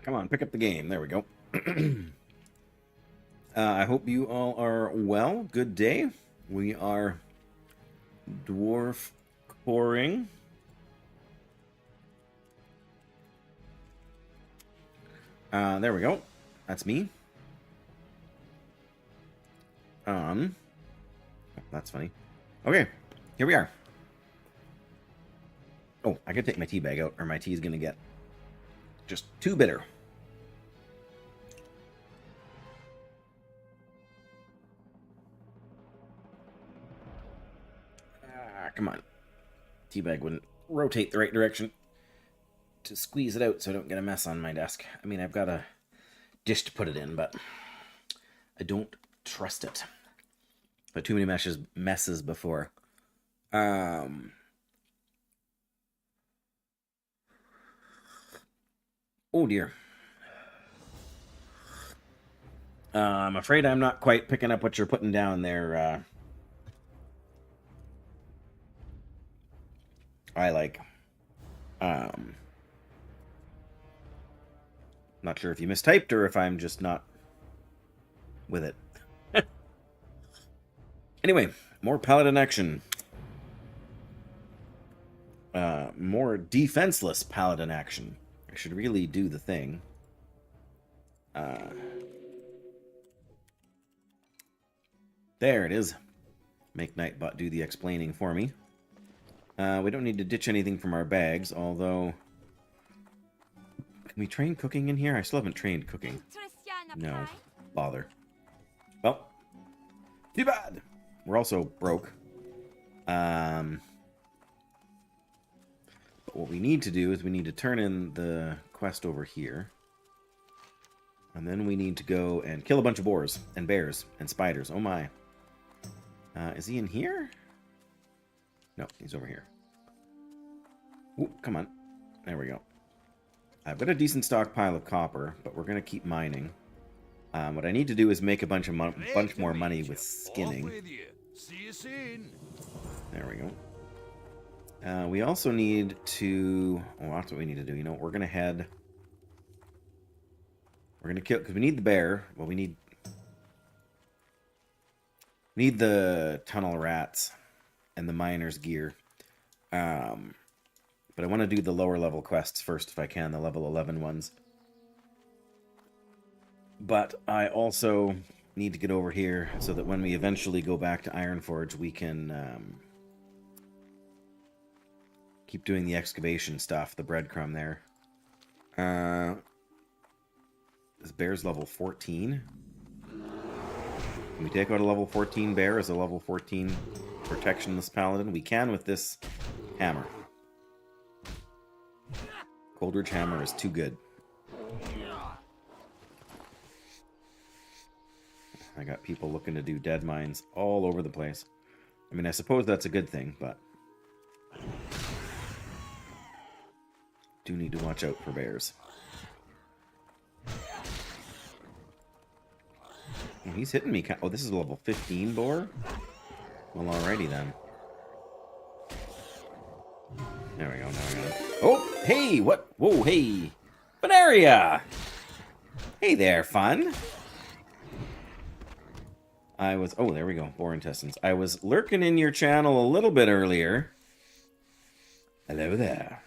Come on, pick up the game. There we go. I hope you all are well. Good day. We are dwarf coring. There we go. That's me. That's funny. Okay, here we are. Oh, I could take my tea bag out, or my tea is going to get just too bitter. Come on. Tea bag wouldn't rotate the right direction to squeeze it out so I don't get a mess on my desk. I mean, I've got a dish to put it in, but I don't trust it. But too many messes before. Oh dear. I'm afraid I'm not quite picking up what you're putting down there. I like. Not sure if you mistyped or if I'm just not with it. Anyway, more Paladin action. More defenseless Paladin action. I should really do the thing. There it is. Make Nightbot do the explaining for me. We don't need to ditch anything from our bags, although... Can we train cooking in here? I still haven't trained cooking. No. Bother. Well, too bad! We're also broke. But what we need to do is we need to turn in the quest over here. And then we need to go and kill a bunch of boars and bears and spiders. Oh my. Is he in here? No, he's over here. Ooh, come on. There we go. I've got a decent stockpile of copper, but we're going to keep mining. What I need to do is make a bunch more money with skinning. See you soon. There we go. We also need to... Oh, that's what we need to do. You know what? We're going to head... We're going to kill... Because we need the bear. Well, we need the tunnel rats and the miner's gear. But I want to do the lower level quests first if I can, the level 11 ones. But I also need to get over here so that when we eventually go back to Ironforge, we can keep doing the excavation stuff, the breadcrumb there. This bear's level 14. Can we take out a level 14 bear as a level 14 protectionless paladin? We can with this hammer. Coldridge hammer is too good. I got people looking to do dead mines all over the place. I mean, I suppose that's a good thing, but... do need to watch out for bears. Oh, he's hitting me. Oh, this is a level 15 boar? Well, alrighty then. There we go, now we go. Oh, hey, what? Whoa, hey. Veneria! Hey there, fun. Oh, there we go, boar intestines. I was lurking in your channel a little bit earlier. Hello there.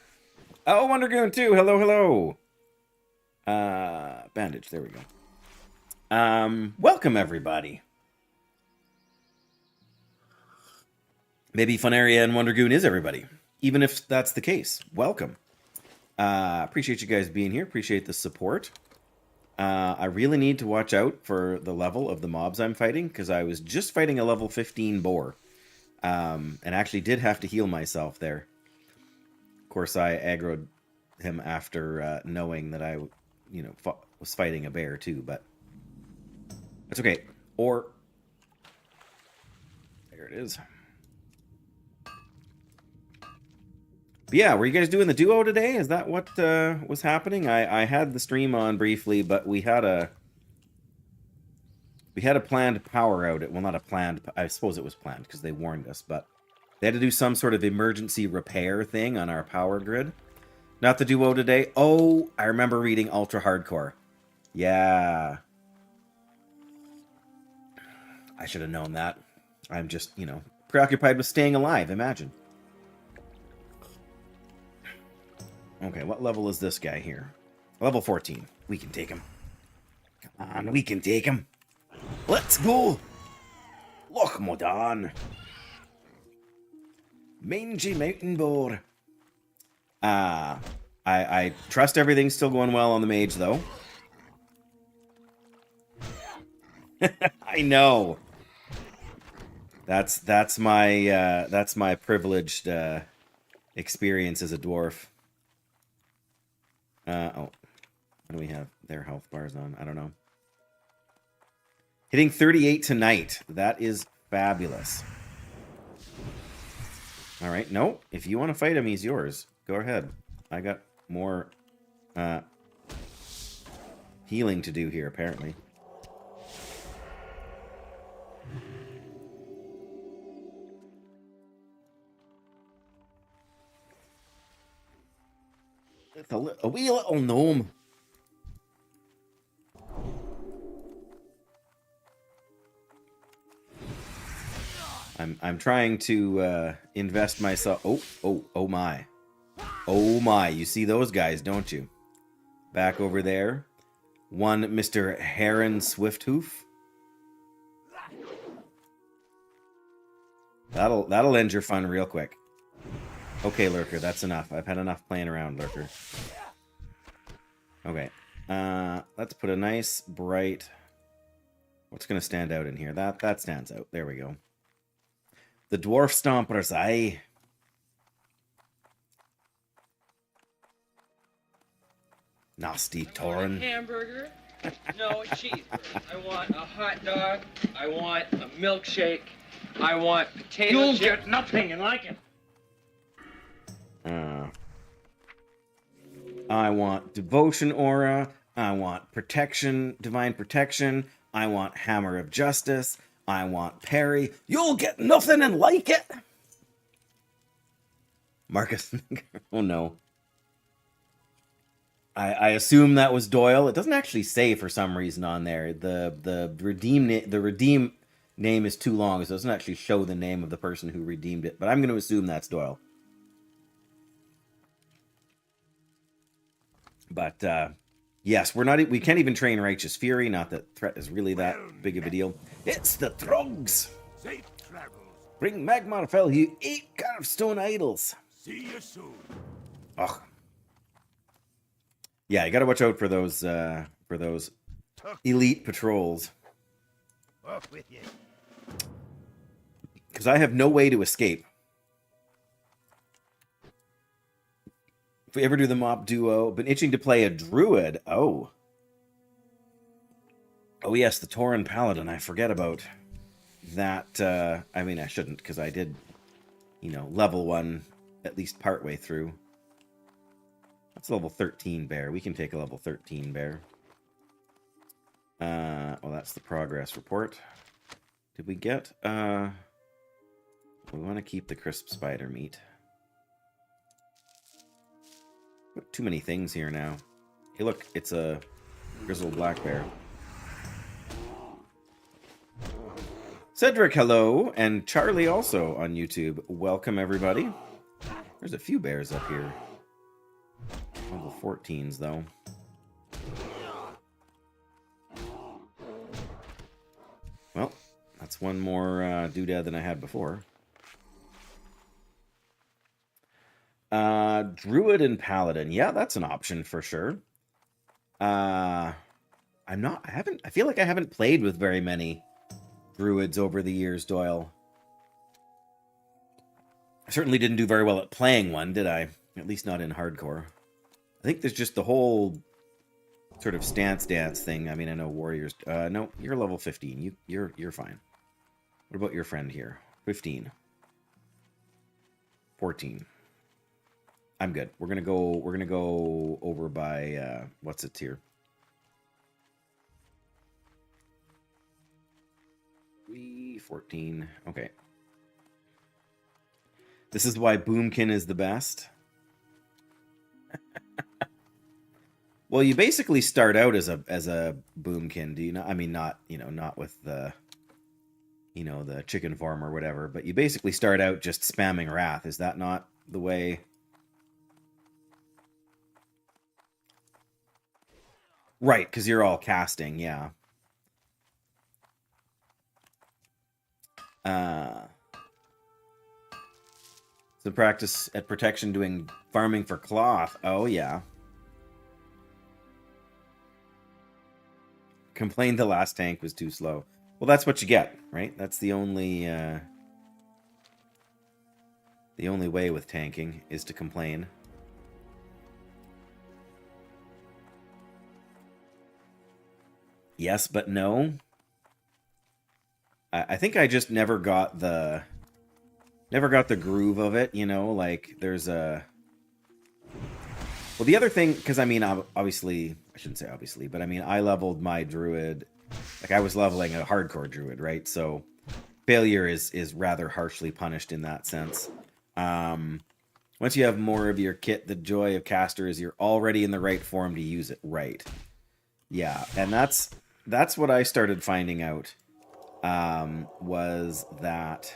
Oh, Wondergoon too, hello, hello. Bandage, there we go. Welcome everybody. Maybe Funaria and Wondergoon is everybody. Even if that's the case, welcome. Appreciate you guys being here. Appreciate the support. I really need to watch out for the level of the mobs I'm fighting, because I was just fighting a level 15 boar. And actually did have to heal myself there. Of course, I aggroed him after knowing that I, was fighting a bear too, but that's okay. Or, there it is. But yeah, were you guys doing the duo today? Is that what was happening? I had the stream on briefly, but we had a planned power outage. Well, not a planned. I suppose it was planned because they warned us, but they had to do some sort of emergency repair thing on our power grid. Not the duo today? Oh, I remember reading Ultra Hardcore. Yeah. I should have known that. I'm just, preoccupied with staying alive, imagine. Okay, what level is this guy here? Level 14. We can take him. Come on, we can take him. Let's go. Loch Modan. Mangy Mountain Boar. I trust everything's still going well on the mage, though. I know. That's my privileged experience as a dwarf. What do we have? Their health bars on. I don't know. Hitting 38 tonight. That is fabulous. All right. No, if you want to fight him, he's yours. Go ahead. I got more healing to do here, apparently. It's a wee little gnome. I'm trying to invest myself. Oh my. Oh my. You see those guys, don't you? Back over there. One Mr. Heron Swifthoof. That'll end your fun real quick. Okay, Lurker, that's enough. I've had enough playing around, Lurker. Okay. Let's put a nice, bright... What's going to stand out in here? That stands out. There we go. The Dwarf Stomper's Eye. Nasty Torin. Hamburger? No, a cheeseburger. I want a hot dog. I want a milkshake. I want potato You'll chips. get nothing and like it. I want Devotion Aura. I want Protection, Divine Protection. I want Hammer of Justice. I want Parry. You'll get nothing and like it. Marcus. Oh no. I assume that was Doyle. It doesn't actually say for some reason on there. The redeem name is too long, so it doesn't actually show the name of the person who redeemed it. But I'm going to assume that's Doyle. But yes, we can't even train Righteous Fury. Not that threat is really that big of a deal. It's the Thrugs. Safe travels. Bring Magmar fell you 8 carved stone idols. See you soon. Ugh. Yeah, you got to watch out for those elite patrols. Off with you. Because I have no way to escape. If we ever do the mop duo, been itching to play a druid. Oh yes, the Tauren Paladin. I forget about that. I mean, I shouldn't, because I did, level 1 at least partway through. That's level 13 bear. We can take a level 13 bear. Well, that's the progress report. Did we get... we want to keep the crisp spider meat. Too many things here now. Hey, look, it's a grizzled black bear. Cedric, hello, and Charlie also on YouTube. Welcome, everybody. There's a few bears up here. Level 14s, though. Well, that's one more doodad than I had before. Druid and Paladin. Yeah, that's an option for sure. I feel like I haven't played with very many Druids over the years, Doyle. I certainly didn't do very well at playing one, did I? At least not in hardcore. I think there's just the whole sort of stance dance thing. I mean, I know warriors. No, you're level 15. You're fine. What about your friend here? 15. 14. I'm good. We're gonna go over by what's it here? 14. Okay. This is why Boomkin is the best. Well, you basically start out as a boomkin, do you know? I mean, not, not with the, the chicken form or whatever, but you basically start out just spamming Wrath. Is that not the way? Right, because you're all casting, yeah. So practice at protection doing farming for cloth. Oh, yeah. Complained the last tank was too slow. Well, that's what you get, right? That's the only way with tanking is to complain. Yes, but no. I think I just never got the groove of it, like there's a... Well, the other thing, because I mean, obviously, I shouldn't say obviously, but I mean, I leveled my druid, like I was leveling a hardcore druid, right? So failure is rather harshly punished in that sense. Once you have more of your kit, the joy of caster is you're already in the right form to use it right. Yeah, and that's what I started finding out, was that...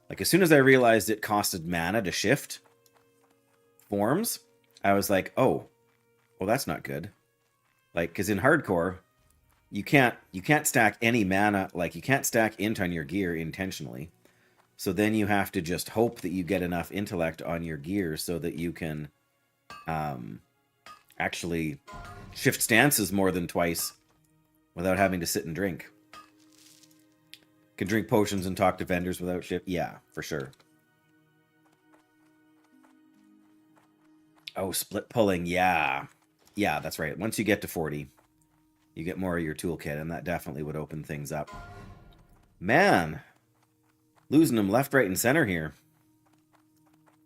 like as soon as I realized it costed mana to shift forms, I was like, oh, well, that's not good. Like, because in hardcore, you can't stack any mana, like you can't stack int on your gear intentionally. So then you have to just hope that you get enough intellect on your gear so that you can actually shift stances more than twice without having to sit and drink. Can drink potions and talk to vendors without shift. Yeah, for sure. Oh, split pulling. Yeah. Yeah, that's right. Once you get to 40, you get more of your toolkit, and that definitely would open things up. Man. Losing them left, right, and center here.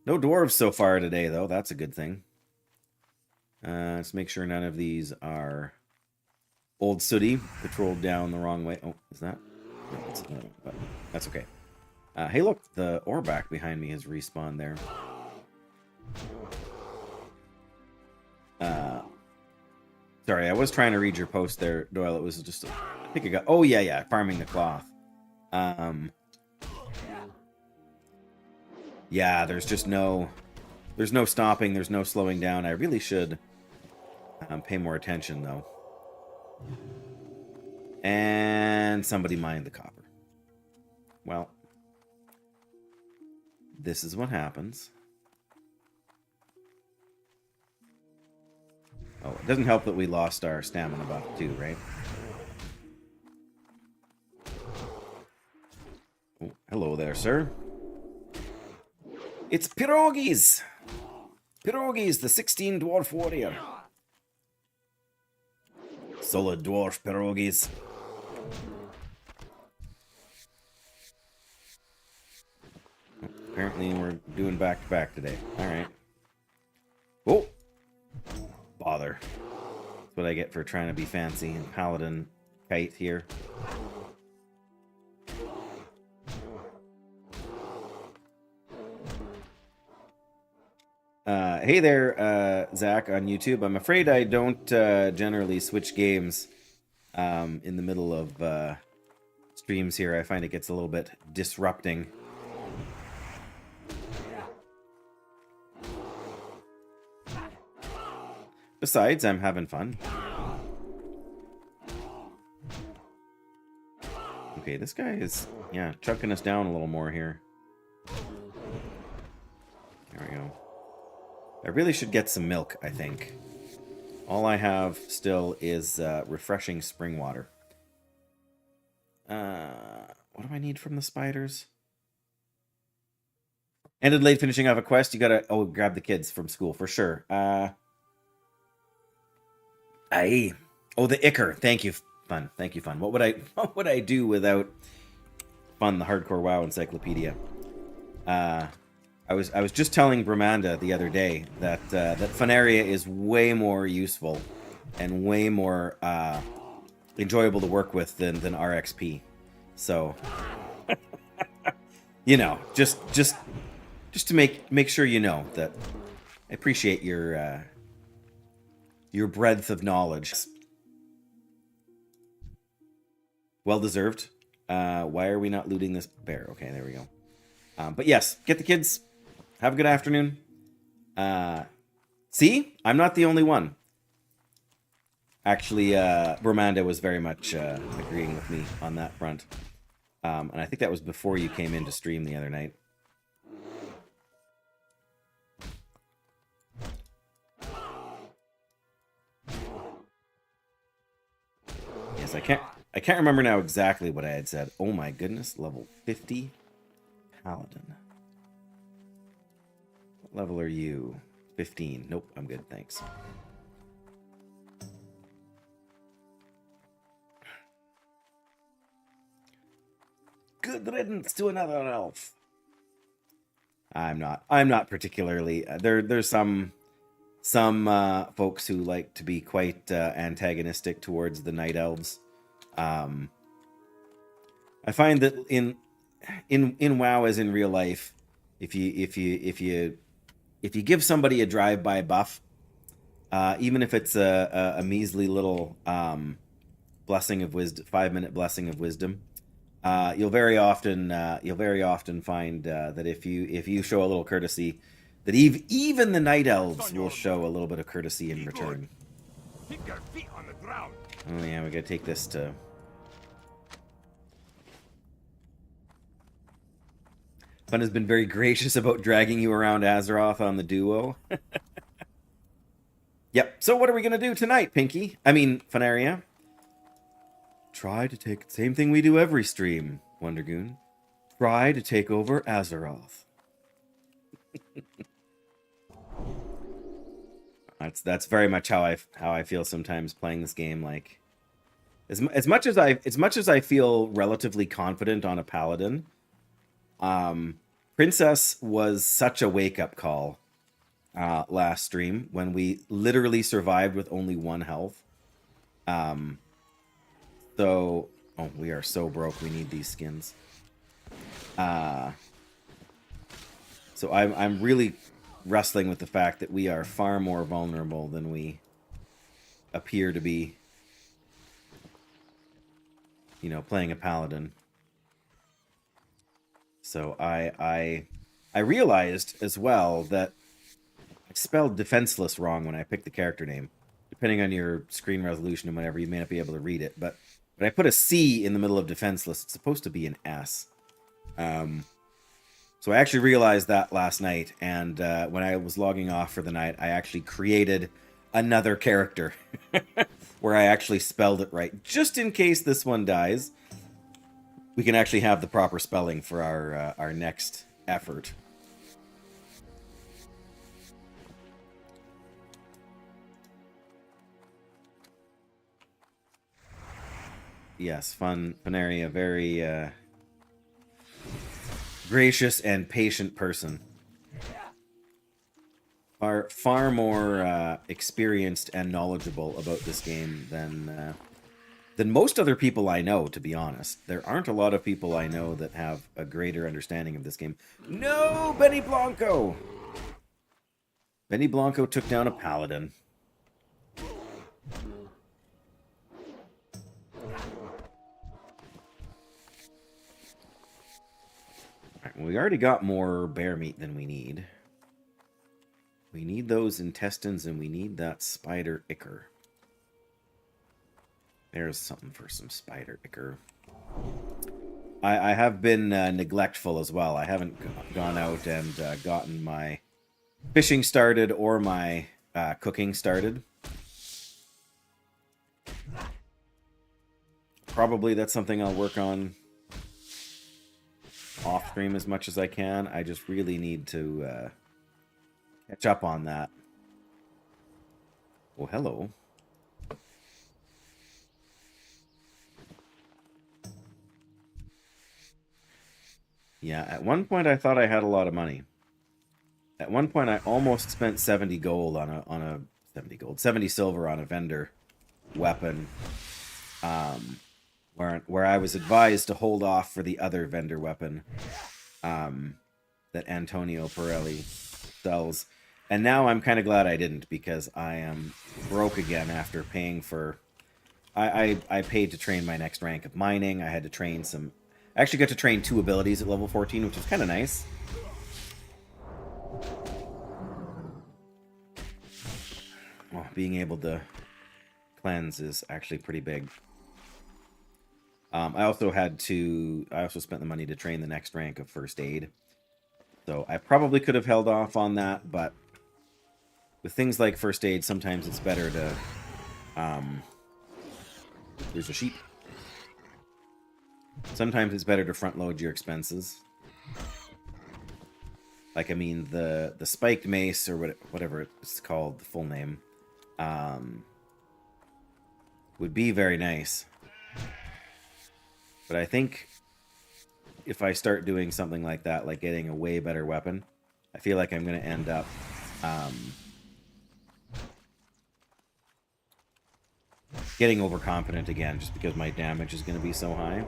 No dwarves so far today, though. That's a good thing. Let's make sure none of these are old sooty, patrolled down the wrong way. Oh, is that? No, but that's okay. Hey, look, the Orback behind me has respawned there. Sorry, I was trying to read your post there, Doyle. It was just, I think I got, oh yeah, farming the cloth. Yeah, there's just there's no stopping, there's no slowing down. I really should pay more attention, though. And somebody mined the copper. Well, this is what happens. Oh, it doesn't help that we lost our stamina buff too, right? Oh, hello there, sir. It's Pierogies! Pierogies, the 16 dwarf warrior. Solid dwarf pierogies. Apparently we're doing back-to-back today. Alright. Oh! Bother. That's what I get for trying to be fancy. And Paladin kite here. Hey there, Zach on YouTube. I'm afraid I don't generally switch games in the middle of streams here. I find it gets a little bit disrupting. Besides, I'm having fun. Okay, this guy is, yeah, chucking us down a little more here. There we go. I really should get some milk, I think. All I have still is refreshing spring water. What do I need from the spiders? Ended late finishing off a quest. You gotta, grab the kids from school, for sure. Oh, the Icker. Thank you, Fun. Thank you, Fun. What would I do without Fun, the Hardcore WoW Encyclopedia? I was just telling Bramanda the other day that that Funaria is way more useful and way more enjoyable to work with than to just to make sure you know that I appreciate your breadth of knowledge. Well deserved. Why are we not looting this bear? Okay, there we go. But yes, get the kids. Have a good afternoon. See, I'm not the only one. Actually, Romanda was very much agreeing with me on that front. And I think that was before you came in to stream the other night. Yes, I can't remember now exactly what I had said. Oh my goodness, level 50 Paladin. What level are you? 15. Nope, I'm good, thanks. Good riddance to another elf. I'm not particularly. There's some folks who like to be quite antagonistic towards the night elves. I find that in WoW as in real life, if you give somebody a drive-by buff, even if it's a measly little blessing of wisdom, 5-minute blessing of wisdom, you'll very often find that if you show a little courtesy, that even the night elves will show a little bit of courtesy in return. Keep your feet on the ground. Oh yeah, we gotta take this to. Fun has been very gracious about dragging you around Azeroth on the duo. Yep. So what are we gonna do tonight, Pinky? I mean, Funaria. Try to take the same thing we do every stream, Wondergoon. Try to take over Azeroth. That's very much how I feel sometimes playing this game. Like, as much as I feel relatively confident on a Paladin, Princess was such a wake up call last stream when we literally survived with only 1 health. So, oh, we are so broke. We need these skins. So I'm really wrestling with the fact that we are far more vulnerable than we appear to be. You know, playing a Paladin. So I realized as well that I spelled defenseless wrong when I picked the character name. Depending on your screen resolution and whatever, you may not be able to read it, but I put a C in the middle of defenseless. It's supposed to be an S. So I actually realized that last night, and when I was logging off for the night, I actually created another character where I actually spelled it right. Just in case this one dies, we can actually have the proper spelling for our next effort. Yes, Funaria, very gracious and patient person. Far more experienced and knowledgeable about this game than most other people I know, to be honest. There aren't a lot of people I know that have a greater understanding of this game. No, Benny Blanco! Benny Blanco took down a Paladin. We already got more bear meat than we need. We need those intestines, and we need that spider ichor. There's something for some spider ichor. I have been neglectful as well. I haven't gone out and gotten my fishing started or my cooking started. Probably that's something I'll work on off stream as much as I can. I just really need to catch up on that. Oh, hello. Yeah, at one point I thought I had a lot of money. At one point I almost spent 70 gold on a 70 silver on a vendor weapon. Where I was advised to hold off for the other vendor weapon that that Antonio Pirelli sells. And now I'm kind of glad I didn't, because I am broke again after paying for... I paid to train my next rank of mining. I had to train some... I actually got to train 2 abilities at level 14, which is kind of nice. Well, being able to cleanse is actually pretty big. I also spent the money to train the next rank of first aid. So I probably could have held off on that, but with things like first aid, sometimes it's better to... There's a sheep. Sometimes it's better to front load your expenses. Like, I mean, the spiked mace, or whatever it's called, the full name, would be very nice. But I think if I start doing something like that, like getting a way better weapon, I feel like I'm going to end up getting overconfident again, just because my damage is going to be so high.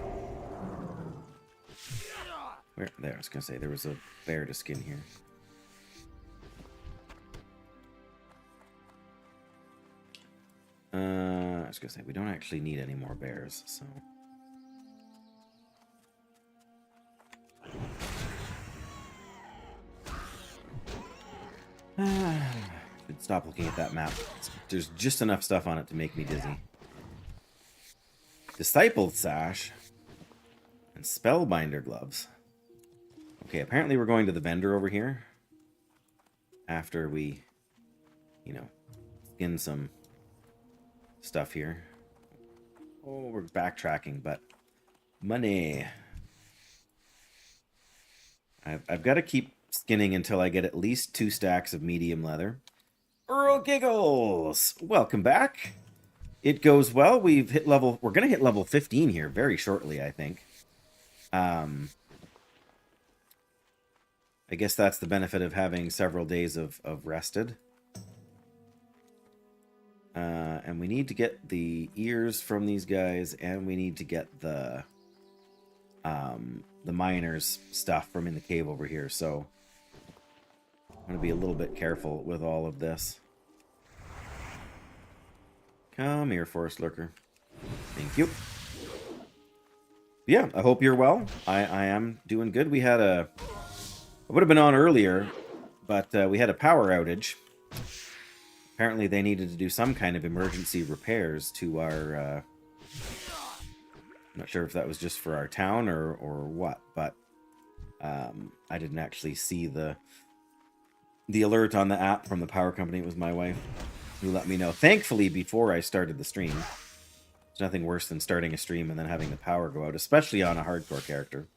There, I was going to say, there was a bear to skin here. I was going to say, we don't actually need any more bears, so... Should stop looking at that map. There's just enough stuff on it to make me dizzy. Discipled sash and spellbinder gloves. Okay, apparently we're going to the vendor over here after we, you know, skin some stuff here. Oh, we're backtracking, but money. I've got to keep skinning until I get at least 2 stacks of medium leather. Earl Giggles! Welcome back. It goes well. We're going to hit level 15 here very shortly, I think. I guess that's the benefit of having several days of rested. And we need to get the ears from these guys, and we need to get the miners stuff from in the cave over here, so I'm going to be a little bit careful with all of this. Come here, Forest Lurker. Thank you. Yeah, I hope you're well. I am doing good. We had I would have been on earlier, but we had a power outage. Apparently they needed to do some kind of emergency repairs to our... I'm not sure if that was just for our town or what, but I didn't actually see the alert on the app from the power company. It was my wife who let me know. Thankfully, before I started the stream. There's nothing worse than starting a stream and then having the power go out, especially on a hardcore character.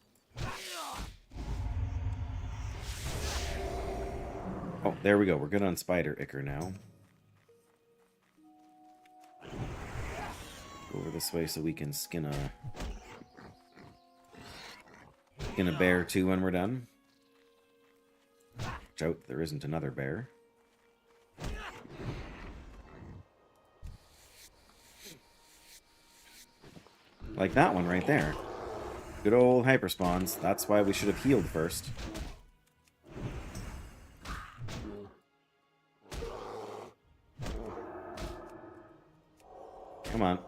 Oh, there we go. We're good on Spider Icker now. Go over this way so we can skin a bear too when we're done. Watch out, there isn't another bear. Like that one right there. Good old hyperspawns. That's why we should have healed first. Come on.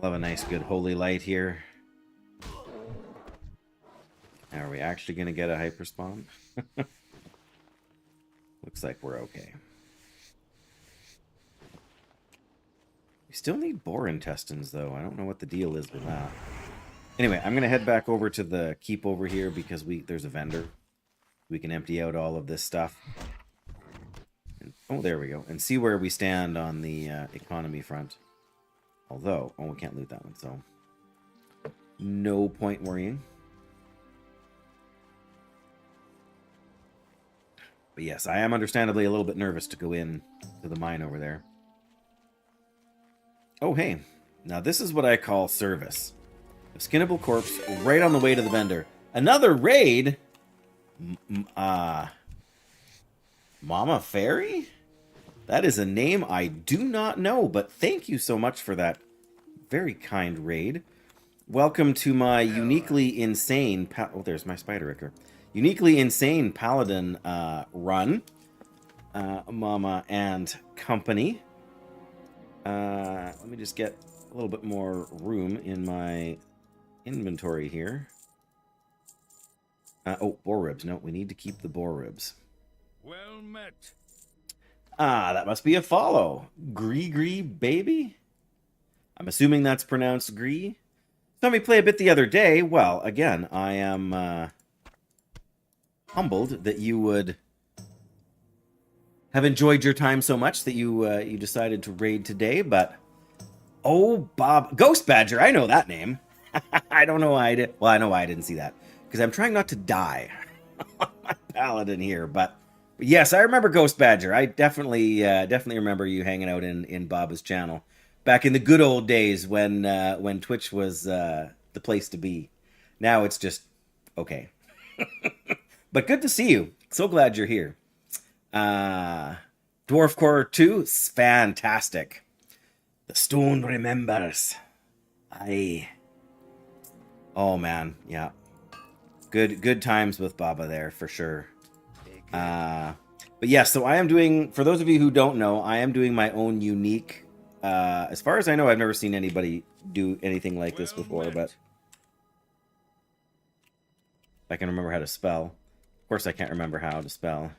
Love a nice good holy light here. Are we actually going to get a hyperspawn? Looks like we're okay. We still need boar intestines, though. I don't know what the deal is with that. Anyway, I'm going to head back over to the keep over here because there's a vendor. We can empty out all of this stuff. And, oh, there we go. And see where we stand on the economy front. Although, oh, we can't loot that one, so no point worrying. But yes, I am understandably a little bit nervous to go in to the mine over there. Oh, hey. Now this is what I call service. A skinnable corpse right on the way to the vendor. Another raid? Mama Fairy? That is a name I do not know, but thank you so much for that very kind raid. Welcome to my uniquely insane... Oh, there's my spider ichor. Uniquely insane Paladin run. Mama and company. Let me just get a little bit more room in my inventory here. Oh, boar ribs. No, we need to keep the boar ribs. Well met. Ah, that must be a follow. Gree baby? I'm assuming that's pronounced Gree. Saw me play a bit the other day. Well, again, I am humbled that you would have enjoyed your time so much that you decided to raid today. But oh, Bob Ghost Badger, I know that name. I don't know why I did. Well, I know why I didn't see that because I'm trying not to die on my Paladin here. But yes, I remember Ghost Badger. I definitely remember you hanging out in Baba's channel back in the good old days when Twitch was the place to be. Now it's just okay. But good to see you. So glad you're here. Dwarf Core 2 is fantastic. The stone remembers. Oh man, yeah. Good times with Baba there for sure. But yeah, so I am doing, for those of you who don't know, I am doing my own unique, as far as I know, I've never seen anybody do anything like this before, but I can remember how to spell. Of course I can't remember how to spell.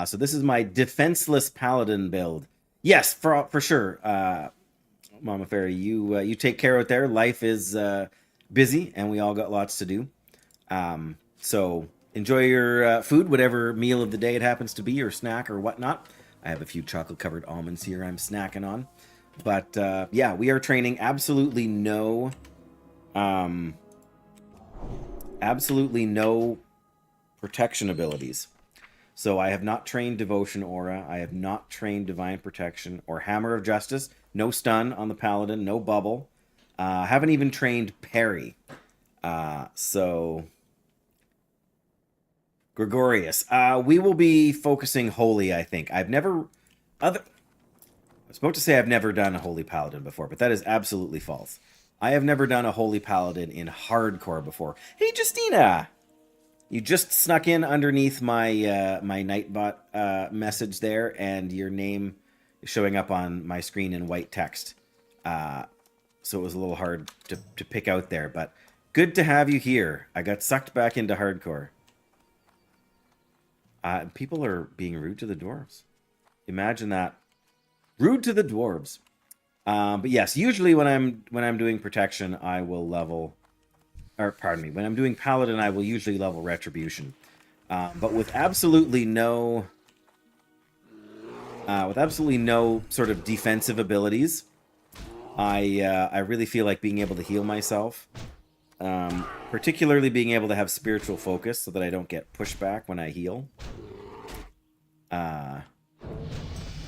So this is my defenseless Paladin build. Yes, for sure. Mama Fairy, you take care out there. Life is busy, and we all got lots to do. So enjoy your food, whatever meal of the day it happens to be, or snack, or whatnot. I have a few chocolate-covered almonds here I'm snacking on. But yeah, we are training absolutely no protection abilities. So I have not trained Devotion Aura. I have not trained Divine Protection or Hammer of Justice. No stun on the Paladin. No bubble. Haven't even trained Parry. So Gregorius. We will be focusing Holy, I think. I was about to say I've never done a Holy Paladin before, but that is absolutely false. I have never done a Holy Paladin in hardcore before. Hey, Justina! You just snuck in underneath my my Nightbot message there, and your name is showing up on my screen in white text. So it was a little hard to pick out there, but good to have you here. I got sucked back into hardcore. People are being rude to the dwarves. Imagine that. Rude to the dwarves. But yes, usually when I'm doing protection, I will level... Or, pardon me, when I'm doing Paladin, I will usually level Retribution. But with absolutely no sort of defensive abilities, I really feel like being able to heal myself. Particularly being able to have spiritual focus so that I don't get pushback when I heal.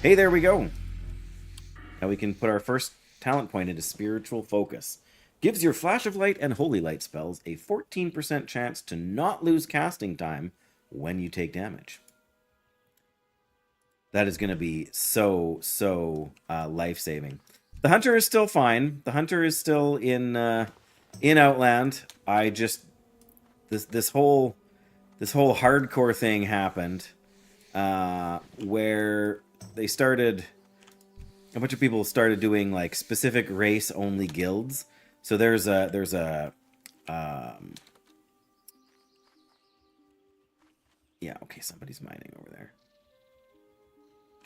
Hey, there we go. Now we can put our first talent point into spiritual focus. Gives your Flash of Light and Holy Light spells a 14% chance to not lose casting time when you take damage. That is going to be so life-saving. The Hunter is still fine. The Hunter is still in Outland. I just... This whole hardcore thing happened where they started... A bunch of people started doing like specific race-only guilds. So there's a yeah, okay, somebody's mining over there.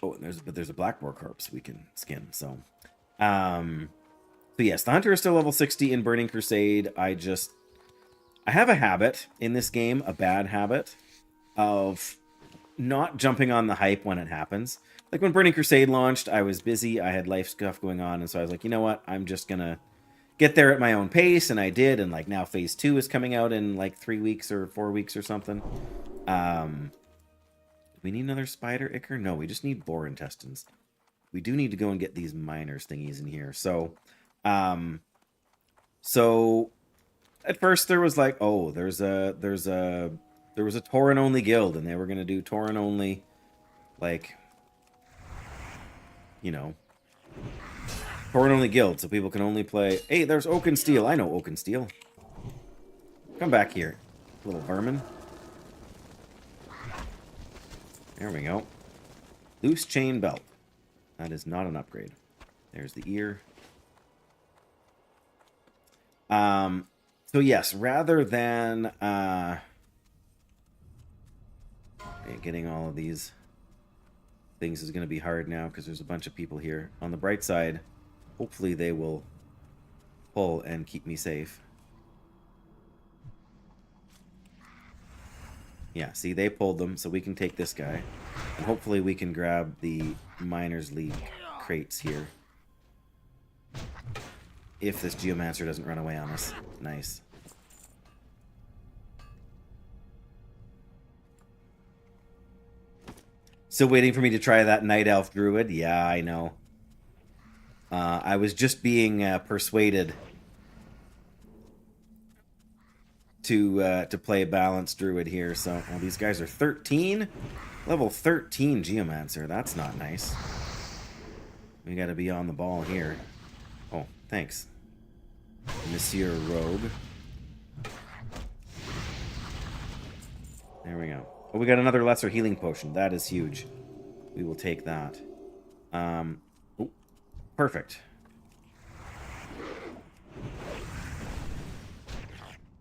Oh, and there's a black boar corpse we can skin. So yes, the Hunter is still level 60 in Burning Crusade. I have a habit in this game, a bad habit of not jumping on the hype when it happens. Like when Burning Crusade launched, I was busy, I had life stuff going on, and so I was like, you know what, I'm just gonna get there at my own pace, and I did, and like now phase 2 is coming out in like 3 weeks or 4 weeks or something. We need another spider ichor? No, we just need boar intestines. We do need to go and get these miners thingies in here. So at first there was like, oh, there was a Tauren only guild, and they were gonna do Tauren only, like, you know, Torn only guild, so people can only play... Hey, there's Oak and Steel. I know Oak and Steel. Come back here, little vermin. There we go. Loose chain belt. That is not an upgrade. There's the ear. So yes, rather than getting all of these things is going to be hard now because there's a bunch of people here. On the bright side, hopefully they will pull and keep me safe. Yeah, see, they pulled them, so we can take this guy. And hopefully we can grab the Miners League crates here. If this Geomancer doesn't run away on us. Nice. Still waiting for me to try that Night Elf Druid? Yeah, I know. I was just being persuaded to play a balanced Druid here. So, well, these guys are 13? Level 13 Geomancer. That's not nice. We gotta be on the ball here. Oh, thanks, Monsieur Rogue. There we go. Oh, we got another lesser healing potion. That is huge. We will take that. Oh, perfect.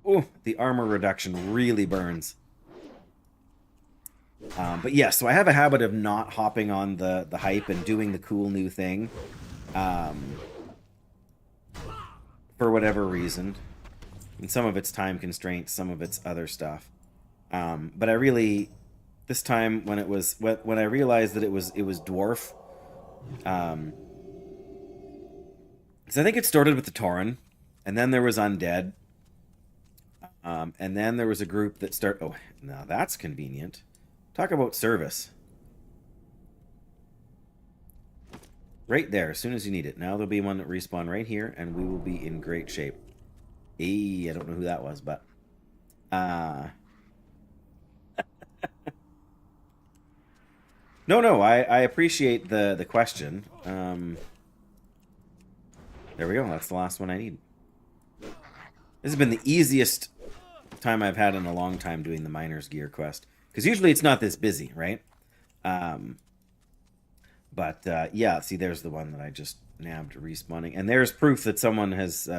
Oh, the armor reduction really burns. But yeah, so I have a habit of not hopping on the hype and doing the cool new thing. For whatever reason. And some of it's time constraints, some of it's other stuff. But I really, this time when I realized that it was dwarf, because I think it started with the Tauren, and then there was undead, and then there was a group that oh, now that's convenient. Talk about service. Right there, as soon as you need it. Now there'll be one that respawn right here, and we will be in great shape. I don't know who that was, but No, I appreciate the question. There we go. That's the last one I need. This has been the easiest time I've had in a long time doing the Miner's Gear quest. Because usually it's not this busy, right? But yeah, see, there's the one that I just nabbed respawning. And there's proof that someone has...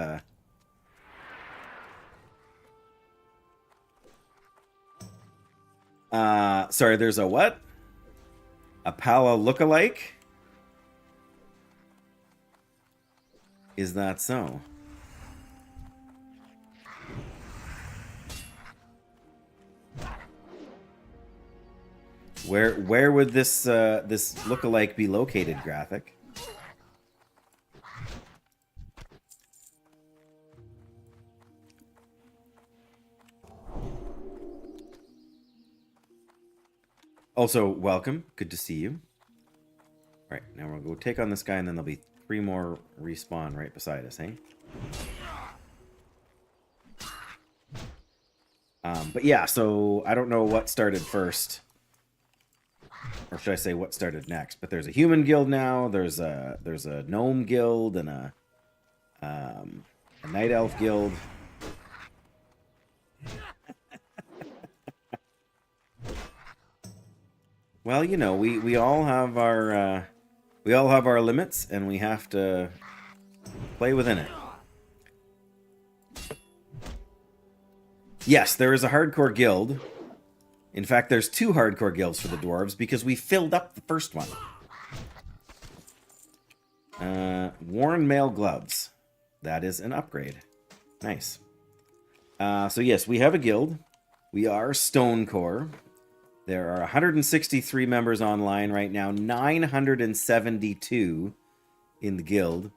sorry, there's a what? A Pala lookalike? Is that so? Where would this this lookalike be located, Graphic? Also, welcome. Good to see you. All right, now we'll go take on this guy, and then there'll be 3 more respawn right beside us, hey? But yeah, so I don't know what started first. Or should I say what started next? But there's a human guild now, there's a gnome guild, and a night elf guild. Well, you know, we all have our limits, and we have to play within it. Yes, there is a hardcore guild. In fact, there's 2 hardcore guilds for the dwarves because we filled up the first one. Worn mail gloves. That is an upgrade. Nice. So yes, we have a guild. We are STONECORE. There are 163 members online right now, 972 in the guild,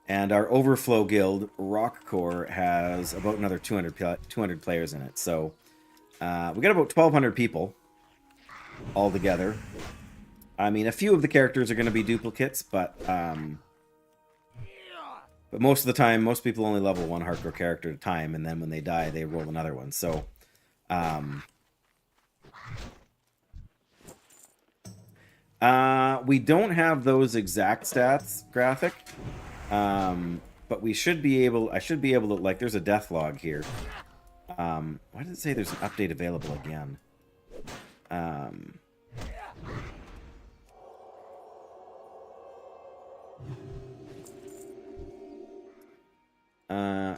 and our overflow guild, ROCKCORE, has about another 200 players in it. So we got about 1,200 people all together. I mean, a few of the characters are going to be duplicates, but most of the time, most people only level 1 hardcore character at a time, and then when they die, they roll another one. So we don't have those exact stats, Graphic. But we should be able... I should be able to... Like, there's a death log here. Why does it say there's an update available again?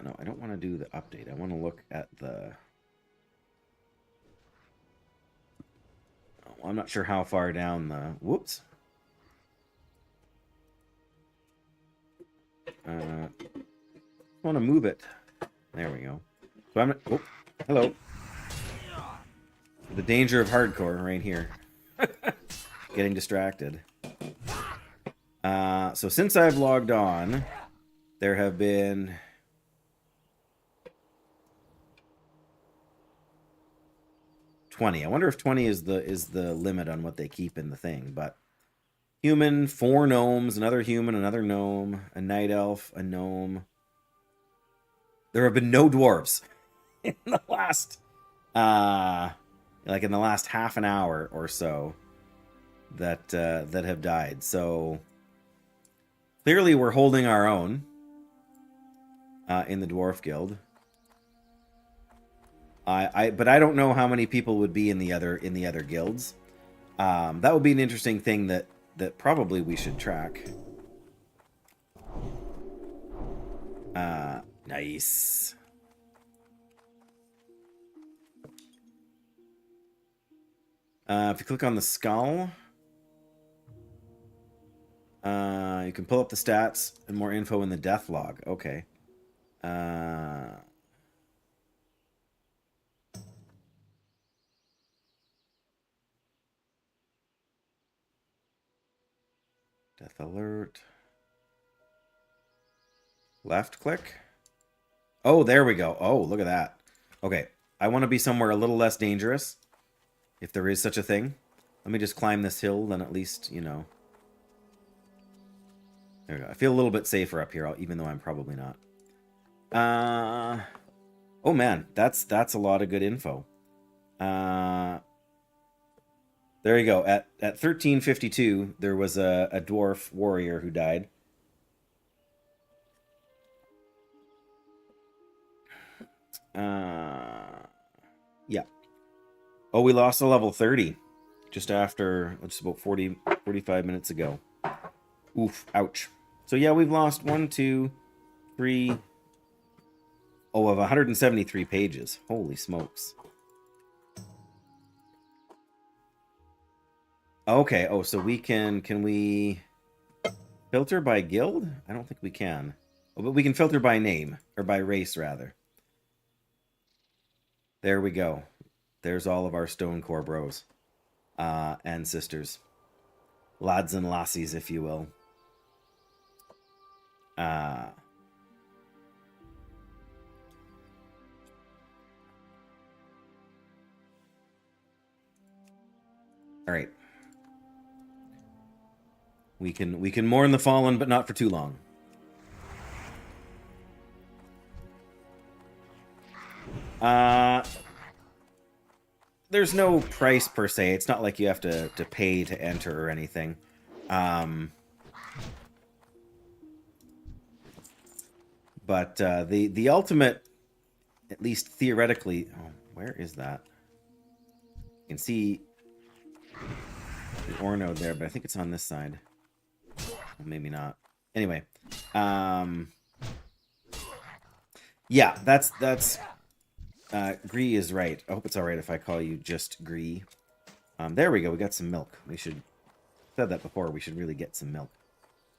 No, I don't want to do the update. I want to look at the... Oh, I'm not sure how far down the... Whoops. I want to move it. There we go. So I'm... Oh, hello. The danger of hardcore right here. Getting distracted. So since I've logged on, there have been... 20. I wonder if 20 is the limit on what they keep in the thing, but human, 4 gnomes, another human, another gnome, a night elf, a gnome. There have been no dwarves in the last like in the last half an hour or so that that have died. So clearly we're holding our own in the dwarf guild. But I don't know how many people would be in the other guilds. That would be an interesting thing that probably we should track. Nice. If you click on the skull, you can pull up the stats and more info in the death log. Okay. Death alert. Left click. Oh, there we go. Oh, look at that. Okay. I want to be somewhere a little less dangerous, if there is such a thing. Let me just climb this hill, then at least, you know. There we go. I feel a little bit safer up here, even though I'm probably not. Oh man, that's a lot of good info. There you go. At 1352, there was a dwarf warrior who died. Yeah. Oh, we lost a level 30 just after, just about 45 minutes ago. Oof, ouch. So yeah, we've lost 1, 2, 3... Oh, of 173 pages. Holy smokes. Okay, oh, so we can we filter by guild? I don't think we can. Oh, but we can filter by name, or by race, rather. There we go. There's all of our STONECORE bros. And sisters. Lads and lassies, if you will. All right. We can mourn the fallen, but not for too long. There's no price per se. It's not like you have to pay to enter or anything. But the ultimate, at least theoretically, oh, where is that? You can see the ore node there, but I think it's on this side. Well, maybe not. Anyway, yeah, that's Gree is right. I hope it's all right if I call you just Gree. There we go. We got some milk. We should said that before. We should really get some milk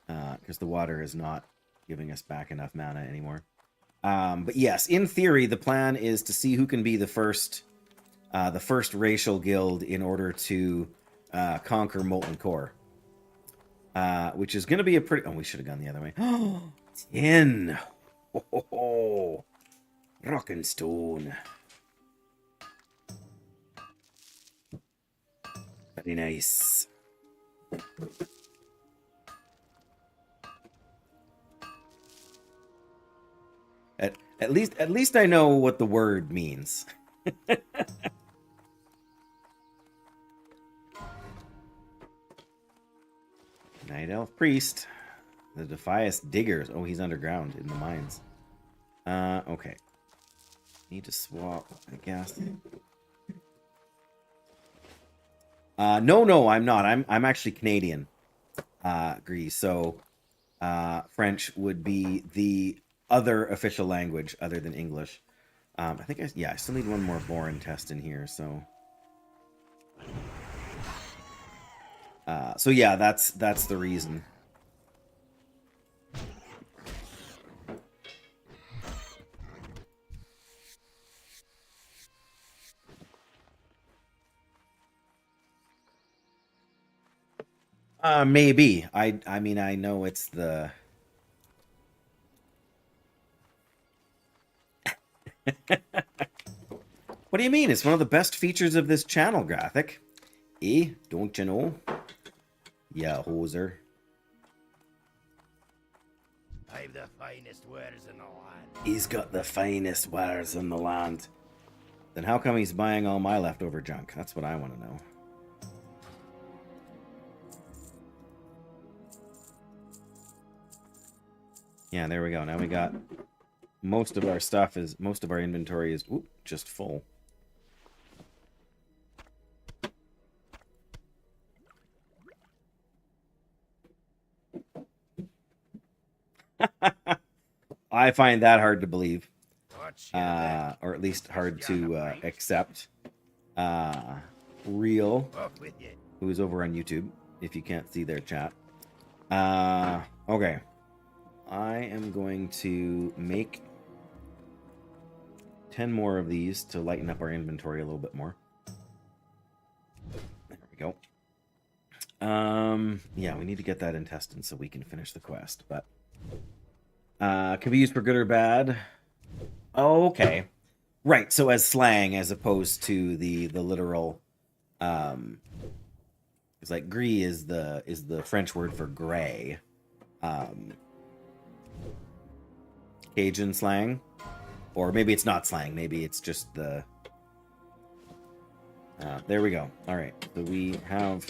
because the water is not giving us back enough mana anymore. But yes, in theory, the plan is to see who can be the first racial guild in order to conquer Molten Core. Which is going to be a pretty... Oh, we should have gone the other way. 10! Oh, rock and stone. Very nice. At least I know what the word means. Night Elf Priest. The Defias Diggers. Oh, he's underground in the mines. Okay. Need to swap, I guess. No, I'm not. I'm actually Canadian. Greece. So, French would be the other official language other than English. I think I still need one more boron test in here. So yeah, that's the reason. Maybe. I mean, I know it's the... What do you mean? It's one of the best features of this channel, Graphic. Don't you know? Yeah, hoser. I've the finest wares in the land. He's got the finest wares in the land. Then how come he's buying all my leftover junk? That's what I want to know. Yeah, there we go. Now we got most of our stuff is, most of our inventory is just full. I find that hard to believe. Or at least hard to accept. Real, who's over on YouTube, if you can't see their chat. Okay. I am going to make 10 more of these to lighten up our inventory a little bit more. There we go. Yeah, we need to get that intestine so we can finish the quest, but can be used for good or bad. Oh, okay. Right, so as slang as opposed to the literal it's like gris is the French word for gray. Cajun slang, or maybe it's not slang, maybe it's just the there we go. All right, so we have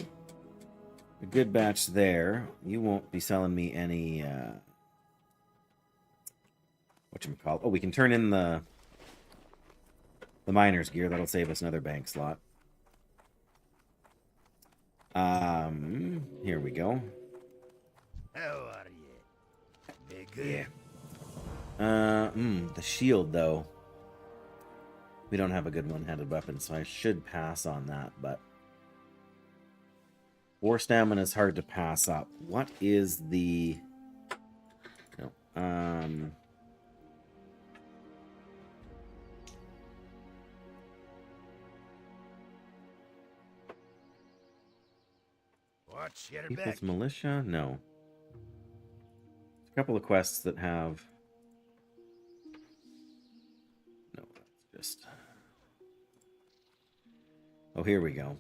a good batch there. You won't be selling me any whatchamacallit. Oh, we can turn in the miner's gear. That'll save us another bank slot. Here we go. How are you? Be good? Yeah. The shield, though. We don't have a good one-handed weapon, so I should pass on that, but... War stamina is hard to pass up. What is the... No, Watch your People's back. Militia? No. A couple of quests that have... No, that's just... Oh, here we go.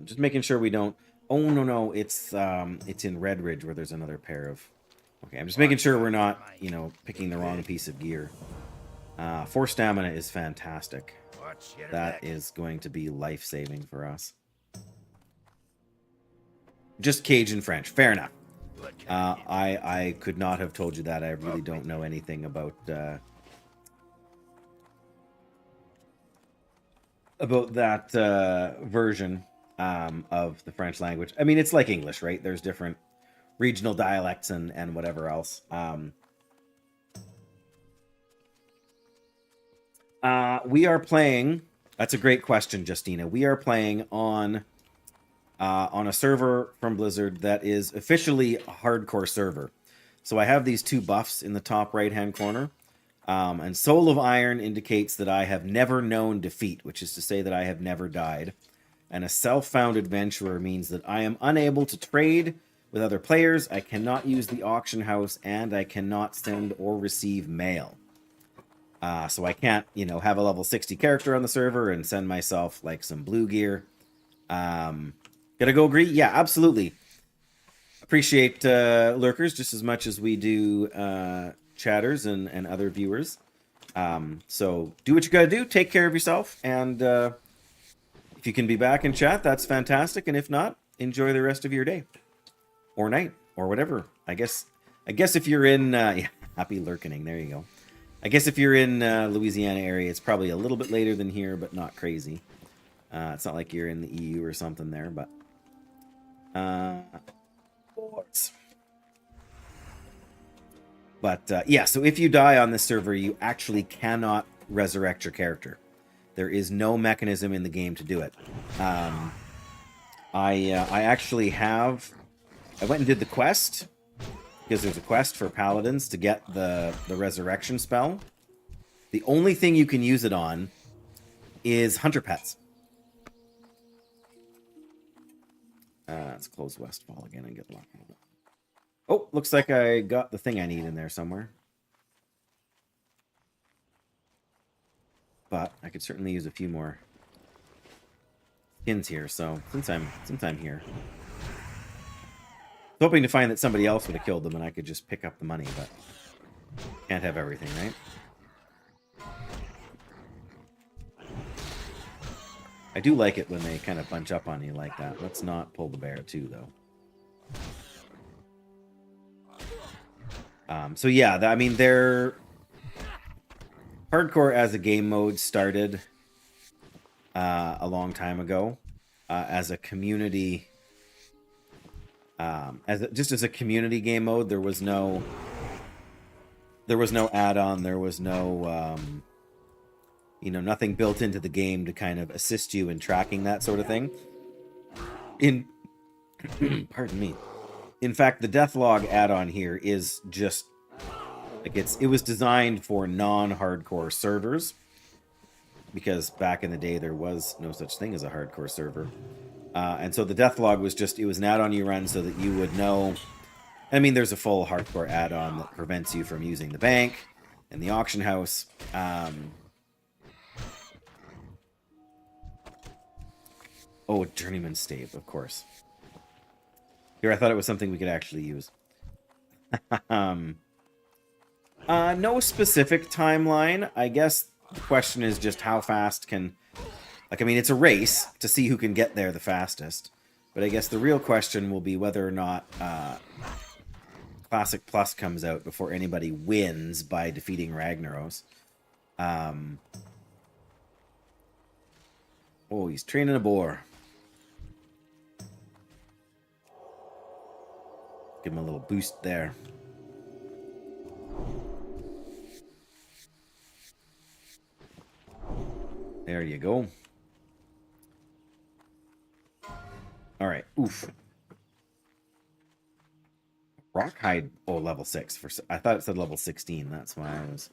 Just making sure we don't... Oh, no, it's in Red Ridge where there's another pair of... Okay, I'm just making sure we're not, picking the wrong piece of gear. 4 stamina is fantastic. Watch your That back. is going to be life-saving for us. Just Cajun French. Fair enough. What can I get? I could not have told you that. I really don't know anything about that version of the French language. I mean, it's like English, right? There's different regional dialects and whatever else. We are playing... That's a great question, Justina. We are playing on a server from Blizzard that is officially a hardcore server. So I have these 2 buffs in the top right-hand corner. And Soul of Iron indicates that I have never known defeat, which is to say that I have never died. And a self-found adventurer means that I am unable to trade with other players, I cannot use the auction house, and I cannot send or receive mail. So I can't, have a level 60 character on the server and send myself, like, some blue gear. Gotta go agree? Yeah, absolutely. Appreciate lurkers just as much as we do chatters and other viewers. So do what you gotta do. Take care of yourself. And if you can be back in chat, that's fantastic. And if not, enjoy the rest of your day. Or night. Or whatever. I guess I guess if you're in... yeah, happy lurkening. There you go. I guess if you're in Louisiana area, it's probably a little bit later than here, but not crazy. It's not like you're in the EU or something there, but... But, yeah, so if you die on this server, you actually cannot resurrect your character. There is no mechanism in the game to do it. I actually have... I went and did the quest, because there's a quest for Paladins to get the resurrection spell. The only thing you can use it on is hunter pets. Let's close Westfall again and get locked. Oh, looks like I got the thing I need in there somewhere. But I could certainly use a few more skins here, so since I'm here. Hoping to find that somebody else would have killed them and I could just pick up the money, but can't have everything, right? I do like it when they kind of bunch up on you like that. Let's not pull the bear too, though. So yeah, I mean, they're... Hardcore as a game mode started a long time ago as a community... just as a community game mode. There was no add-on, there was no... nothing built into the game to kind of assist you in tracking that sort of thing. Pardon me. In fact, the Deathlog add-on here is just like it was designed for non-hardcore servers, because back in the day there was no such thing as a hardcore server, and so the Deathlog was it was an add-on you run so that you would know. I mean, there's a full hardcore add-on that prevents you from using the bank and the auction house. Oh, Journeyman's Stave, of course. Here, I thought it was something we could actually use. No specific timeline. I guess the question is just how fast can... Like, I mean, it's a race to see who can get there the fastest. But I guess the real question will be whether or not Classic Plus comes out before anybody wins by defeating Ragnaros. Oh, he's training a boar. Give him a little boost there. There you go. All right. Oof. Rockhide. Oh, level 6. I thought it said level 16. That's why I was...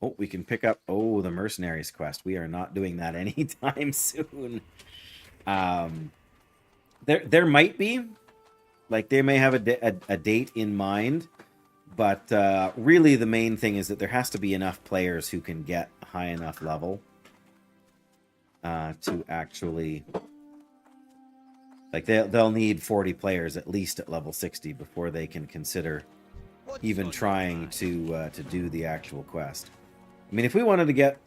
Oh, we can pick up... Oh, the Mercenaries quest. We are not doing that anytime soon. There might be... Like, they may have a date in mind, but really the main thing is that there has to be enough players who can get a high enough level to actually... Like, they'll need 40 players at least at level 60 before they can consider even trying to do the actual quest. I mean, if we wanted to get...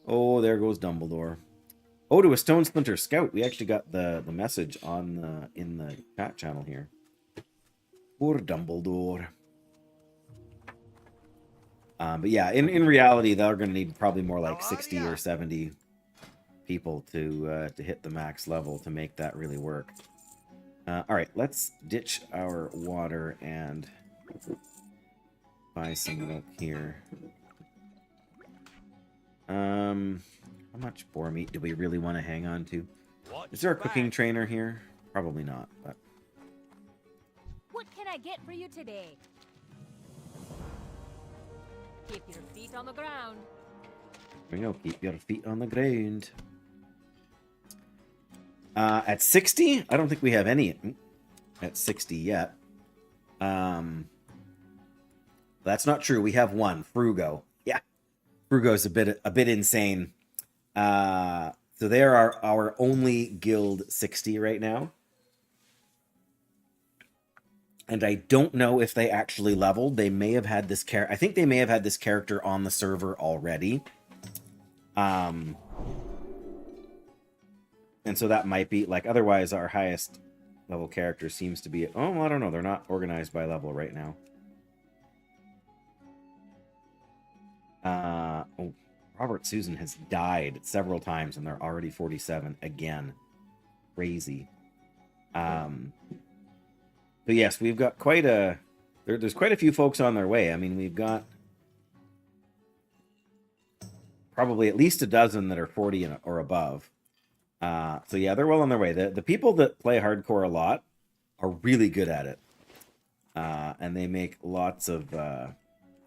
oh, there goes Dumbledore. Oh, to a Stone Splinter Scout. We actually got the message on in the chat channel here. Poor Dumbledore. But yeah, in reality, they're going to need probably more like 60 or 70 people to hit the max level to make that really work. All right, let's ditch our water and buy some milk here. How much boar meat do we really want to hang on to? Is there a cooking trainer here? Probably not, but... What can I get for you today? Keep your feet on the ground. There we go. Keep your feet on the ground. At 60? I don't think we have any at 60 yet. That's not true. We have one. Frugo. Yeah. Frugo's a bit insane. So they are our only guild 60 right now. And I don't know if they actually leveled. They may have had this I think they may have had this character on the server already. And so that might be, like, otherwise our highest level characters seems to be... Oh, I don't know. They're not organized by level right now. Oh, Robert Susan has died several times, and they're already 47 again. Crazy. But yes, we've got quite a... There's quite a few folks on their way. I mean, we've got probably at least a dozen that are 40 or above. So yeah, they're well on their way. The people that play hardcore a lot are really good at it. And they make lots of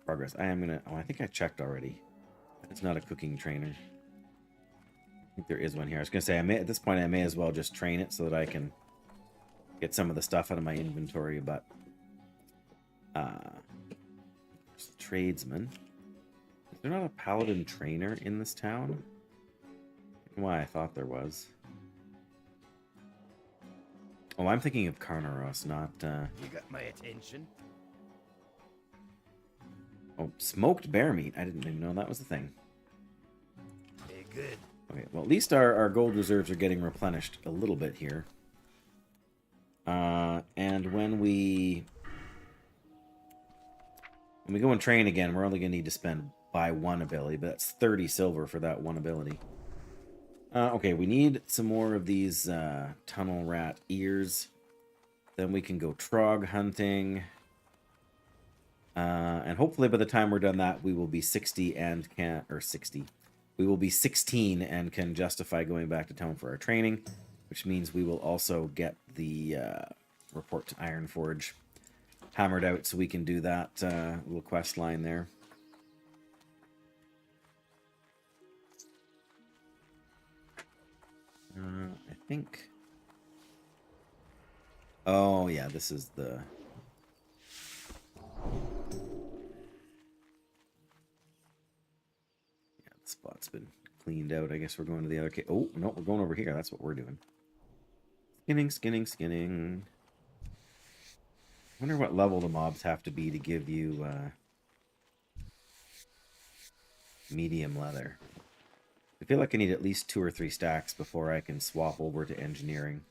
progress. I think I checked already. It's not a cooking trainer. I think there is one here. I was gonna say, at this point I may as well just train it so that I can get some of the stuff out of my inventory, but tradesman. Is there not a paladin trainer in this town? Why I thought there was. Oh, I'm thinking of Carnaros, not You got my attention. Oh, smoked bear meat. I didn't even know that was a thing. Hey, good. Okay, well, at least our gold reserves are getting replenished a little bit here. And when we go and train again, we're only going to need to buy one ability, but that's 30 silver for that one ability. Okay, we need some more of these tunnel rat ears. Then we can go trog hunting. And hopefully by the time we're done that, we will be 60 and we will be 16 and can justify going back to town for our training, which means we will also get the report to Ironforge hammered out so we can do that little quest line there. I think... Oh, yeah, this is the... Yeah, the spot's been cleaned out. I guess we're going to the other cave. Oh, no, we're going over here. That's what we're doing. Skinning. I wonder what level the mobs have to be to give you medium leather. I feel like I need at least 2 or 3 stacks before I can swap over to engineering.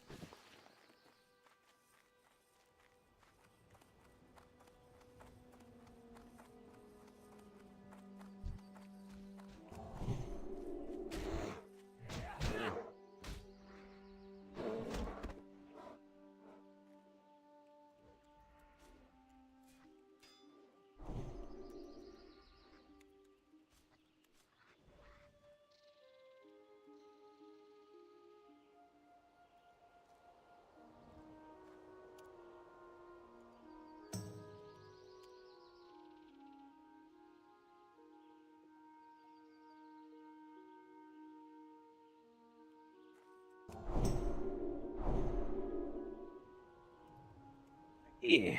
Yeah.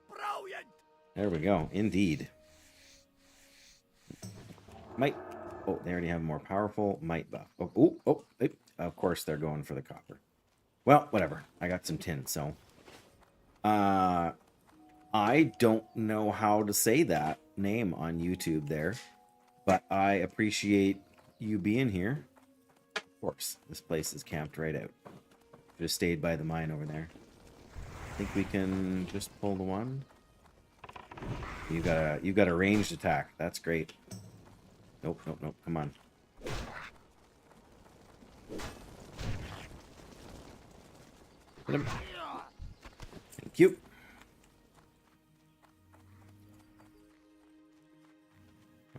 Brilliant. There we go. Indeed. Might. Oh, they already have more powerful might buff. Oh. Of course they're going for the copper. Well, whatever. I got some tin, so. I don't know how to say that name on YouTube there, but I appreciate you being here. Of course, this place is camped right out. Just stayed by the mine over there. I think we can just pull the one. You got a ranged attack. That's great. Nope. Come on. Hit him. Thank you.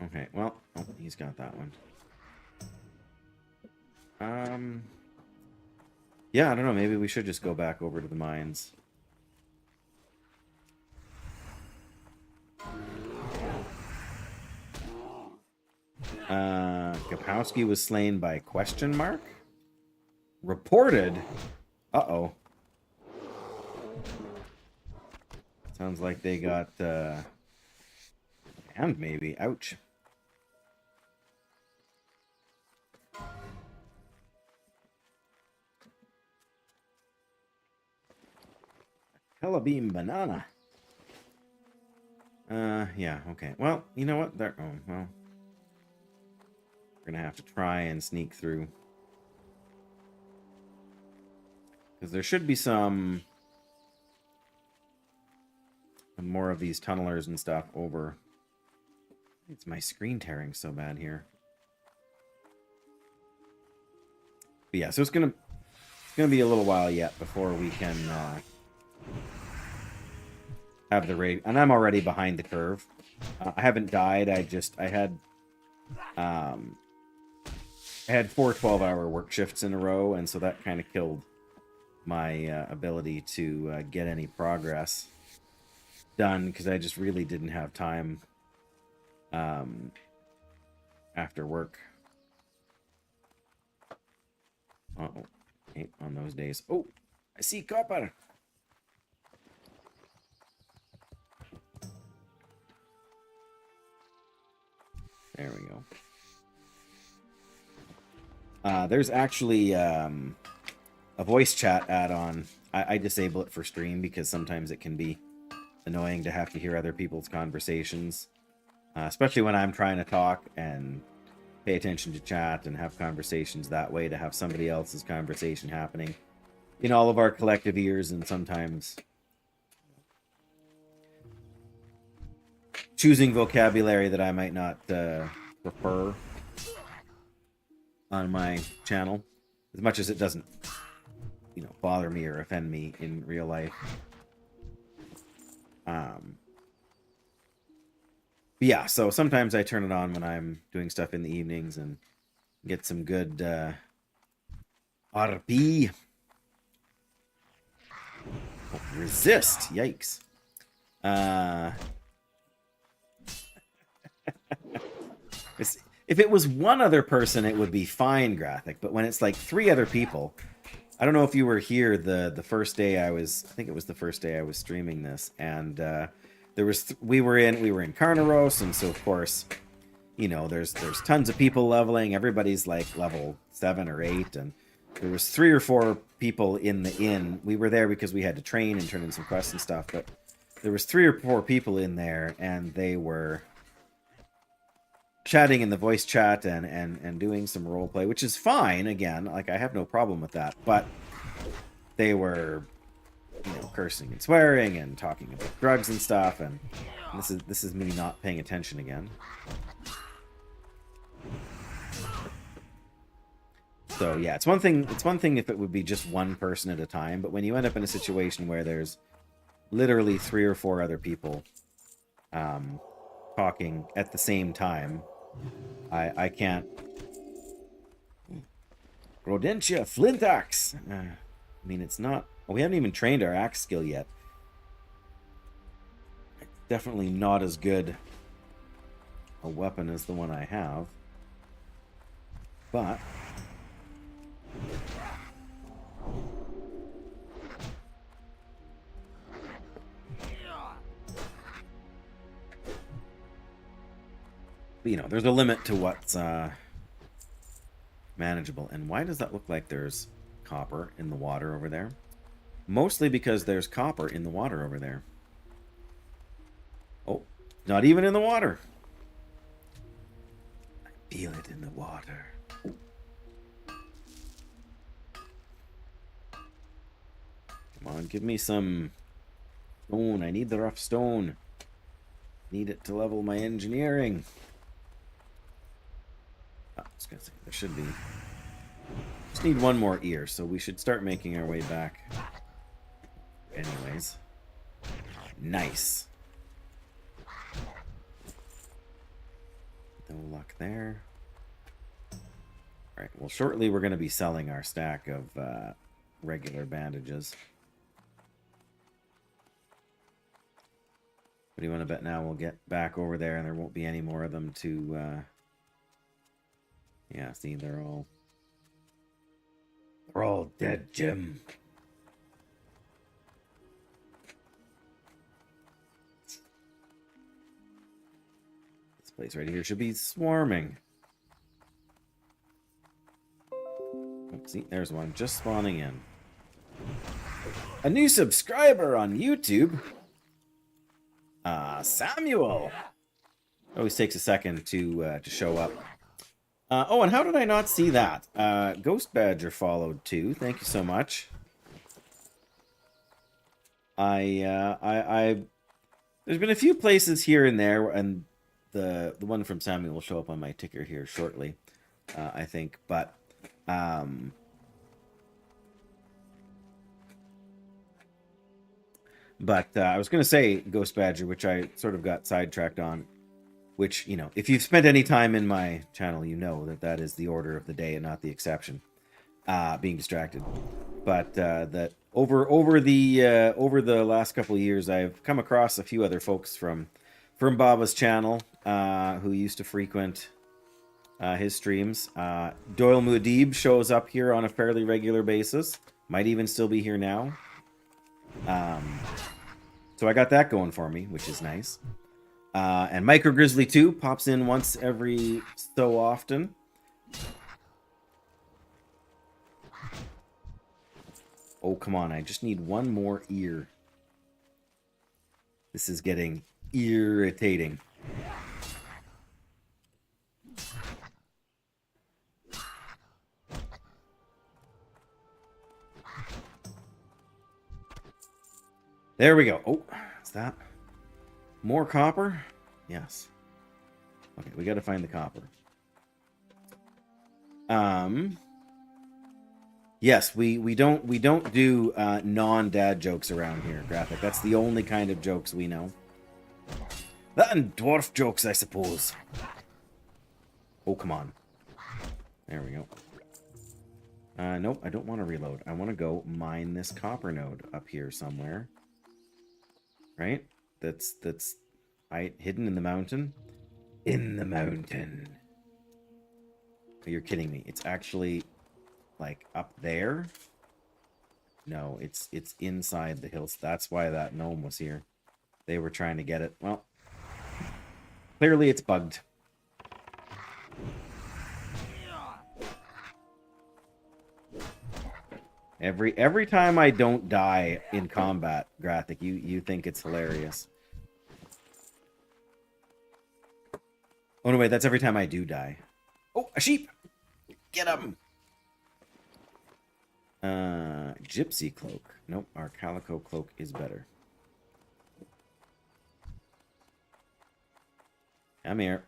Okay, well, oh, he's got that one. Yeah, I don't know. Maybe we should just go back over to the mines. Kapowski was slain by question mark? Reported? Uh-oh. Sounds like they got, and maybe. Ouch. Hella beam banana. Yeah, okay. Well, you know what? Well, we're gonna have to try and sneak through. Because there should be some more of these tunnelers and stuff over. It's my screen tearing so bad here. But yeah, so it's gonna be a little while yet before we can have the raid. And I'm already behind the curve. I haven't died. I had 4 12-hour work shifts in a row, and so that kind of killed my ability to get any progress done, because I just really didn't have time after work. Uh-oh. Okay, on those days. Oh, I see copper. There we go. There's actually a voice chat add-on. I disable it for stream because sometimes it can be annoying to have to hear other people's conversations. Especially when I'm trying to talk and pay attention to chat and have conversations that way, to have somebody else's conversation happening in all of our collective ears, and sometimes choosing vocabulary that I might not prefer on my channel, as much as it doesn't, bother me or offend me in real life. But yeah, so sometimes I turn it on when I'm doing stuff in the evenings and get some good RP. Oh, resist, yikes. If it was one other person, it would be fine, Graphic. But when it's like 3 other people, I don't know if you were here the first day I think it was the first day I was streaming this, and we were in Carnaros, and so of course, there's tons of people leveling. Everybody's like level 7 or 8, and there was 3 or 4 people in the inn. We were there because we had to train and turn in some quests and stuff, but there was 3 or 4 people in there, and they were chatting in the voice chat and doing some role play, which is fine. Again, like, I have no problem with that, but they were cursing and swearing and talking about drugs and stuff, and this is me not paying attention again. So yeah, it's one thing if it would be just one person at a time, but when you end up in a situation where there's literally 3 or 4 other people talking at the same time, I can't. Rodentia flint axe. I mean, it's not. We haven't even trained our axe skill yet. It's definitely not as good a weapon as the one I have. But there's a limit to what's manageable. And why does that look like there's copper in the water over there? Mostly because there's copper in the water over there. Oh, not even in the water. I feel it in the water. Come on, give me some stone. I need the rough stone. Need it to level my engineering. Oh, I was gonna say, there should be. Just need 1 more ear, so we should start making our way back. Anyways. Nice. No luck there. Alright, well, shortly we're going to be selling our stack of regular bandages. What do you want to bet now? We'll get back over there and there won't be any more of them to... Yeah, see, they're all dead, Jim. This place right here should be swarming. Oh, see, there's one just spawning in. A new subscriber on YouTube. Samuel. Always takes a second to show up. Oh, and how did I not see that? Ghost Badger followed too. Thank you so much. There's been a few places here and there, and the one from Samuel will show up on my ticker here shortly, I think. But I was going to say Ghost Badger, which I sort of got sidetracked on. Which, you know, if you've spent any time in my channel, you know that that is the order of the day and not the exception. Being distracted. But that over the last couple of years, I've come across a few other folks from Baba's channel who used to frequent his streams. Doyle Muad'Dib shows up here on a fairly regular basis. Might even still be here now. So I got that going for me, which is nice. And Micro Grizzly 2 pops in once every so often. Oh, come on. I just need one more ear. This is getting irritating. There we go. Oh, is that more copper? Yes. Okay, we got to find the copper. Yes, we don't do non-dad jokes around here, Graphic. That's the only kind of jokes we know. That and dwarf jokes, I suppose. Oh, come on. There we go. Nope, I don't want to reload. I want to go mine this copper node up here somewhere. Right? That's hidden in the mountain. In the mountain. Oh, you're kidding me. It's actually like up there. No, it's inside the hills. That's why that gnome was here. They were trying to get it. Well, clearly it's bugged. Every time I don't die in combat, Graphic, you think it's hilarious. Oh no, wait, that's every time I do die. Oh, a sheep! Get him! Gypsy cloak. Nope, our calico cloak is better. Come here.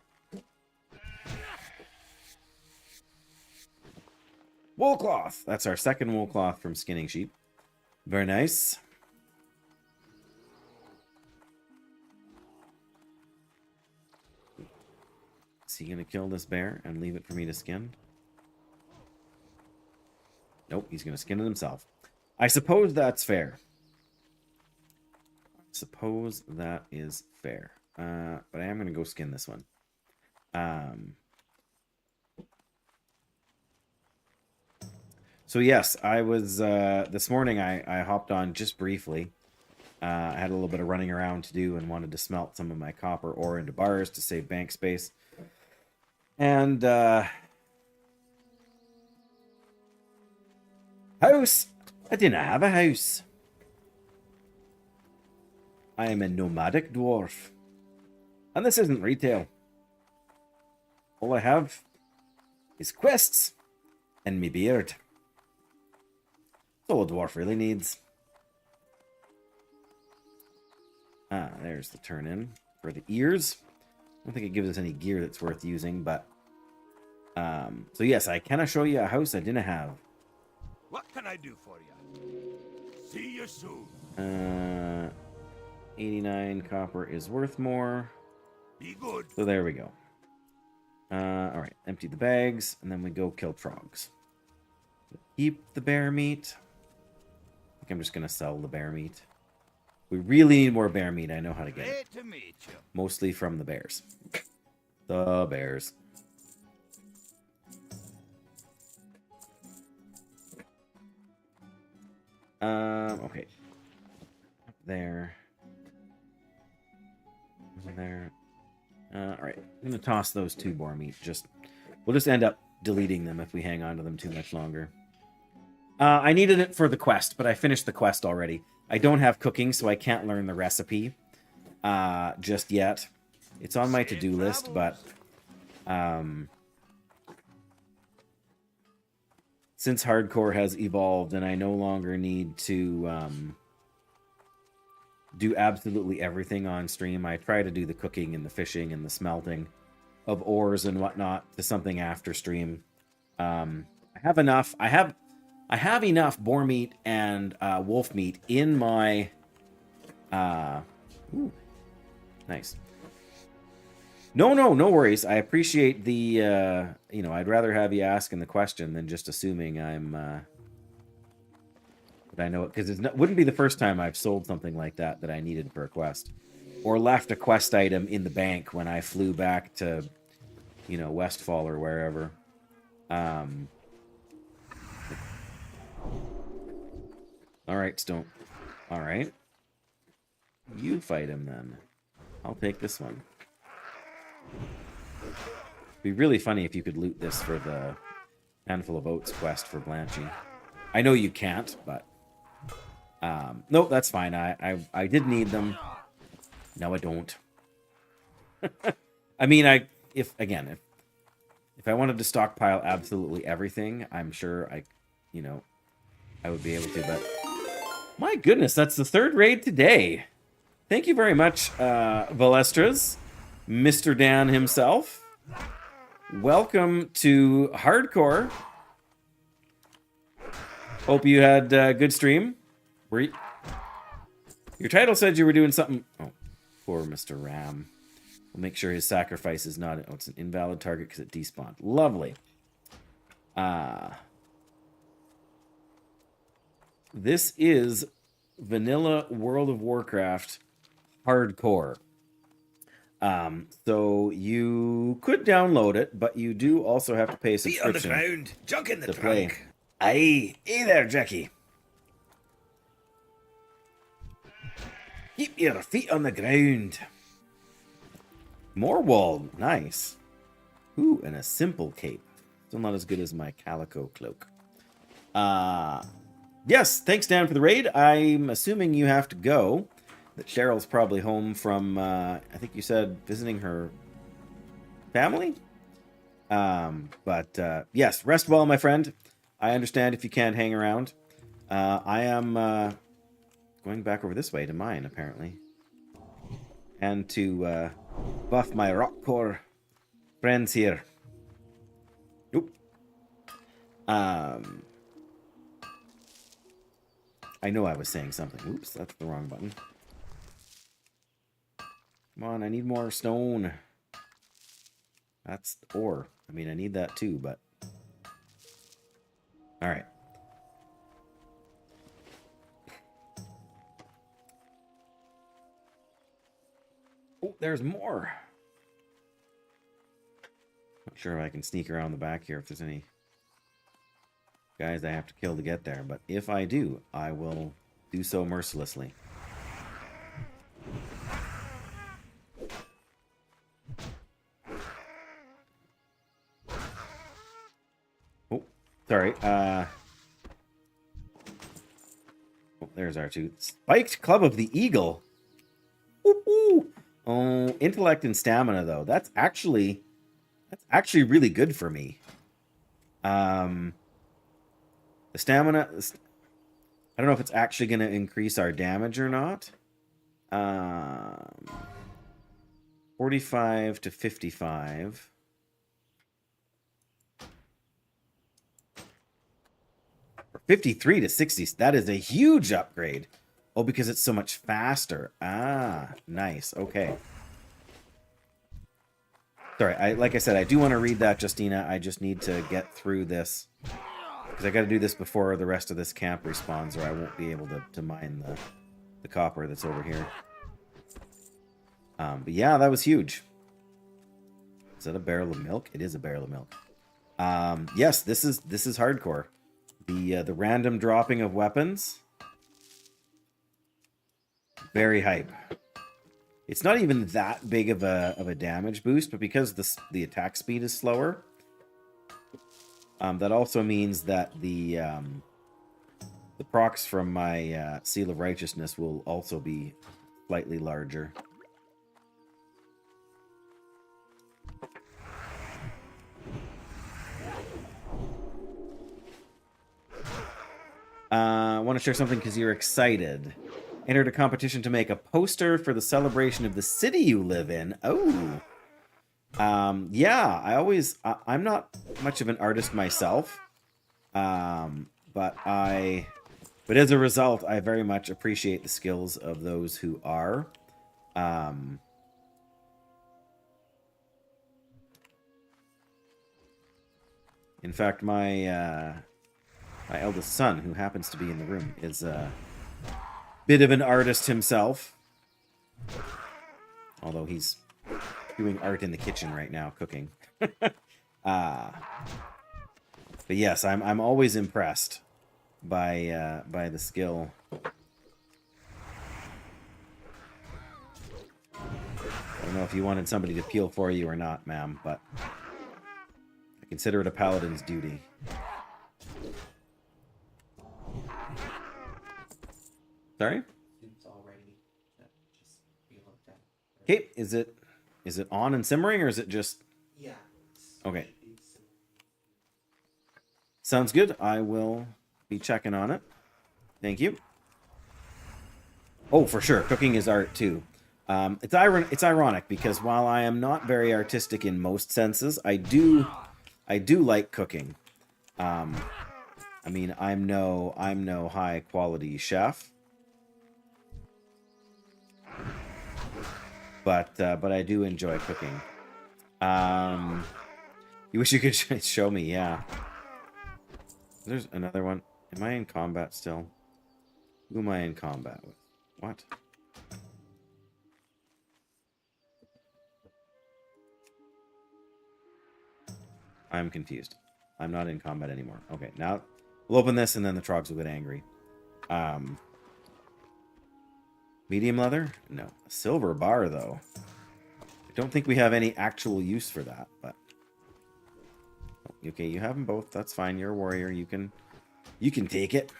Wool cloth. That's our second wool cloth from skinning sheep. Very nice. Is he going to kill this bear and leave it for me to skin? Nope, he's going to skin it himself. I suppose that's fair. Suppose that is fair. But I am going to go skin this one. So yes, I was, this morning I hopped on just briefly. I had a little bit of running around to do and wanted to smelt some of my copper ore into bars to save bank space. And, house! I didn't have a house. I am a nomadic dwarf. And this isn't retail. All I have is quests and me beard. That's all a dwarf really needs. Ah, there's the turn-in for the ears. I don't think it gives us any gear that's worth using, but... so yes, I cannot show you a house I didn't have. What can I do for you? See you soon. 89 copper is worth more. Be good. So there we go. Alright, empty the bags, and then we go kill trogs. Keep the bear meat. I think I'm just going to sell the bear meat. We really need more bear meat. I know how to get it. Great to meet you. Mostly from the bears. The bears. Okay. Up there. There. Alright. I'm going to toss those two boar meat. We'll just end up deleting them if we hang on to them too much longer. I needed it for the quest, but I finished the quest already. I don't have cooking, so I can't learn the recipe just yet. It's on my to-do list, but since hardcore has evolved and I no longer need to do absolutely everything on stream. I try to do the cooking and the fishing and the smelting of ores and whatnot to something after stream. I have enough. I have enough boar meat and wolf meat in my. Ooh, nice. No worries. I appreciate the. I'd rather have you asking the question than just assuming I'm. That I know it, because it wouldn't be the first time I've sold something like that I needed for a quest, or left a quest item in the bank when I flew back to, Westfall or wherever. All right, Stone. All right. You fight him then. I'll take this one. It'd be really funny if you could loot this for the Handful of Oats quest for Blanchy. I know you can't, but nope, that's fine. I did need them. No, I don't. I mean, if I wanted to stockpile absolutely everything, I'm sure I would be able to, but my goodness, that's the 3rd raid today. Thank you very much, Valestras, Mr. Dan himself. Welcome to Hardcore. Hope you had a good stream. Your title said you were doing something. Oh, poor Mr. Ram. We'll make sure his sacrifice is not. Oh, it's an invalid target because it despawned. Lovely. This is vanilla World of Warcraft Hardcore. So you could download it, but you do also have to pay a subscription. Feet on the ground, junk in the to play. trunk. Aye, hey there, Jackie. Keep your feet on the ground. More wool, nice. Ooh, and a simple cape. Still not as good as my calico cloak. Yes, thanks, Dan, for the raid. I'm assuming you have to go. That Cheryl's probably home from, I think you said, visiting her family? But yes, rest well, my friend. I understand if you can't hang around. I am going back over this way to mine, apparently. And to buff my ROCKCORE friends here. Nope. I know I was saying something. Oops, that's the wrong button. Come on, I need more stone. That's ore. I mean, I need that too, but... Alright. Oh, there's more. Not sure if I can sneak around the back here if there's any guys I have to kill to get there, but if I do, I will do so mercilessly. Oh, sorry. Oh, there's R2. Spiked Club of the Eagle. Woo-hoo! Oh, intellect and stamina though. That's actually really good for me. The stamina, I don't know if it's actually going to increase our damage or not. 45 to 55. Or 53 to 60. That is a huge upgrade. Oh, because it's so much faster. Ah, nice. Okay. Sorry, like I said, I do want to read that, Justina. I just need to get through this. Because I got to do this before the rest of this camp respawns, or I won't be able to mine the copper that's over here. But yeah, that was huge. Is that a barrel of milk? It is a barrel of milk. Yes, this is hardcore. The random dropping of weapons. Very hype. It's not even that big of a damage boost, but because the attack speed is slower, that also means that the procs from my Seal of Righteousness will also be slightly larger. I want to share something because you're excited. Entered a competition to make a poster for the celebration of the city you live in. Oh. Yeah, I'm not much of an artist myself. But as a result, I very much appreciate the skills of those who are. In fact, my eldest son, who happens to be in the room, is a bit of an artist himself. Although he's doing art in the kitchen right now, cooking. But yes, I'm always impressed by the skill. I don't know if you wanted somebody to peel for you or not, ma'am, but I consider it a paladin's duty. Sorry? It's already just be looked at. Okay, is it on and simmering, or is it just... Yeah. Okay. Sounds good. I will be checking on it. Thank you. Oh, for sure. Cooking is art, too. It's ironic, because while I am not very artistic in most senses, I do like cooking. I mean, I'm no high-quality chef. But I do enjoy cooking. You wish you could show me, yeah. There's another one. Am I in combat still? Who am I in combat with? What? I'm confused. I'm not in combat anymore. Okay, now we'll open this and then the trogs will get angry. Medium leather? No. A silver bar, though. I don't think we have any actual use for that, but... Okay, you have them both. That's fine. You're a warrior. You can take it.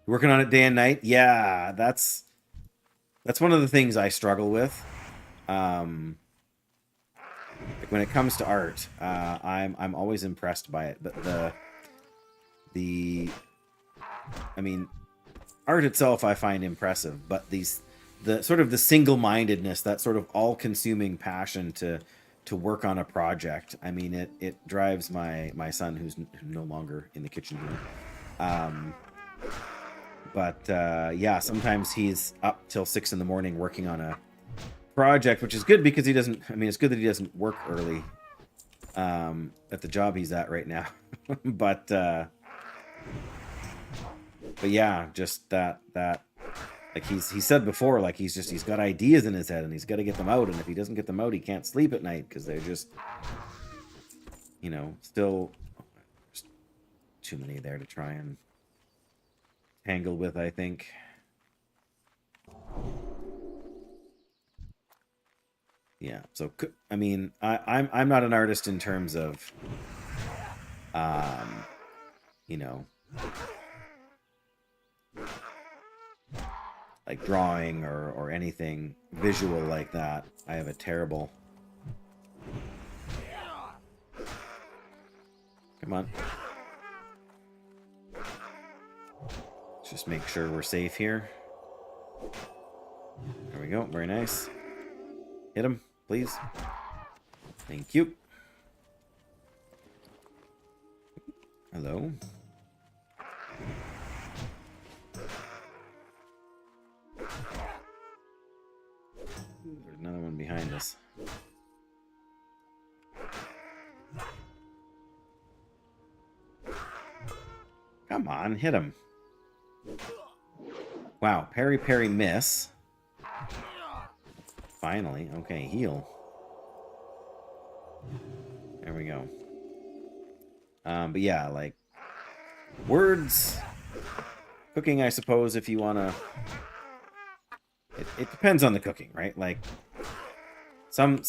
Working on it day and night? Yeah, that's one of the things I struggle with. Like when it comes to art, I'm always impressed by it. But I mean, art itself I find impressive, but the sort of the single-mindedness, that sort of all-consuming passion to work on a project. I mean, it drives my son, who's no longer in the kitchen here. Yeah, sometimes he's up till 6 in the morning working on a project, which is good because he doesn't. I mean, it's good that he doesn't work early at the job he's at right now. but yeah, just that like he said before, like he's got ideas in his head and he's got to get them out, and if he doesn't get them out, he can't sleep at night because they're just, you know, still too many there to try and tangle with, I think. Yeah, so I mean, I'm not an artist in terms of you know, like drawing or anything visual like that. I have a terrible... Come on. Let's just make sure we're safe here. There we go. Very nice. Hit him, please. Thank you. Hello. There's another one behind us. Come on, hit him. Wow, parry, parry, miss. Finally. Okay, heal. There we go. But yeah, like, words, cooking, I suppose, if you want to... It depends on the cooking, right? Like, well,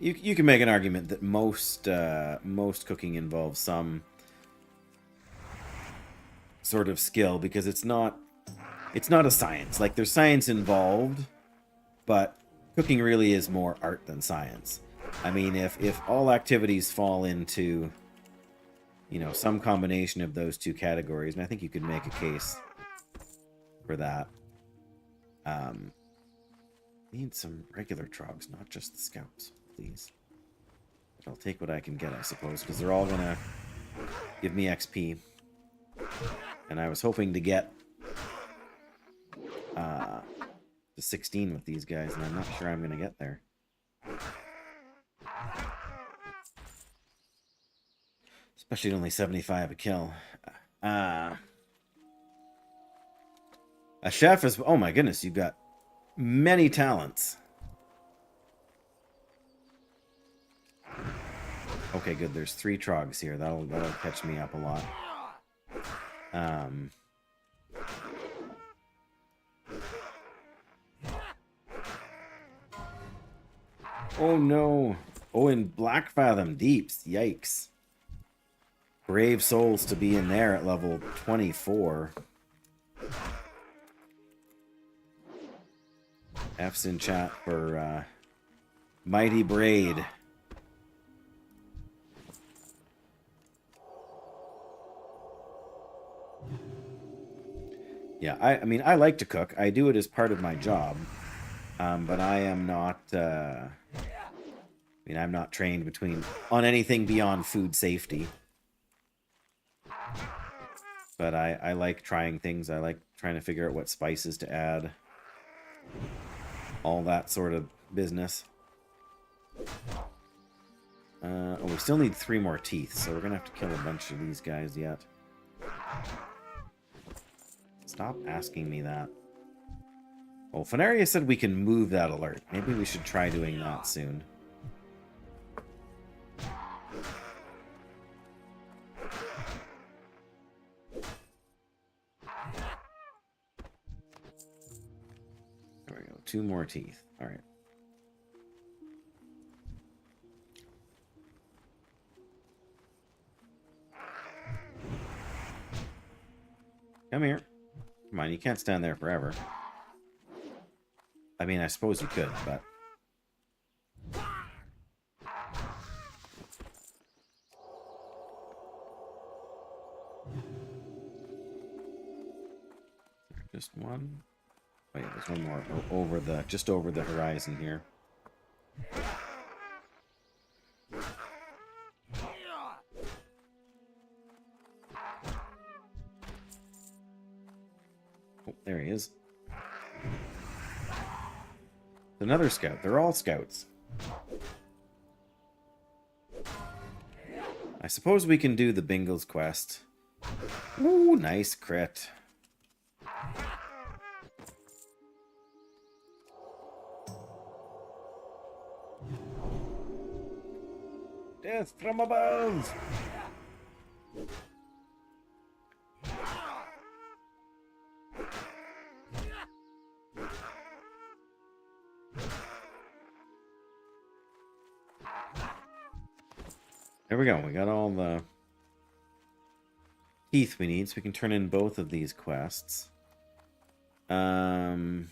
you can make an argument that most cooking involves some sort of skill, because it's not a science. Like, there's science involved, but cooking really is more art than science. I mean, if all activities fall into, you know, some combination of those two categories, and I think you could make a case for that. Need some regular trogs, not just the scouts, please. But I'll take what I can get, I suppose, because they're all gonna give me XP. And I was hoping to get to 16 with these guys, and I'm not sure I'm gonna get there. Especially at only 75 a kill. A chef is... Oh my goodness, you've got many talents. Okay, good. There's 3 trogs here. That'll catch me up a lot. Oh no. Oh, in Black Fathom Deeps. Yikes. Brave souls to be in there at level 24. F's in chat for Mighty Braid. Yeah, I mean, I like to cook. I do it as part of my job. But I am not... I mean, I'm not trained on anything beyond food safety. But I like trying things. I like trying to figure out what spices to add. All that sort of business. Oh, we still need 3 more teeth, so we're gonna have to kill a bunch of these guys yet. Stop asking me that. Well, Fenaria said we can move that alert. Maybe we should try doing that soon. There we go. 2 more teeth. All right. Come here. Come on, you can't stand there forever. I mean, I suppose you could, but... Just one? Oh yeah, there's one more over just over the horizon here. Oh, there he is. Another scout. They're all scouts. I suppose we can do the Bingles quest. Ooh, nice crit. Death from above! There we go. We got all the teeth we need, so we can turn in both of these quests. And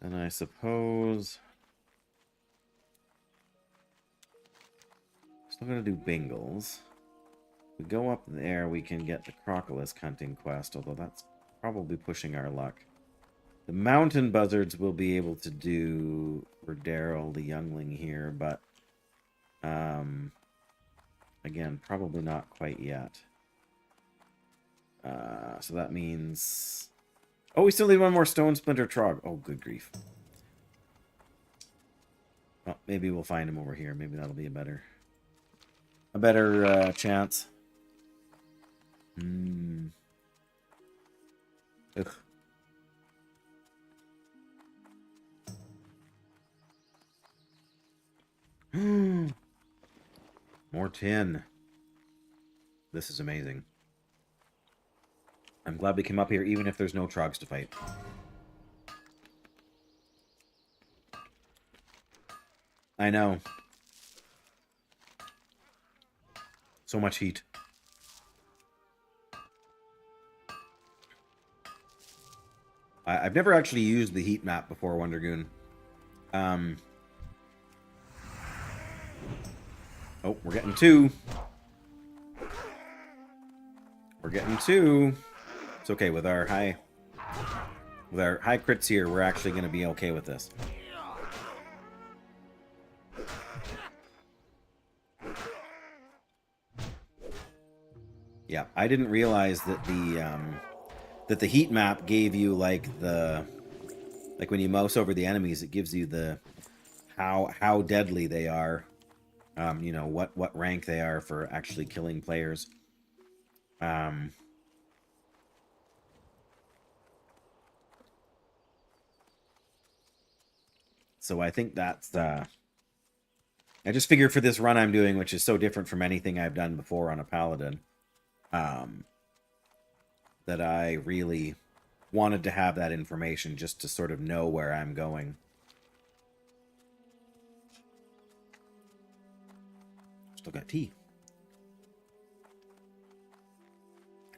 I suppose... Still gonna do Bingles. If we go up there, we can get the Crocolisk hunting quest, although that's probably pushing our luck. The mountain buzzards will be able to do for Daryl, the youngling here, but again, probably not quite yet. So that means... Oh, we still need one more Stone Splinter Trog. Oh, good grief. Well, maybe we'll find him over here. Maybe that'll be a better chance. Ugh. More tin. This is amazing. I'm glad we came up here even if there's no trogs to fight. I know. So much heat. I've never actually used the heat map before, Wondergoon. Oh, we're getting two. We're getting two. It's okay with our high crits here. We're actually going to be okay with this. Yeah, I didn't realize that the heat map gave you like when you mouse over the enemies, it gives you the how deadly they are. You know, what rank they are for actually killing players. So I think that's I just figured for this run I'm doing, which is so different from anything I've done before on a Paladin, that I really wanted to have that information just to sort of know where I'm going. Still got tea.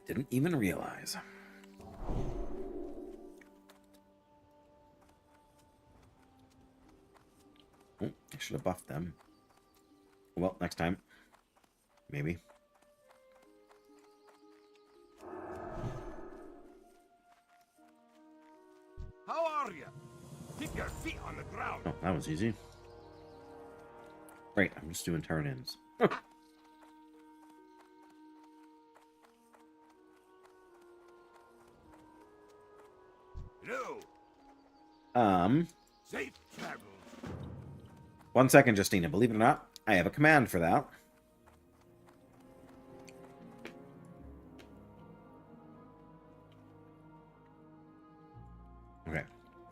Didn't even realize. Oh, I should have buffed them. Well, next time. Maybe. How are you? Keep your feet on the ground. Oh, that was easy. Right, I'm just doing turn-ins. No. Safe travels. 1 second, Justina. Believe it or not, I have a command for that. Okay.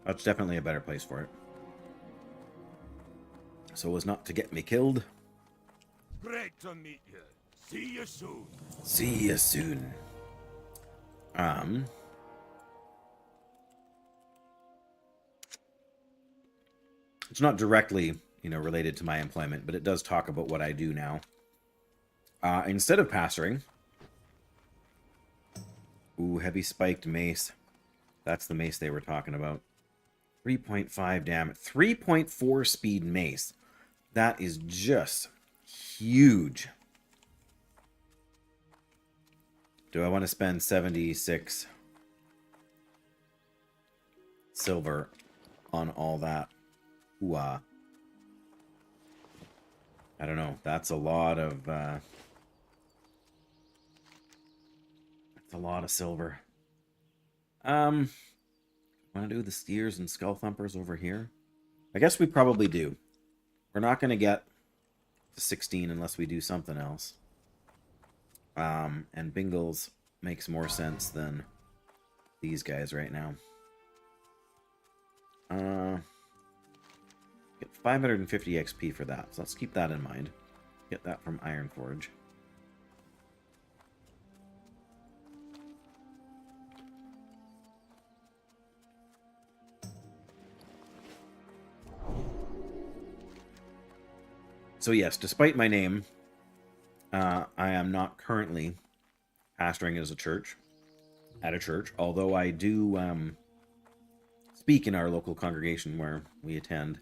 That's definitely a better place for it. So as not to get me killed. Great to meet you. See you soon. See you soon. It's not directly, you know, related to my employment, but it does talk about what I do now. Instead of pastoring... Ooh, heavy spiked mace. That's the mace they were talking about. 3.5 damage. 3.4 speed mace. That is just huge. Do I want to spend 76 silver on all that? Ooh, I don't know. That's a lot of that's a lot of silver. Want to do the steers and skull thumpers over here? I guess we probably do. We're not going to get to 16 unless we do something else. And Bingles makes more sense than these guys right now. Get 550 XP for that, so let's keep that in mind. Get that from Ironforge. So yes, despite my name, I am not currently pastoring as a church, although I do speak in our local congregation where we attend.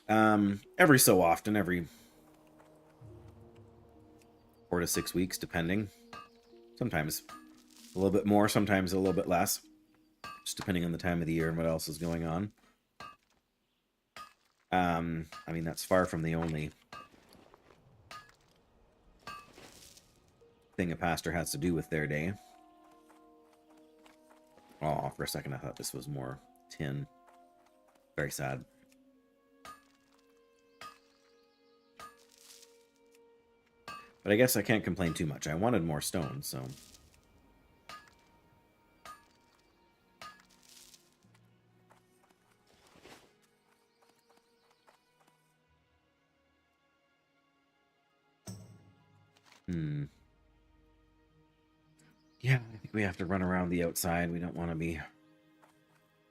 Every so often, every 4 to 6 weeks, depending. Sometimes a little bit more, sometimes a little bit less, just depending on the time of the year and what else is going on. I mean, that's far from the only thing a pastor has to do with their day. Oh, for a second I thought this was more tin. Very sad. But I guess I can't complain too much. I wanted more stone, so... Yeah, I think we have to run around the outside. We don't want to be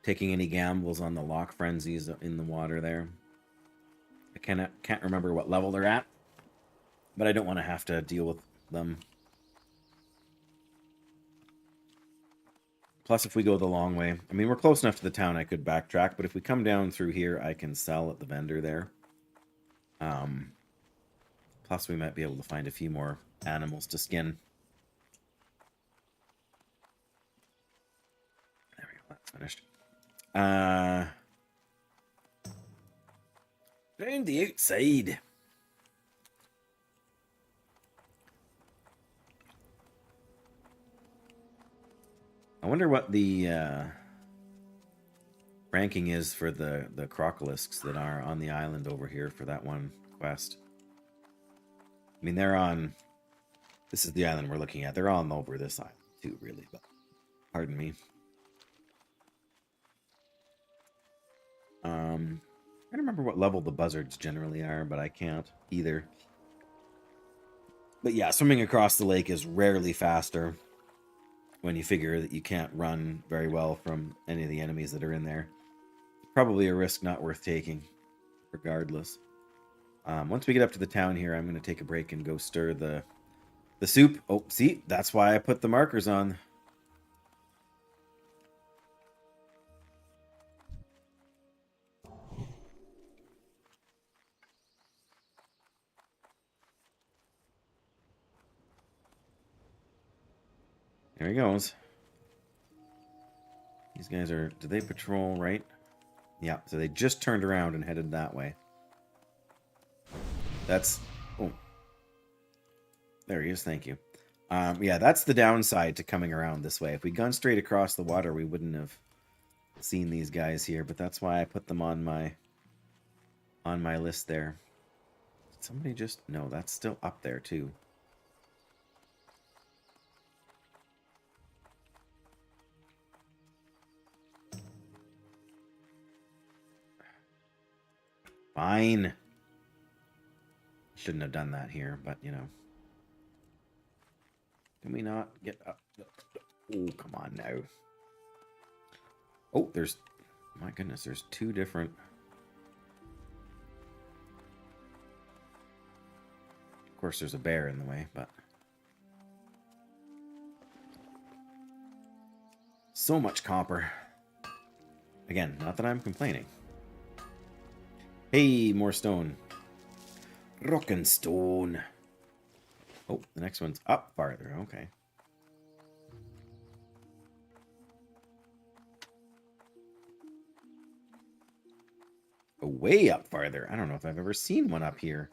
taking any gambles on the lock frenzies in the water there. I can't remember what level they're at, but I don't want to have to deal with them. Plus, if we go the long way, I mean, we're close enough to the town I could backtrack, but if we come down through here, I can sell at the vendor there. Plus, we might be able to find a few more animals to skin. There we go, that's finished. Round the outside. I wonder what the ranking is for the crocolisks that are on the island over here for that one quest. I mean, they're on... This is the island we're looking at. They're on over this island too, really. But pardon me. I don't remember what level the buzzards generally are, but I can't either. But yeah, swimming across the lake is rarely faster when you figure that you can't run very well from any of the enemies that are in there. Probably a risk not worth taking, regardless. Once we get up to the town here, I'm going to take a break and go stir the soup. Oh, see? That's why I put the markers on. There he goes. These guys are... Do they patrol right? Yeah, so they just turned around and headed that way. That's... Oh. There he is, thank you. Yeah, that's the downside to coming around this way. If we'd gone straight across the water, we wouldn't have seen these guys here, but that's why I put them on my list there. Did somebody just... No, that's still up there, too. Fine. Shouldn't have done that here, but, you know. Can we not get up? Oh, come on now. Oh, there's... My goodness, there's two different... Of course, there's a bear in the way, but... So much copper. Again, not that I'm complaining. Hey, more stone. Rock and stone. Oh, the next one's up farther. Okay. Oh, way up farther. I don't know if I've ever seen one up here.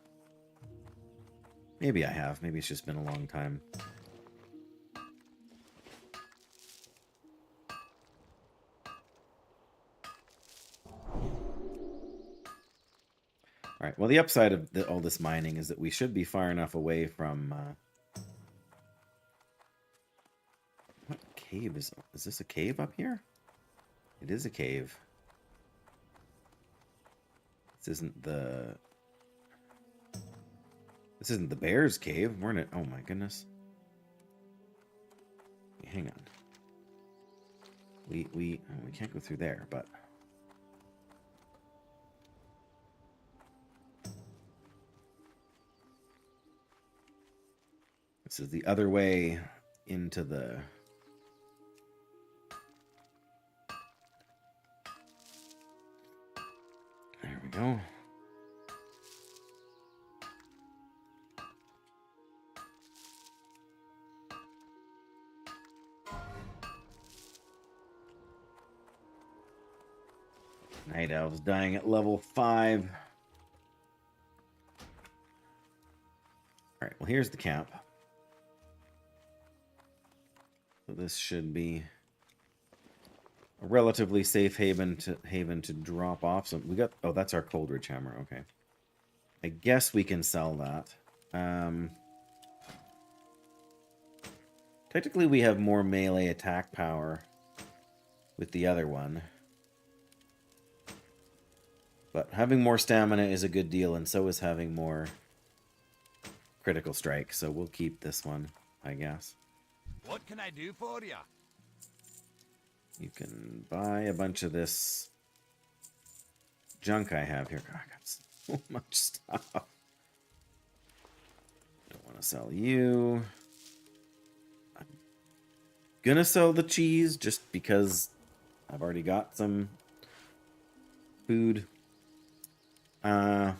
Maybe I have. Maybe it's just been a long time. All right, well, the upside of all this mining is that we should be far enough away from... What cave is... Is this a cave up here? It is a cave. This isn't the... This isn't the bear's cave. We're in it. Oh my goodness. Hang on. We can't go through there, but... This is the other way into the... There we go. Night Elves dying at level 5. Alright, well here's the camp. So this should be a relatively safe haven to drop off some. We got... Oh, that's our Coldridge hammer. Okay. I guess we can sell that. Technically, we have more melee attack power with the other one. But having more stamina is a good deal, and so is having more critical strike. So we'll keep this one, I guess. What can I do for you? You can buy a bunch of this junk I have here. God, I got so much stuff. Don't want to sell you. gonna sell the cheese just because I've already got some food. Watch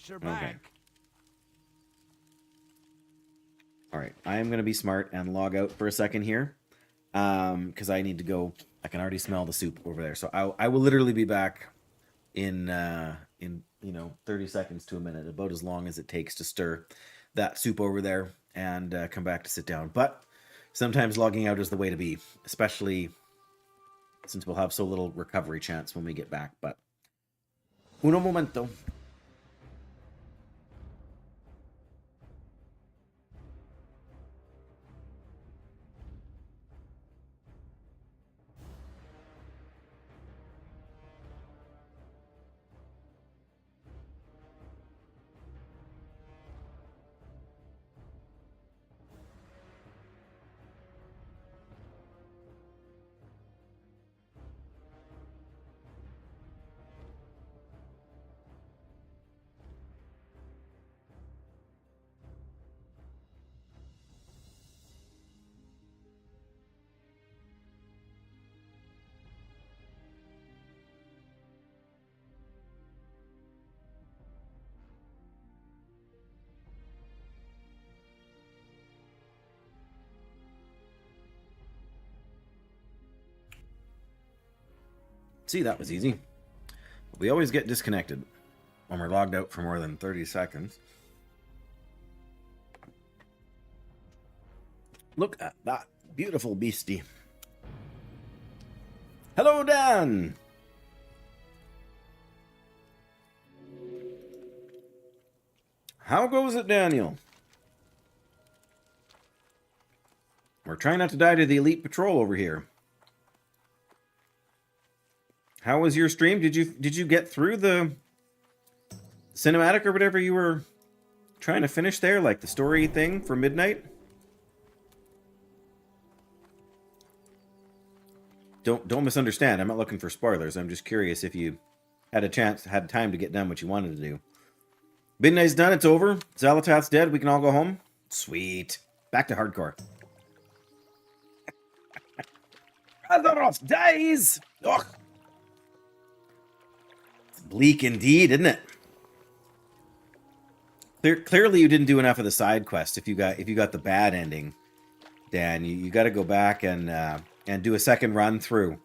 your Okay. back. All right, I am gonna be smart and log out for a second here, because I need to go. I can already smell the soup over there, so I will literally be back in 30 seconds to a minute, about as long as it takes to stir that soup over there and come back to sit down. But sometimes logging out is the way to be, especially since we'll have so little recovery chance when we get back. But uno momento. See, that was easy. We always get disconnected when we're logged out for more than 30 seconds. Look at that beautiful beastie. Hello, Dan! How goes it, Daniel? We're trying not to die to the elite patrol over here. How was your stream? Did you get through the cinematic or whatever you were trying to finish there, like the story thing for midnight? Don't misunderstand. I'm not looking for spoilers. I'm just curious if you had time to get done what you wanted to do. Midnight's done. It's over. Zalatath's dead. We can all go home. Sweet. Back to hardcore. Azeroth dies. Ugh. Bleak indeed, isn't it? Clearly you didn't do enough of the side quest. If you got the bad ending, Dan, you got to go back and do a second run through.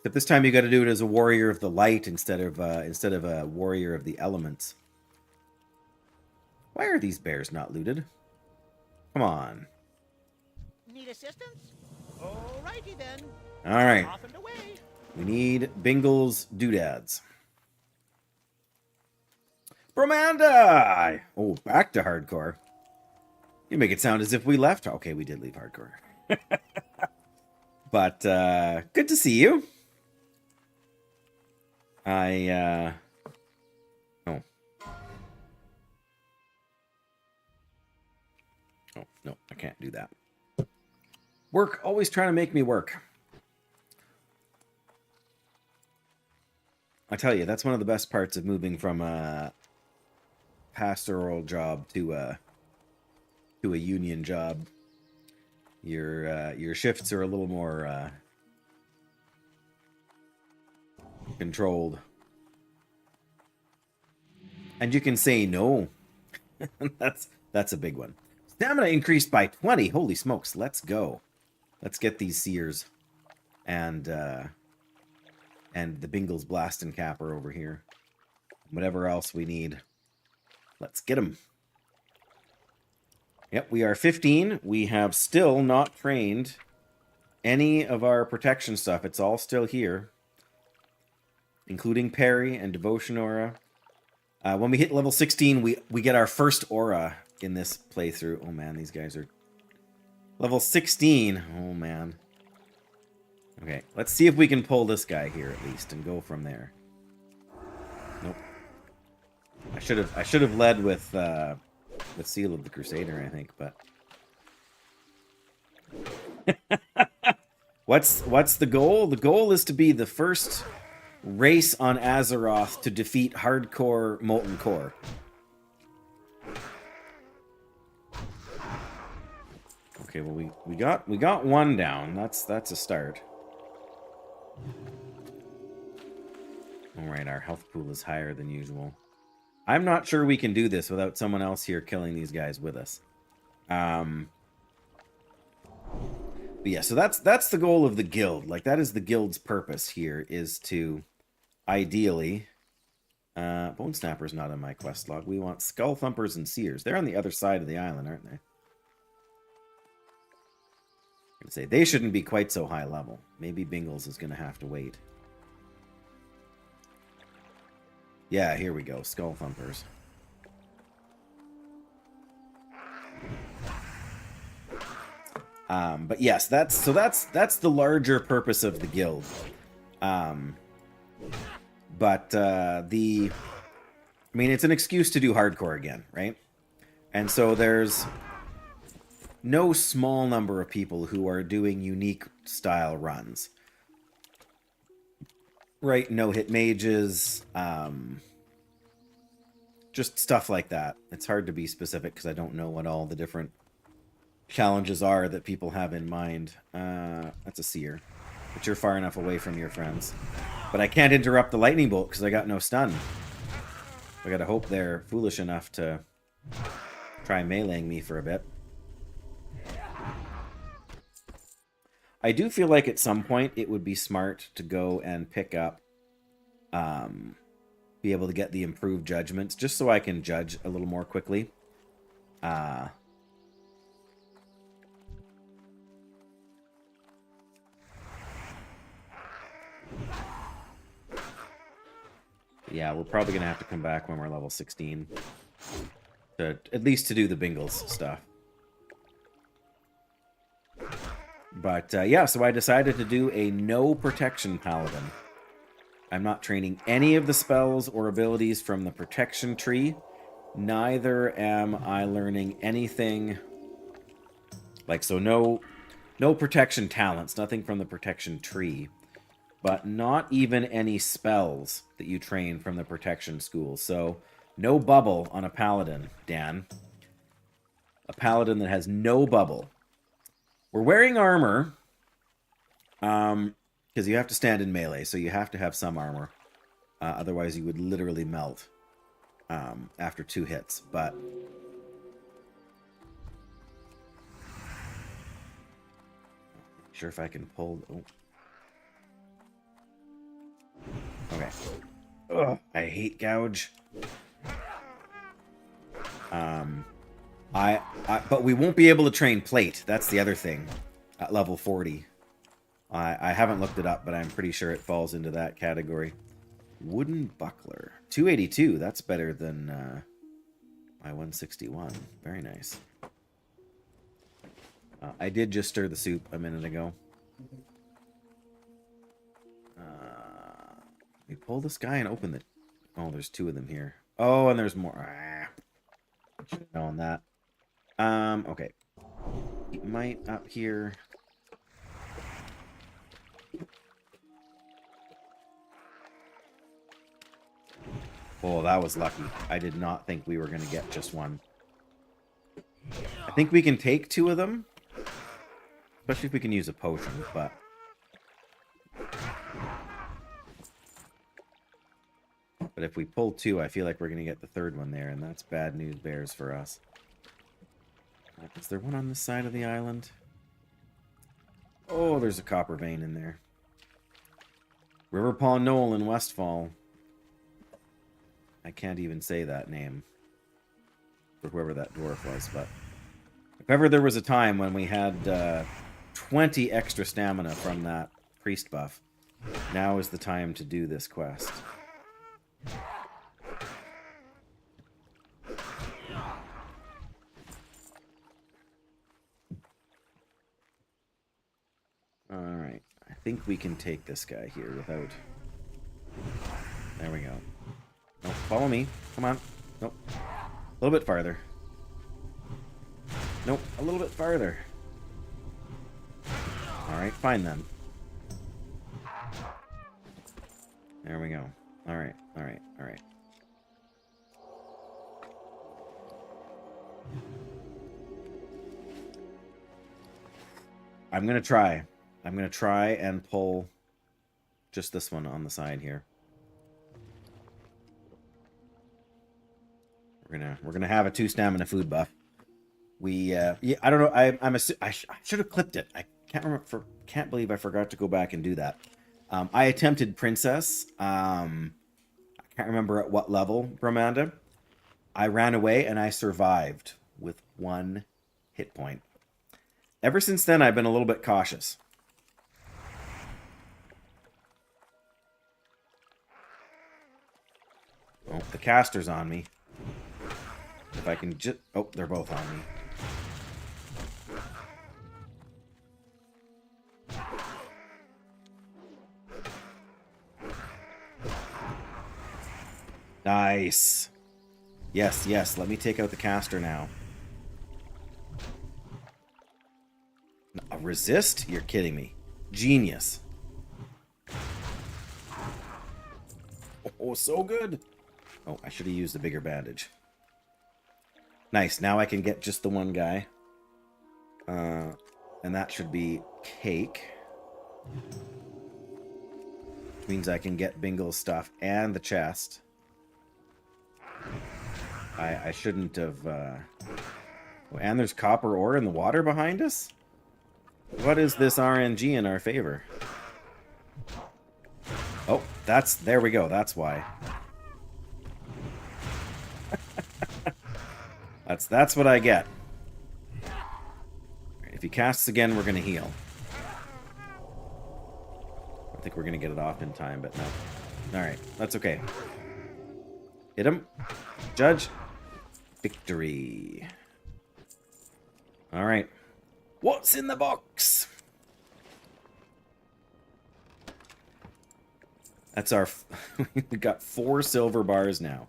But this time you got to do it as a warrior of the light instead of a warrior of the elements. Why are these bears not looted? Come on. Need assistance? Alrighty then. All right. Off and away. We need Bingle's doodads. Bromanda! Oh, back to hardcore. You make it sound as if we left. Okay, we did leave hardcore. But, good to see you. Oh. Oh, no, I can't do that. Work, always trying to make me work. I tell you, that's one of the best parts of moving from a pastoral job to a union job. Your shifts are a little more controlled, and you can say no. that's a big one. Stamina increased by 20. Holy smokes! Let's go. Let's get these seers and the Bingle's Blast and Capper over here. Whatever else we need. Let's get them. Yep, we are 15. We have still not trained any of our protection stuff. It's all still here. Including Parry and Devotion Aura. When we hit level 16, we get our first aura in this playthrough. Oh man, these guys are... Level 16. Oh man. Okay, let's see if we can pull this guy here at least and go from there. Nope. I should have led with Seal of the Crusader, I think, but what's the goal? The goal is to be the first race on Azeroth to defeat hardcore Molten Core. Okay, Okay, well we got one down. That's a start. All right, our health pool is higher than usual. I'm not sure we can do this without someone else here killing these guys with us. But yeah, so that's the goal of the guild. Like, that is the guild's purpose here, is to ideally... Bone Snapper's not on my quest log. We want Skull Thumpers and Seers. They're on the other side of the island, aren't they? I'm gonna say they shouldn't be quite so high level. Maybe Bingles is gonna have to wait. Yeah, here we go. Skull Thumpers. But yes, that's the larger purpose of the guild. I mean, it's an excuse to do hardcore again, right? And so there's no small number of people who are doing unique style runs. Right? No-hit mages, just stuff like that. It's hard to be specific because I don't know what all the different challenges are that people have in mind. That's a seer. But you're far enough away from your friends. But I can't interrupt the lightning bolt because I got no stun. I gotta hope they're foolish enough to try meleeing me for a bit. I do feel like at some point it would be smart to go and pick up, be able to get the improved judgments, just so I can judge a little more quickly. Yeah, we're probably going to have to come back when we're level 16. At least to do the Bingles stuff. But, yeah, so I decided to do a no protection Paladin. I'm not training any of the spells or abilities from the protection tree. Neither am I learning anything... Like, so no protection talents, nothing from the protection tree. But not even any spells that you train from the protection school. So, no bubble on a Paladin, Dan. A Paladin that has no bubble. We're wearing armor, because you have to stand in melee, so you have to have some armor. Otherwise, you would literally melt after 2 hits. But not sure if I can pull... Oh. Okay. Ugh, I hate gouge. But we won't be able to train plate. That's the other thing. At level 40. I haven't looked it up, but I'm pretty sure it falls into that category. Wooden buckler. 282. That's better than my 161. Very nice. I did just stir the soup a minute ago. We pull this guy and open the... Oh, there's 2 of them here. Oh, and there's more. Should have known that. Okay. Keep might up here. Oh, that was lucky. I did not think we were going to get just one. I think we can take 2 of them. Especially if we can use a potion, but... But if we pull 2, I feel like we're going to get the 3rd one there, and that's bad news bears for us. Is there one on this side of the island? Oh, there's a copper vein in there. Riverpaw Knoll in Westfall. I can't even say that name. For whoever that dwarf was, but... If ever there was a time when we had 20 extra stamina from that priest buff, now is the time to do this quest. Alright, I think we can take this guy here without... There we go. Nope, follow me. Come on. Nope. A little bit farther. Nope, a little bit farther. Alright, fine then. There we go. Alright, alright, alright. I'm going to try. I'm going to try and pull just this one on the side here. We're gonna have a 2 stamina food buff. Yeah, I don't know. I should have clipped it. I can't believe I forgot to go back and do that. I attempted princess. I can't remember at what level, Bromanda. I ran away and I survived with 1 hit point. Ever since then, I've been a little bit cautious. Oh, the caster's on me. If I can just... Oh, they're both on me. Nice. Yes, yes. Let me take out the caster now. A resist? You're kidding me. Genius. Oh, so good. Oh, I should have used a bigger bandage. Nice. Now I can get just the one guy. And that should be cake. Which means I can get Bingle's stuff and the chest. I shouldn't have... And there's copper ore in the water behind us? What is this RNG in our favor? Oh, that's... There we go. That's why. That's what I get. If he casts again, we're going to heal. I think we're going to get it off in time, but no. Alright, that's okay. Hit him. Judge. Victory. Alright. What's in the box? That's our... We got 4 silver bars now.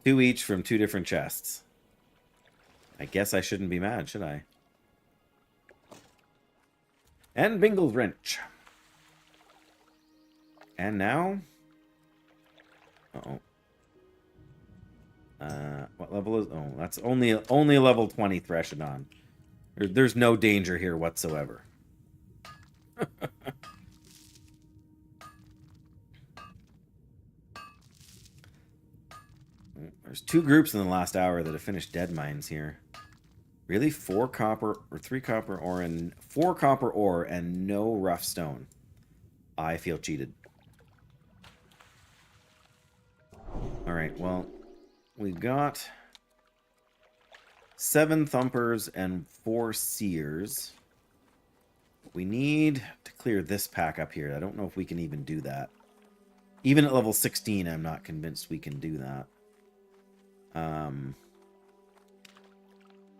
2 each from 2 different chests. I guess I shouldn't be mad, should I? And Bingle's wrench. And now... Uh-oh. What level is... Oh, that's only level 20 Threshodon. There's no danger here whatsoever. There's 2 groups in the last hour that have finished dead mines here. Really? 4 copper or 3 copper ore and 4 copper ore and no rough stone. I feel cheated. Alright, well, we've got 7 thumpers and 4 seers. We need to clear this pack up here. I don't know if we can even do that. Even at level 16, I'm not convinced we can do that.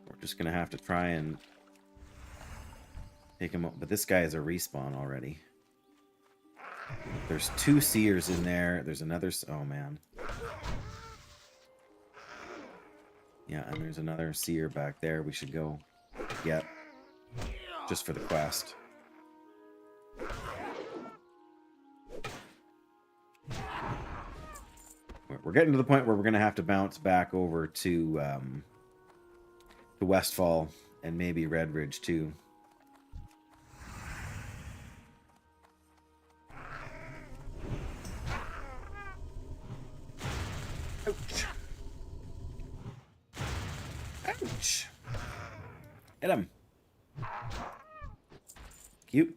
We're just going to have to try and take him up. But this guy is a respawn already. There's 2 seers in there. There's another... Oh, man. Yeah, and there's another seer back there we should go get. Just for the quest. We're getting to the point where we're going to have to bounce back over to Westfall and maybe Red Ridge too. Ouch. Ouch. Hit him. Cute.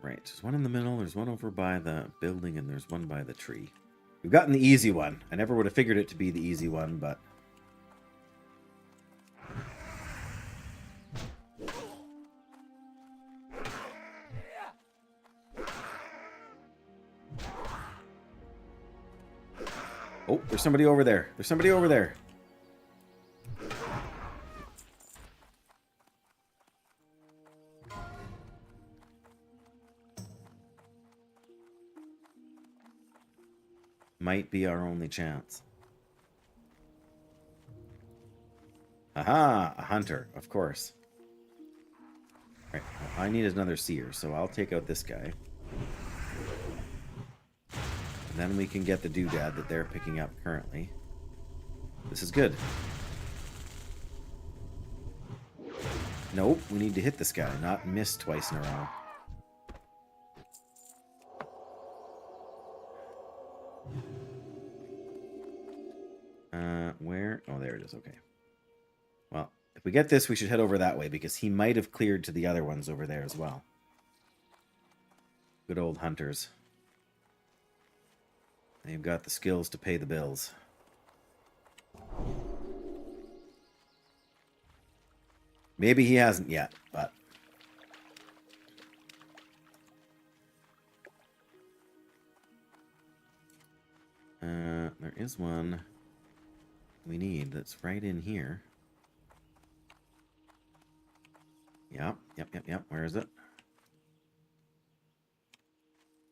Right, there's one in the middle, there's one over by the building, and there's one by the tree. We've gotten the easy one. I never would have figured it to be the easy one, but... Oh, there's somebody over there. There's somebody over there. Might be our only chance. Aha! A hunter, of course. Right, well, I need another seer, so I'll take out this guy. And then we can get the doodad that they're picking up currently. This is good. Nope, we need to hit this guy, not miss twice in a row. Where? Oh, there it is. Okay. Well, if we get this, we should head over that way because he might have cleared to the other ones over there as well. Good old hunters. They've got the skills to pay the bills. Maybe he hasn't yet, but... there is one we need that's right in here. Yep. Where is it?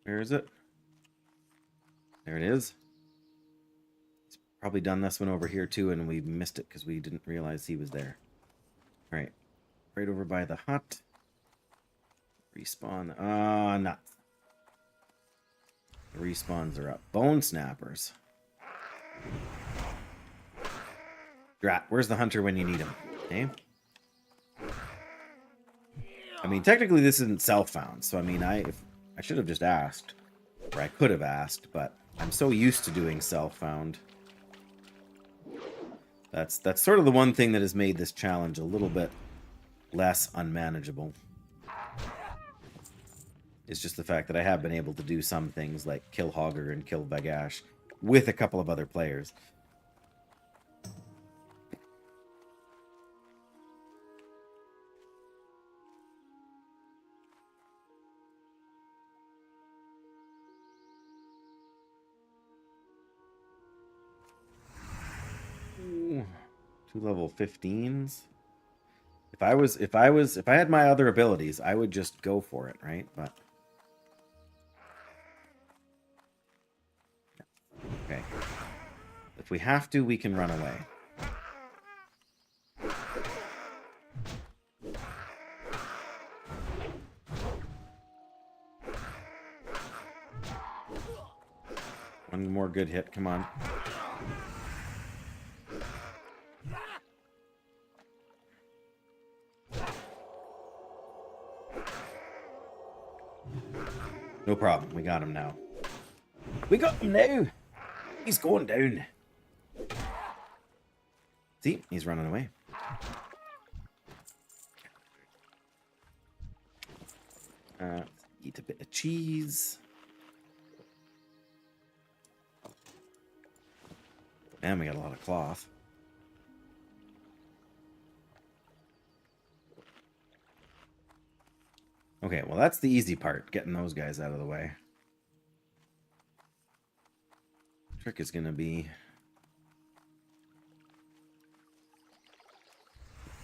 Where is it? There it is. He's probably done this one over here too, and we missed it because we didn't realize he was there. All right. Right over by the hut. Respawn. Nuts. The respawns are up. Bone snappers. Drat, where's the hunter when you need him? Okay. I mean, technically this isn't self-found, so I mean, I should have just asked, or I could have asked, but I'm so used to doing self-found. That's sort of the one thing that has made this challenge a little bit less unmanageable. It's just the fact that I have been able to do some things like kill Hogger and kill Bagash with a couple of other players. Ooh, 2 level 15s. If I had my other abilities, I would just go for it, right? But okay. If we have to, we can run away. One more good hit, come on. No problem. We got him now. We got him now. He's going down. See? He's running away. Eat a bit of cheese. And we got a lot of cloth. Okay, well that's the easy part, getting those guys out of the way. Trick is gonna be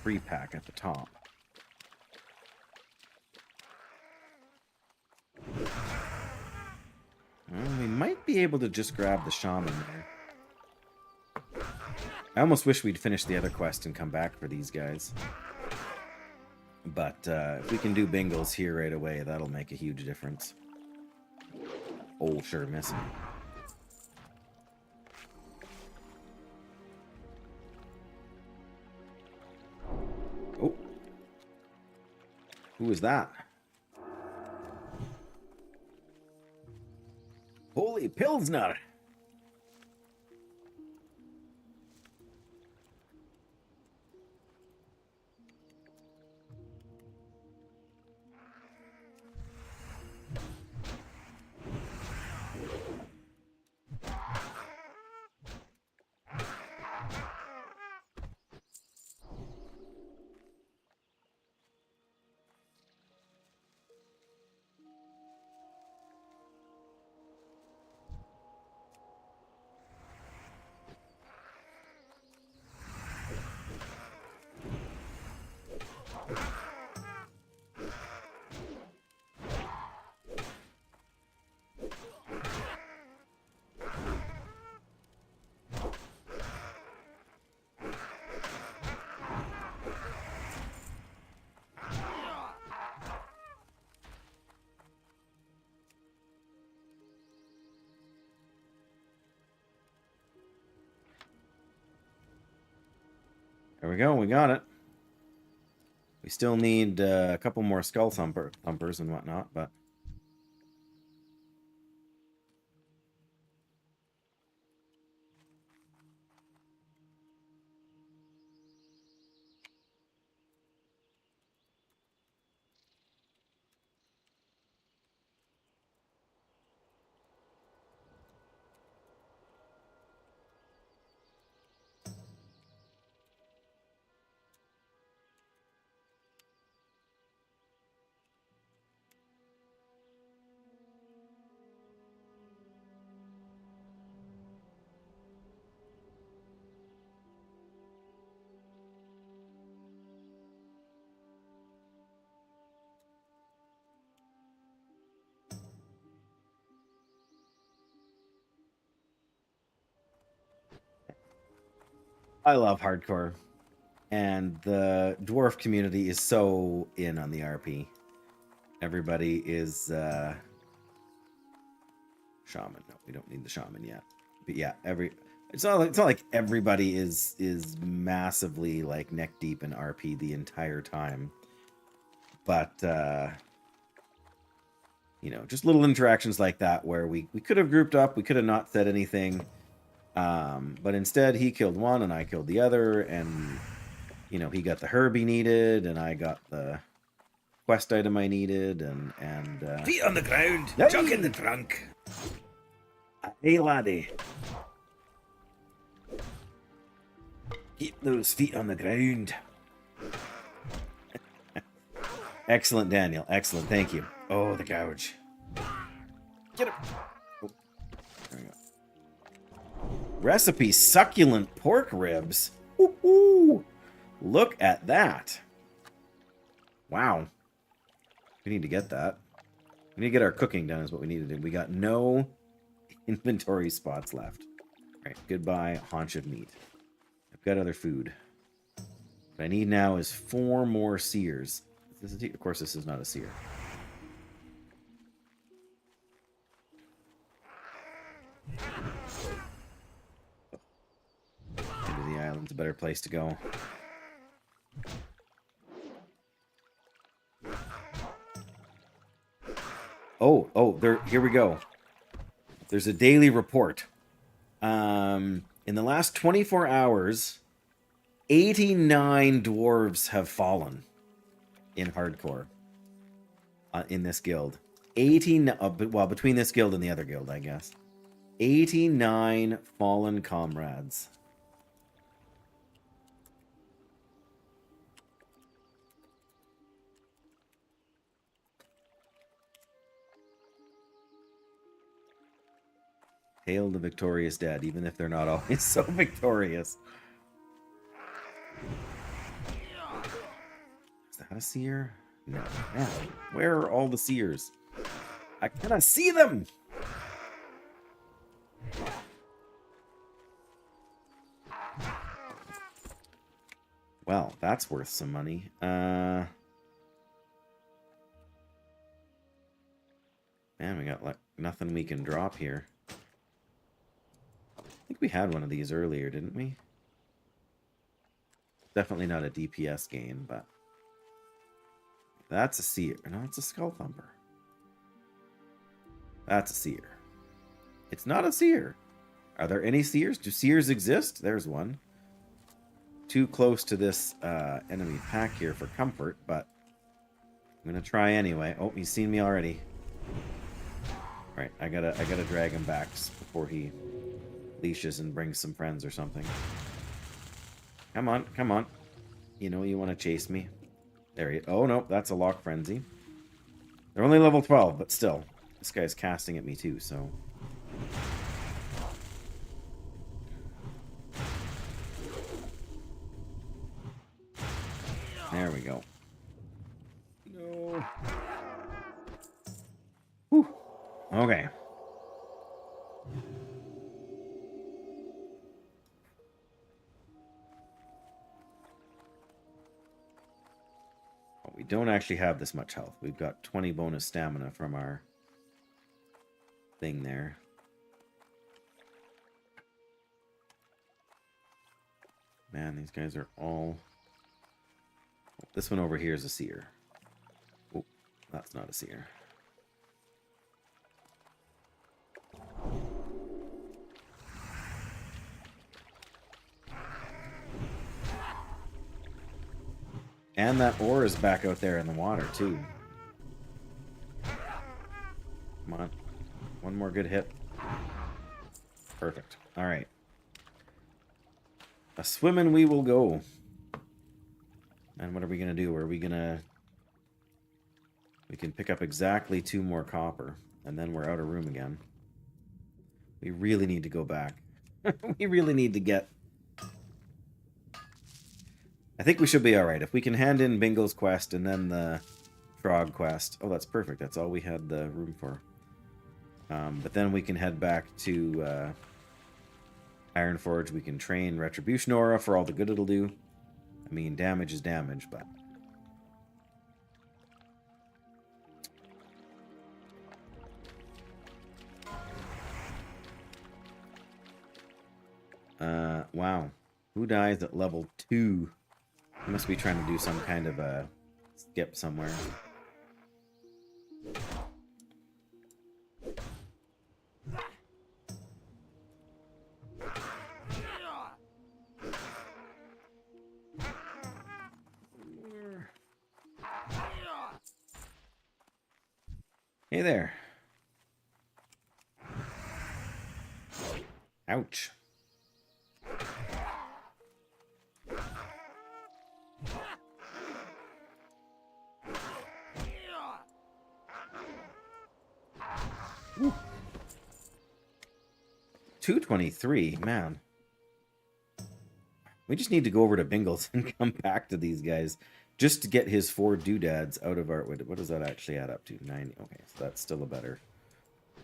free pack at the top. Well, we might be able to just grab the shaman there. I almost wish we'd finish the other quest and come back for these guys. But if we can do Bingles here right away, that'll make a huge difference. Oh, sure, missing. Oh. Who is that? Holy Pilsner! There we go, we got it. We still need a couple more skull thumpers and whatnot, but... I love hardcore, and the dwarf community is so in on the RP. Everybody is shaman. No, we don't need the shaman yet. But yeah, it's not like everybody is massively like neck deep in RP the entire time. But you know, just little interactions like that where we could have grouped up, we could have not said anything. But instead he killed one and I killed the other, and you know, he got the herb he needed and I got the quest item I needed, and Feet on the ground, Hey! chuck in the trunk. Hey laddie, keep those feet on the ground. Excellent, Daniel, excellent, thank you. Oh, the gouge. Get him. Oh, there we go. Recipe succulent pork ribs. Woo-hoo. Look at that. Wow. We need to get that. We need to get our cooking done is what we need to do. We got no inventory spots left. All right, goodbye, haunch of meat. I've got other food. What I need now is 4 more seers. Of course, this is not a seer. Maybe the island's a better place to go. Oh, here we go. There's a daily report. In the last 24 hours, 89 dwarves have fallen in hardcore. In this guild. 89, well, between this guild and the other guild, I guess. 89 fallen comrades. Hail the victorious dead, even if they're not always so victorious. Is that a seer? No. Man, where are all the seers? I cannot see them! Well, that's worth some money. Man, we got like nothing we can drop here. I think we had one of these earlier, didn't we? Definitely not a DPS gain, but that's a seer. No, it's a skull thumper. That's a seer. It's not a seer. Are there any seers? Do seers exist? There's one. Too close to this enemy pack here for comfort, but I'm gonna try anyway. Oh, he's seen me already. All right, I gotta drag him back before he leashes and brings some friends or something. Come on, come on. You know you want to chase me. There he is. Oh no, that's a lock frenzy. They're only level 12, but still, this guy's casting at me too. So. There we go. No. Whew. Okay. We don't actually have this much health. We've got 20 bonus stamina from our thing there. Man, these guys are all... This one over here is a seer. Oh, that's not a seer. And that ore is back out there in the water, too. Come on. One more good hit. Perfect. All right. A swimming we will go. And what are we going to do? Are we going to... We can pick up exactly 2 more copper. And then we're out of room again. We really need to go back. We really need to get... I think we should be alright. If we can hand in Bingle's quest and then the Frog quest. Oh, that's perfect. That's all we had the room for. But then we can head back to Ironforge. We can train Retribution Aura for all the good it'll do. I mean, damage is damage, but... wow. Who dies at level 2? I must be trying to do some kind of a skip somewhere. Hey there. Ouch. Woo. 223, man. We just need to go over to Bingles and come back to these guys just to get his 4 doodads out of our... What does that actually add up to? 90. Okay, so that's still a better...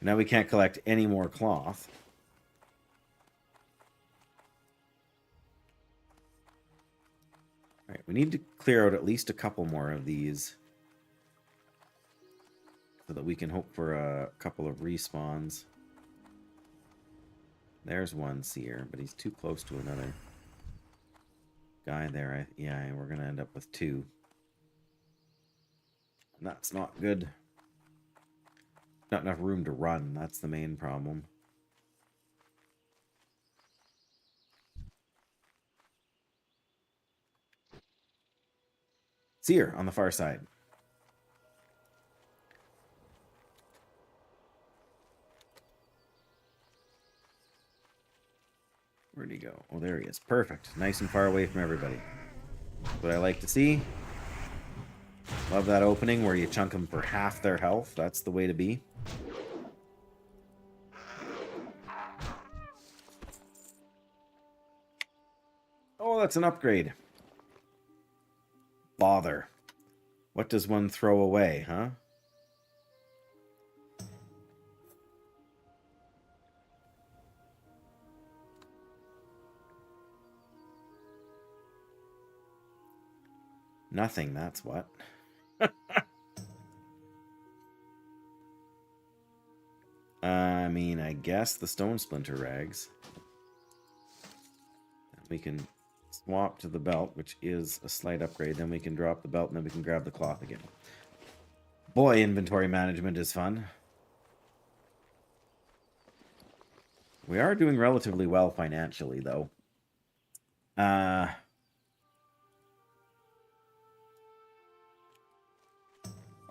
Now we can't collect any more cloth. Alright, we need to clear out at least a couple more of these so that we can hope for a couple of respawns. There's one seer, but he's too close to another guy there. Yeah, we're going to end up with 2. And that's not good. Not enough room to run. That's the main problem. Seer on the far side. Where'd he go? Oh, there he is. Perfect. Nice and far away from everybody. That's what I like to see. Love that opening where you chunk them for half their health. That's the way to be. Oh, that's an upgrade. Bother. What does one throw away, huh? Nothing, that's what. I mean, I guess the stone splinter rags. We can swap to the belt, which is a slight upgrade. Then we can drop the belt, and then we can grab the cloth again. Boy, inventory management is fun. We are doing relatively well financially, though.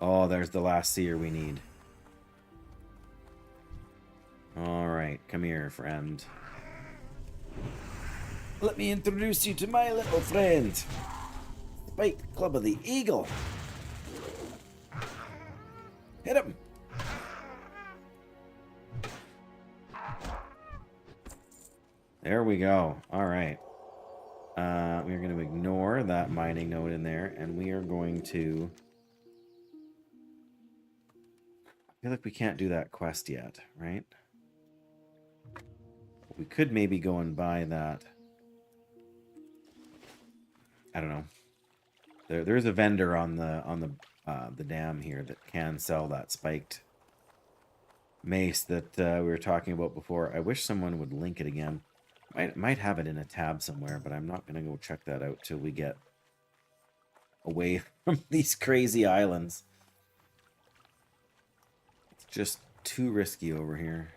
Oh, there's the last seer we need. Alright, come here, friend. Let me introduce you to my little friend. Spike Club of the Eagle. Hit him. There we go. Alright. We're going to ignore that mining node in there, and we are going to... I feel like we can't do that quest yet, right? We could maybe go and buy that. I don't know. There's a vendor on the dam here that can sell that spiked mace that we were talking about before. I wish someone would link it again. Might have it in a tab somewhere, but I'm not gonna go check that out till we get away from these crazy islands. It's just too risky over here.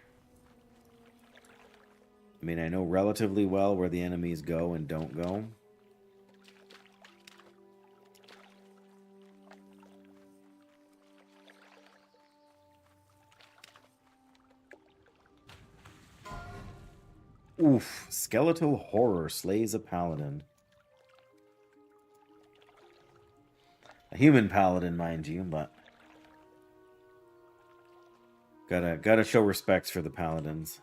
I mean, I know relatively well where the enemies go and don't go. Oof, skeletal horror slays a paladin. A human paladin, mind you, but gotta show respects for the paladins.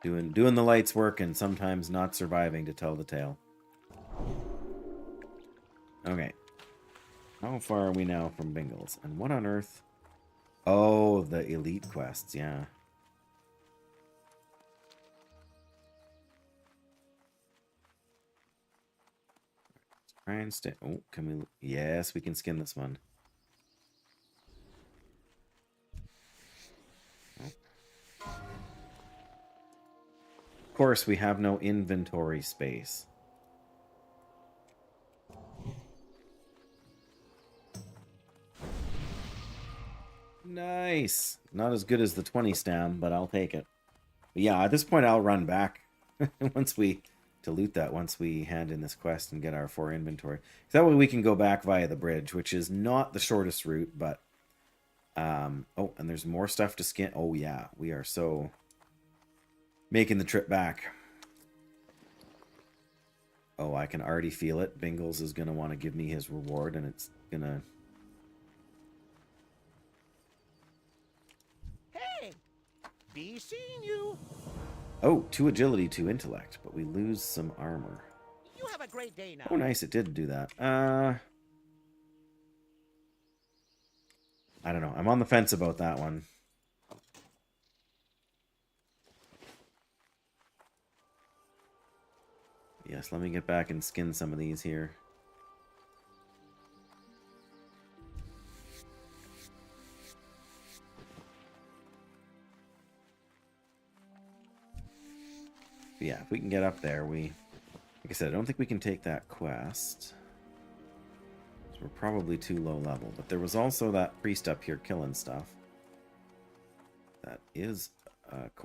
Doing the lights work and sometimes not surviving to tell the tale. Okay. How far are we now from Bingles? And what on earth? Oh, the elite quests, yeah. Try and stay. Oh, can we? Yes, we can skin this one. Oh. Of course, we have no inventory space. Nice. Not as good as the 20 stam, but I'll take it. But yeah, at this point, I'll run back to loot that once we hand in this quest and get our 4 inventory. So that way we can go back via the bridge, which is not the shortest route, but oh, and there's more stuff to skin. Oh yeah, we are so making the trip back. Oh, I can already feel it. Bingles is gonna want to give me his reward, and it's gonna... Hey, be seeing you. Oh, 2 agility, 2 intellect, but we lose some armor. You have a great day now. Oh, nice, it did do that. I don't know. I'm on the fence about that one. Yes, let me get back and skin some of these here. But yeah, if we can get up there, like I said, I don't think we can take that quest. So we're probably too low level. But there was also that priest up here killing stuff. That is,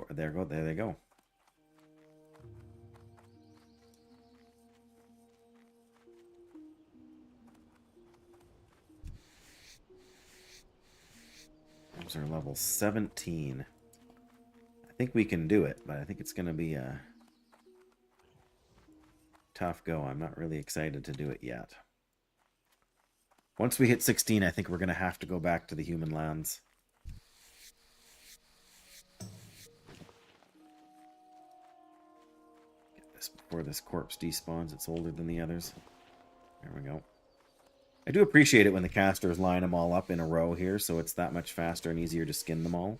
there they go. Those are level 17. I think we can do it, but I think it's going to be a tough go. I'm not really excited to do it yet. Once we hit 16, I think we're going to have to go back to the human lands. Get this before this corpse despawns. It's older than the others. There we go. I do appreciate it when the casters line them all up in a row here, so it's that much faster and easier to skin them all.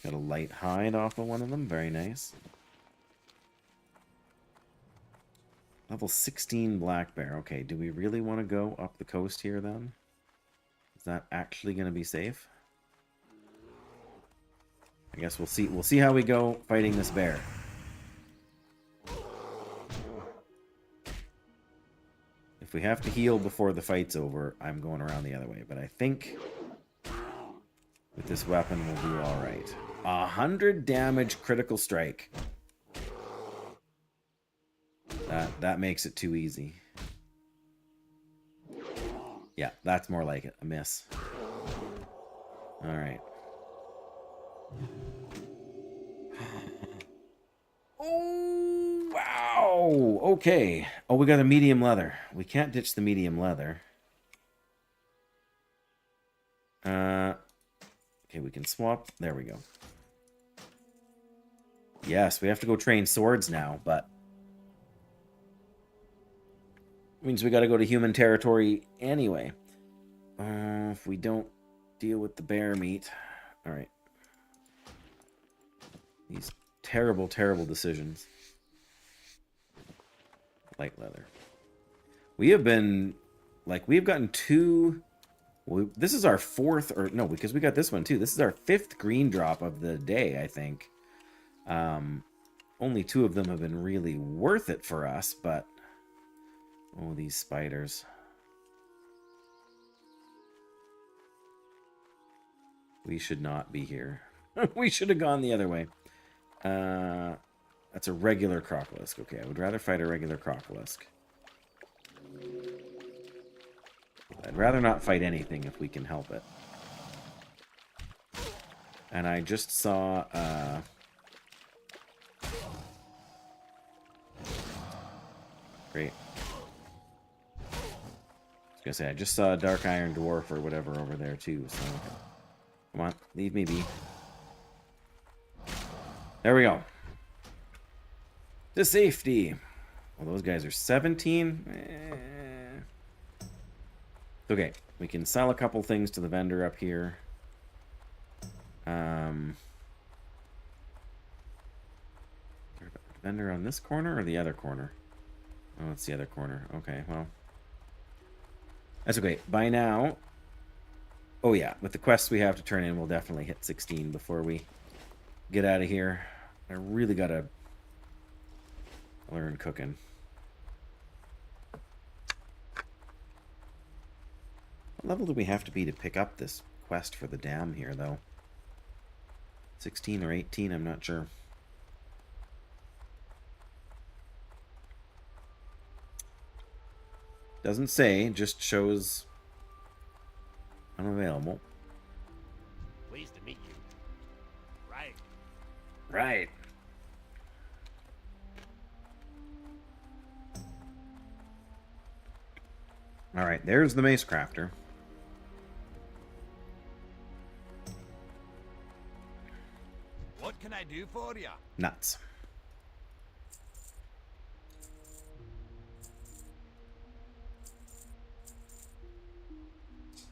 Got a light hide off of one of them. Very nice. Level 16 black bear. Okay, do we really want to go up the coast here then? Is that actually going to be safe? I guess we'll see. We'll see how we go fighting this bear. If we have to heal before the fight's over, I'm going around the other way. But I think with this weapon, we'll do all right. 100 damage critical strike. That makes it too easy. Yeah, that's more like it. A miss. All right. Oh, wow. Okay. Oh, we got a medium leather. We can't ditch the medium leather. Okay, we can swap. There we go. Yes, we have to go train swords now, but means we got to go to human territory anyway. If we don't deal with the bear meat. All right. These terrible, terrible decisions. Light leather. We have been, like, we've gotten 2... this is our 4th, or no, because we got this one too. This is our 5th green drop of the day, I think. only 2 of them have been really worth it for us, but... Oh, these spiders. We should not be here. We should have gone the other way. That's a regular crocolisk. Okay, I would rather fight a regular crocolisk. I'd rather not fight anything if we can help it. And I just saw... Great. I was gonna say, I just saw a Dark Iron Dwarf or whatever over there too, so... Come on, leave me be. There we go. To safety. Well, those guys are 17. Okay, we can sell a couple things to the vendor up here. Vendor on this corner or the other corner? Oh, it's the other corner. Okay, well. That's okay. By now... Oh yeah, with the quests we have to turn in, we'll definitely hit 16 before we get out of here. I really gotta learn cooking. What level do we have to be to pick up this quest for the dam here, though? 16 or 18, I'm not sure. Doesn't say, just shows unavailable. Pleased to meet you. Right. Right. Alright, there's the mace crafter. What can I do for you? Nuts.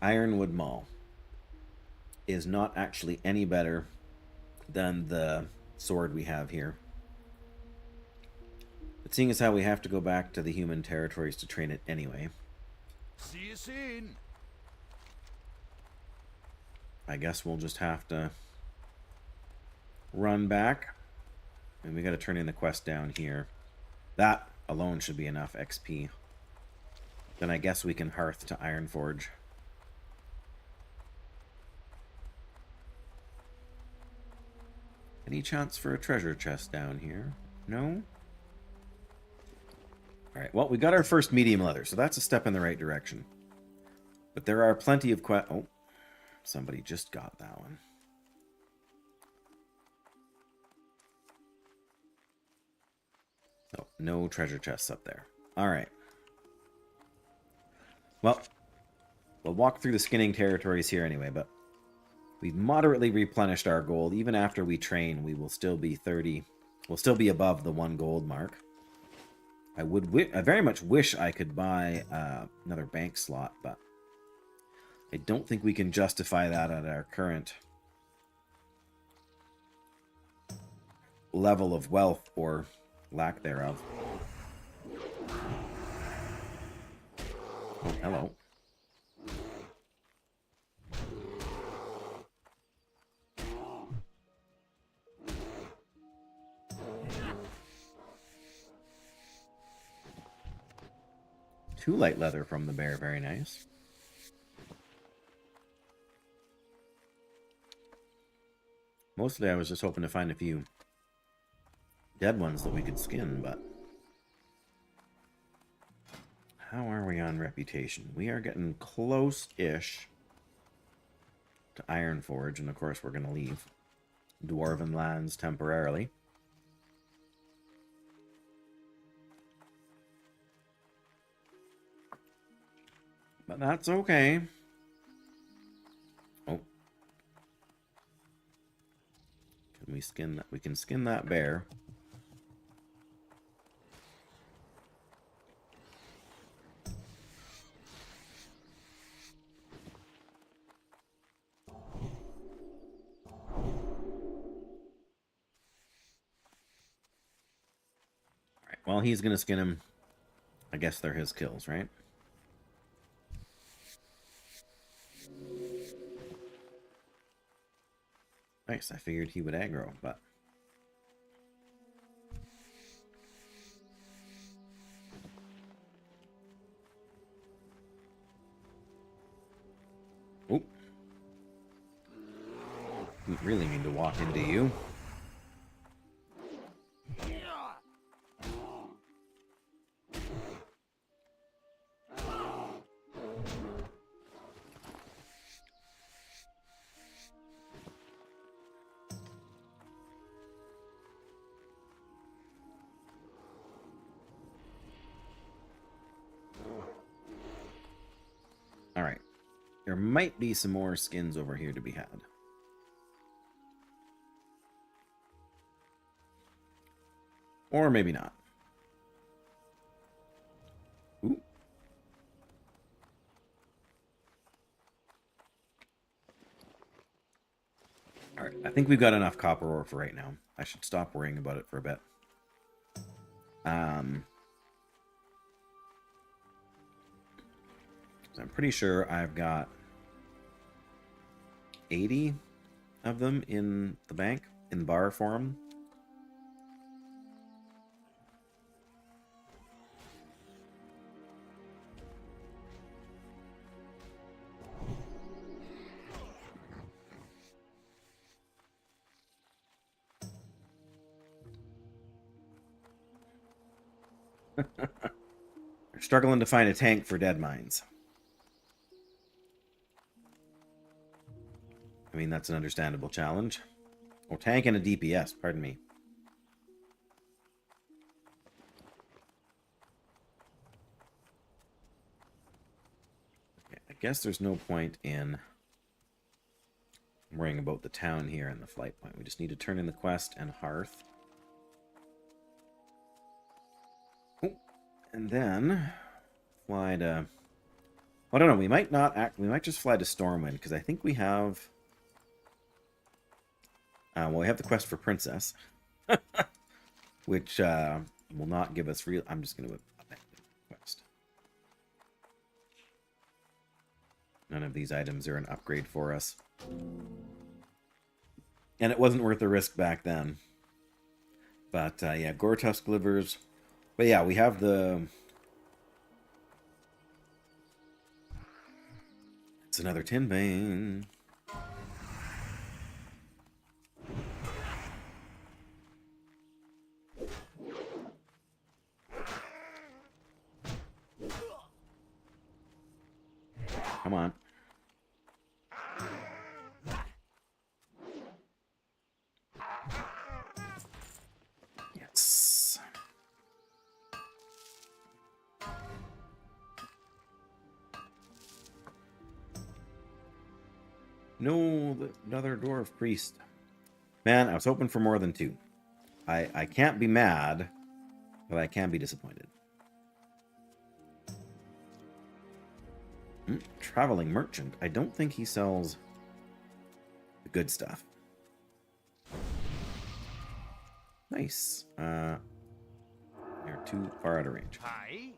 Ironwood Maul is not actually any better than the sword we have here. But seeing as how we have to go back to the human territories to train it anyway, See you soon. I guess we'll just have to run back. And we got to turn in the quest down here. That alone should be enough XP. Then I guess we can hearth to Ironforge. Any chance for a treasure chest down here? No? Alright, well, we got our first medium leather, so that's a step in the right direction. But there are plenty of oh, somebody just got that one. So, no treasure chests up there. Alright. Well, we'll walk through the skinning territories here anyway, but we've moderately replenished our gold. Even after we train, we will still be 30. We'll still be above the 1 gold mark. I very much wish I could buy another bank slot, but I don't think we can justify that at our current level of wealth or lack thereof. Oh, hello. Two light leather from the bear, very nice. Mostly I was just hoping to find a few dead ones that we could skin, but... How are we on reputation? We are getting close-ish to Ironforge, and of course we're going to leave Dwarven lands temporarily. But that's okay. Oh. Can we skin that? We can skin that bear. Alright, well, he's gonna skin him. I guess they're his kills, right? Nice, I figured he would aggro, but... Didn't really mean to walk into you. Alright. There might be some more skins over here to be had. Or maybe not. Ooh. Alright, I think we've got enough copper ore for right now. I should stop worrying about it for a bit. So I'm pretty sure I've got 80 of them in the bank, in bar form. They're struggling to find a tank for dead mines. I mean, that's an understandable challenge. Or tank and a DPS, pardon me. Okay, I guess there's no point in worrying about the town here and the flight point. We just need to turn in the quest and Hearth. Oh, and then fly to... I don't know, we might not act... We might just fly to Stormwind, because I think we have... well, we have the quest for Princess, which will not give us real... I'm just going to abandon the quest. None of these items are an upgrade for us. And it wasn't worth the risk back then. But, yeah, Gore-Tusk livers. But, yeah, we have the... It's another tin vein. Come on. Yes. No, another dwarf priest. Man, I was hoping for more than 2. I can't be mad, but I can be disappointed. Traveling merchant. I don't think he sells the good stuff. Nice. You're too far out of range. Hi.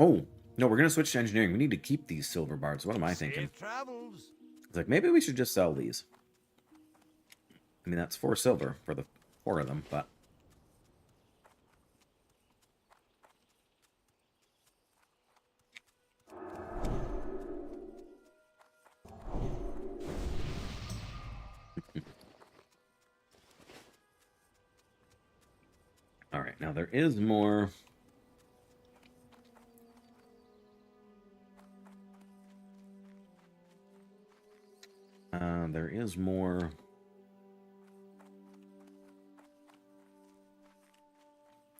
Oh, no, we're gonna switch to engineering. We need to keep these silver bars. What am I thinking? Safe travels. It's like, maybe we should just sell these. I mean, that's 4 silver for the 4 of them, but... Alright, now there is more... there is more...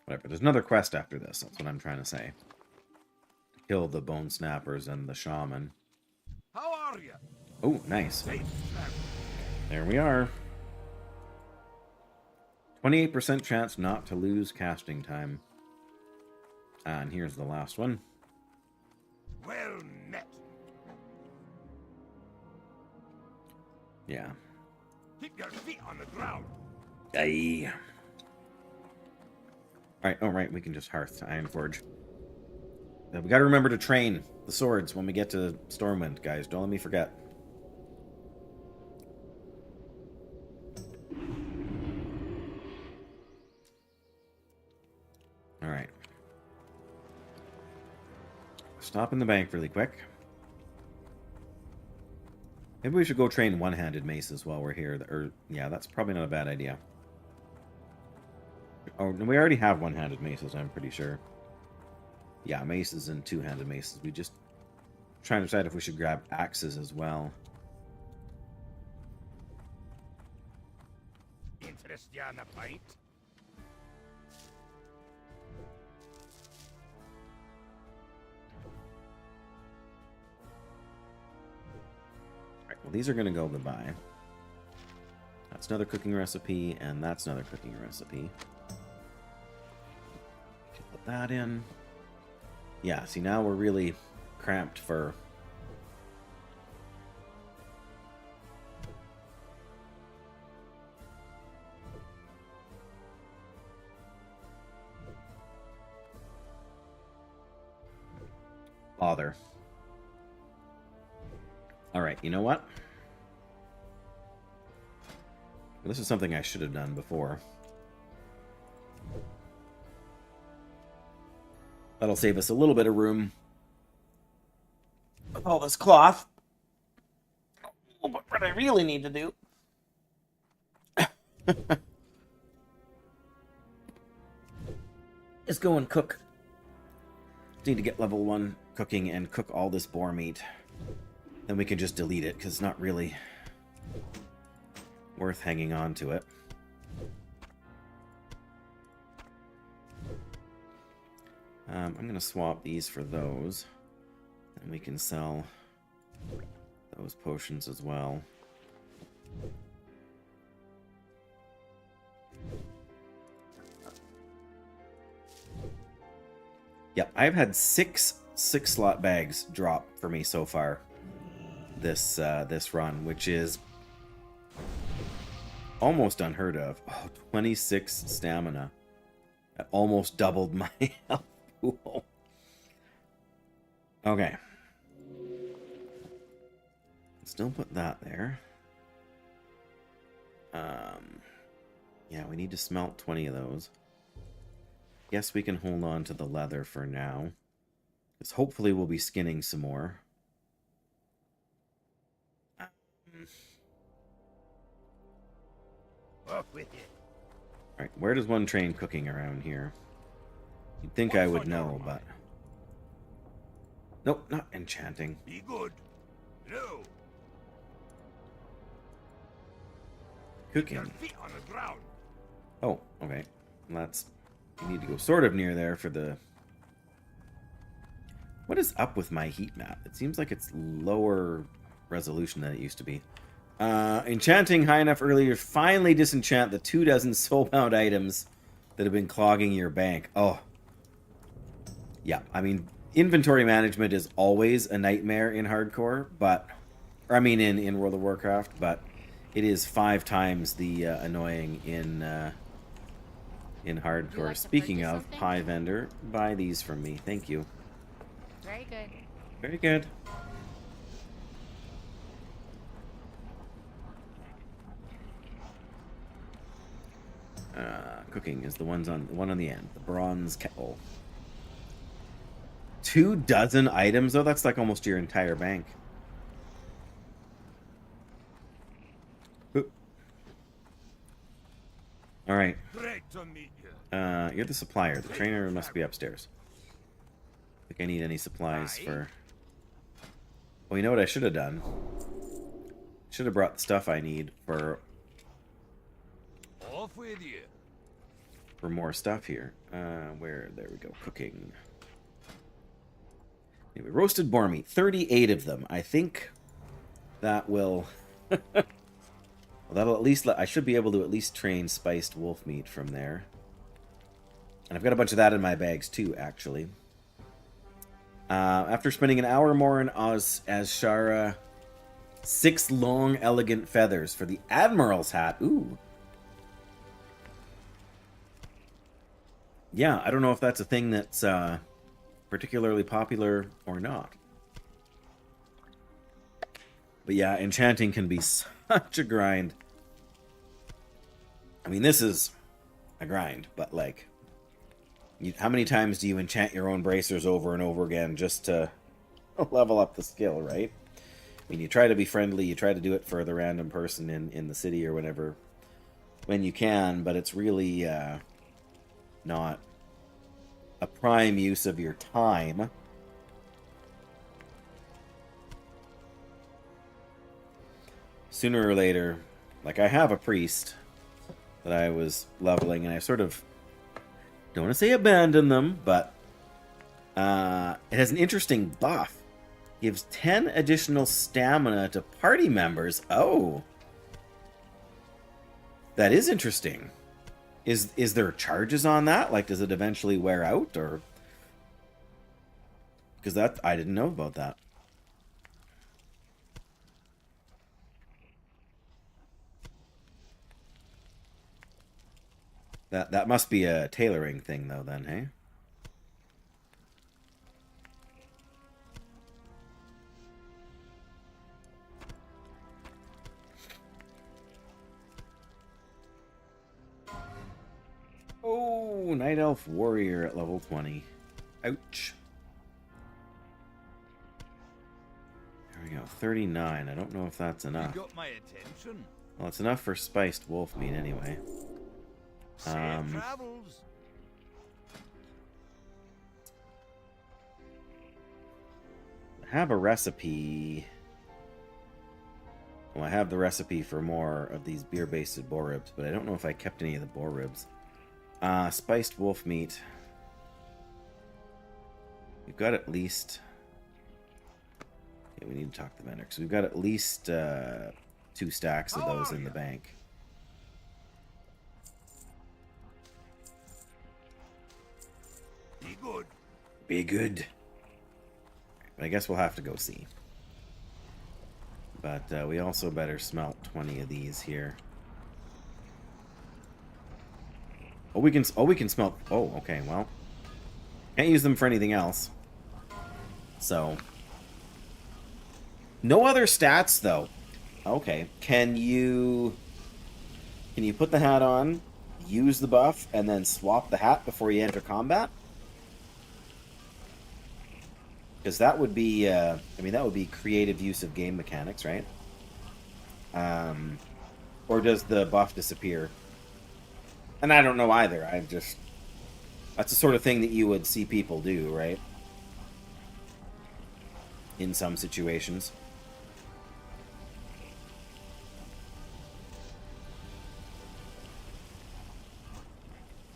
Whatever, there's another quest after this, that's what I'm trying to say. Kill the bone snappers and the shaman. How are you? Oh, nice. Safe travels. There we are. 28% chance not to lose casting time. And here's the last one. Well met. Yeah. Keep your feet on the ground. Aye. Alright, oh right, we can just Hearth to Ironforge. We gotta remember to train the swords when we get to Stormwind, guys. Don't let me forget. Alright. stop in the bank really quick. Maybe we should go train one-handed maces while we're here. Or yeah, that's probably not a bad idea. Oh, no, we already have one-handed maces, I'm pretty sure. Yeah, maces and two-handed maces. We just trying to decide if we should grab axes as well. Interest you on a pint? Alright, well, these are going to go goodbye. That's another cooking recipe, and that's another cooking recipe. Put that in. Yeah, see, now we're really cramped for... bother. Alright, you know what? This is something I should have done before. That'll save us a little bit of room. With all this cloth. Oh, but what I really need to do... is go and cook. Need to get level 1 cooking and cook all this boar meat. Then we can just delete it, because it's not really worth hanging on to it. I'm going to swap these for those. And we can sell those potions as well. Yep, I've had six slot bags drop for me so far this this run, which is almost unheard of. Oh, 26 stamina. That almost doubled my health pool. Okay. Still put that there. Yeah, we need to smelt 20 of those. Guess we can hold on to the leather for now. Because hopefully we'll be skinning some more. Off with you. Alright, where does one train cooking around here? You'd think I would know, but... Nope, not enchanting. Be good. No. Cooking. Your feet on the ground. Oh, okay. Well, that's... You need to go sort of near there for the... What is up with my heat map? It seems like it's lower resolution than it used to be. Enchanting high enough earlier. Finally disenchant the 24 soulbound items that have been clogging your bank. Oh. Yeah, I mean, inventory management is always a nightmare in hardcore, but... Or, I mean, in World of Warcraft, but it is 5 times the annoying in hardcore. Like Speaking of, something? pie vendor, buy these from me. Thank you. Very good. Very good. Cooking is the one on the end. The bronze kettle. 24 items though. That's like almost your entire bank. Oop. All right. Great to meet you. You're the supplier. The trainer must be upstairs. Think I need any supplies for... Well, you know what I should have done? Should have brought the stuff I need for Off with you. more stuff here. There we go. Cooking. Anyway, roasted boar meat. 38 of them. I think that will... well, that'll at least... I should be able to at least train spiced wolf meat from there. And I've got a bunch of that in my bags too, actually. After spending an hour more in Oz as Shara, 6 long, elegant feathers for the Admiral's hat. Ooh. Yeah, I don't know if that's a thing that's particularly popular or not. But yeah, enchanting can be such a grind. I mean, this is a grind, but like... how many times do you enchant your own bracers over and over again just to level up the skill, right? I mean, you try to be friendly, you try to do it for the random person in the city or whatever when you can, but it's really not a prime use of your time. Sooner or later, like I have a priest that I was leveling, and I sort of don't want to say abandon them, but it has an interesting buff. Gives 10 additional stamina to party members. Oh, that is interesting. Is there charges on that? Like, does it eventually wear out, or? Because that I didn't know about that. That must be a tailoring thing, though, then, hey? Oh, Night Elf Warrior at level 20. Ouch. There we go, 39. I don't know if that's enough. You got my attention. Well, it's enough for spiced wolf meat anyway. Safe travels. I have a recipe. Well, I have the recipe for more of these beer-basted boar ribs, but I don't know if I kept any of the boar ribs. Spiced wolf meat. We've got at least... Yeah, we need to talk to the vendor, because we've got at least 2 stacks of those in the bank. Be good. Be good. But I guess we'll have to go see. But we also better smelt 20 of these here. Oh, we can smelt. Oh, okay. Well, can't use them for anything else. So, no other stats though. Okay, can you put the hat on, use the buff, and then swap the hat before you enter combat? Because that would be, I mean, that would be creative use of game mechanics, right? Or does the buff disappear? And I don't know either. That's the sort of thing that you would see people do, right? In some situations.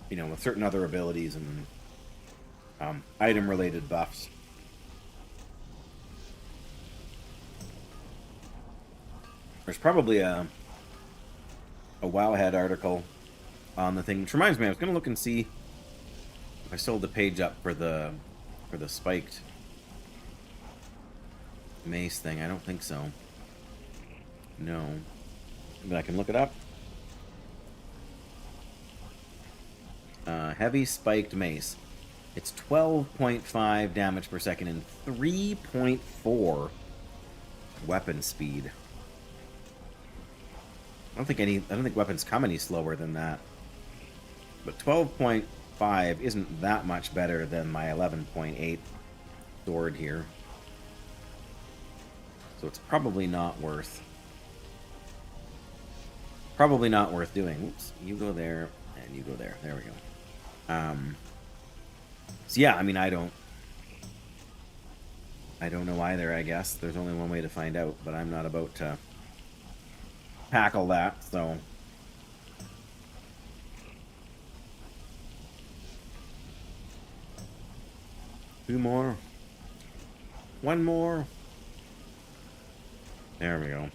You know, with certain other abilities and item-related buffs. There's probably a Wowhead article on the thing, which reminds me, I was going to look and see if I still had the page up for the spiked mace thing. I don't think so. No. But I can look it up. Heavy spiked mace. It's 12.5 damage per second and 3.4 weapon speed. I don't think weapons come any slower than that. But 12.5 isn't that much better than my 11.8 sword here. So it's probably not worth doing. Oops, you go there and you go there. There we go. So yeah, I mean, I don't know either, I guess. There's only one way to find out, but I'm not about to tackle that, so. Two more. One more. There we go.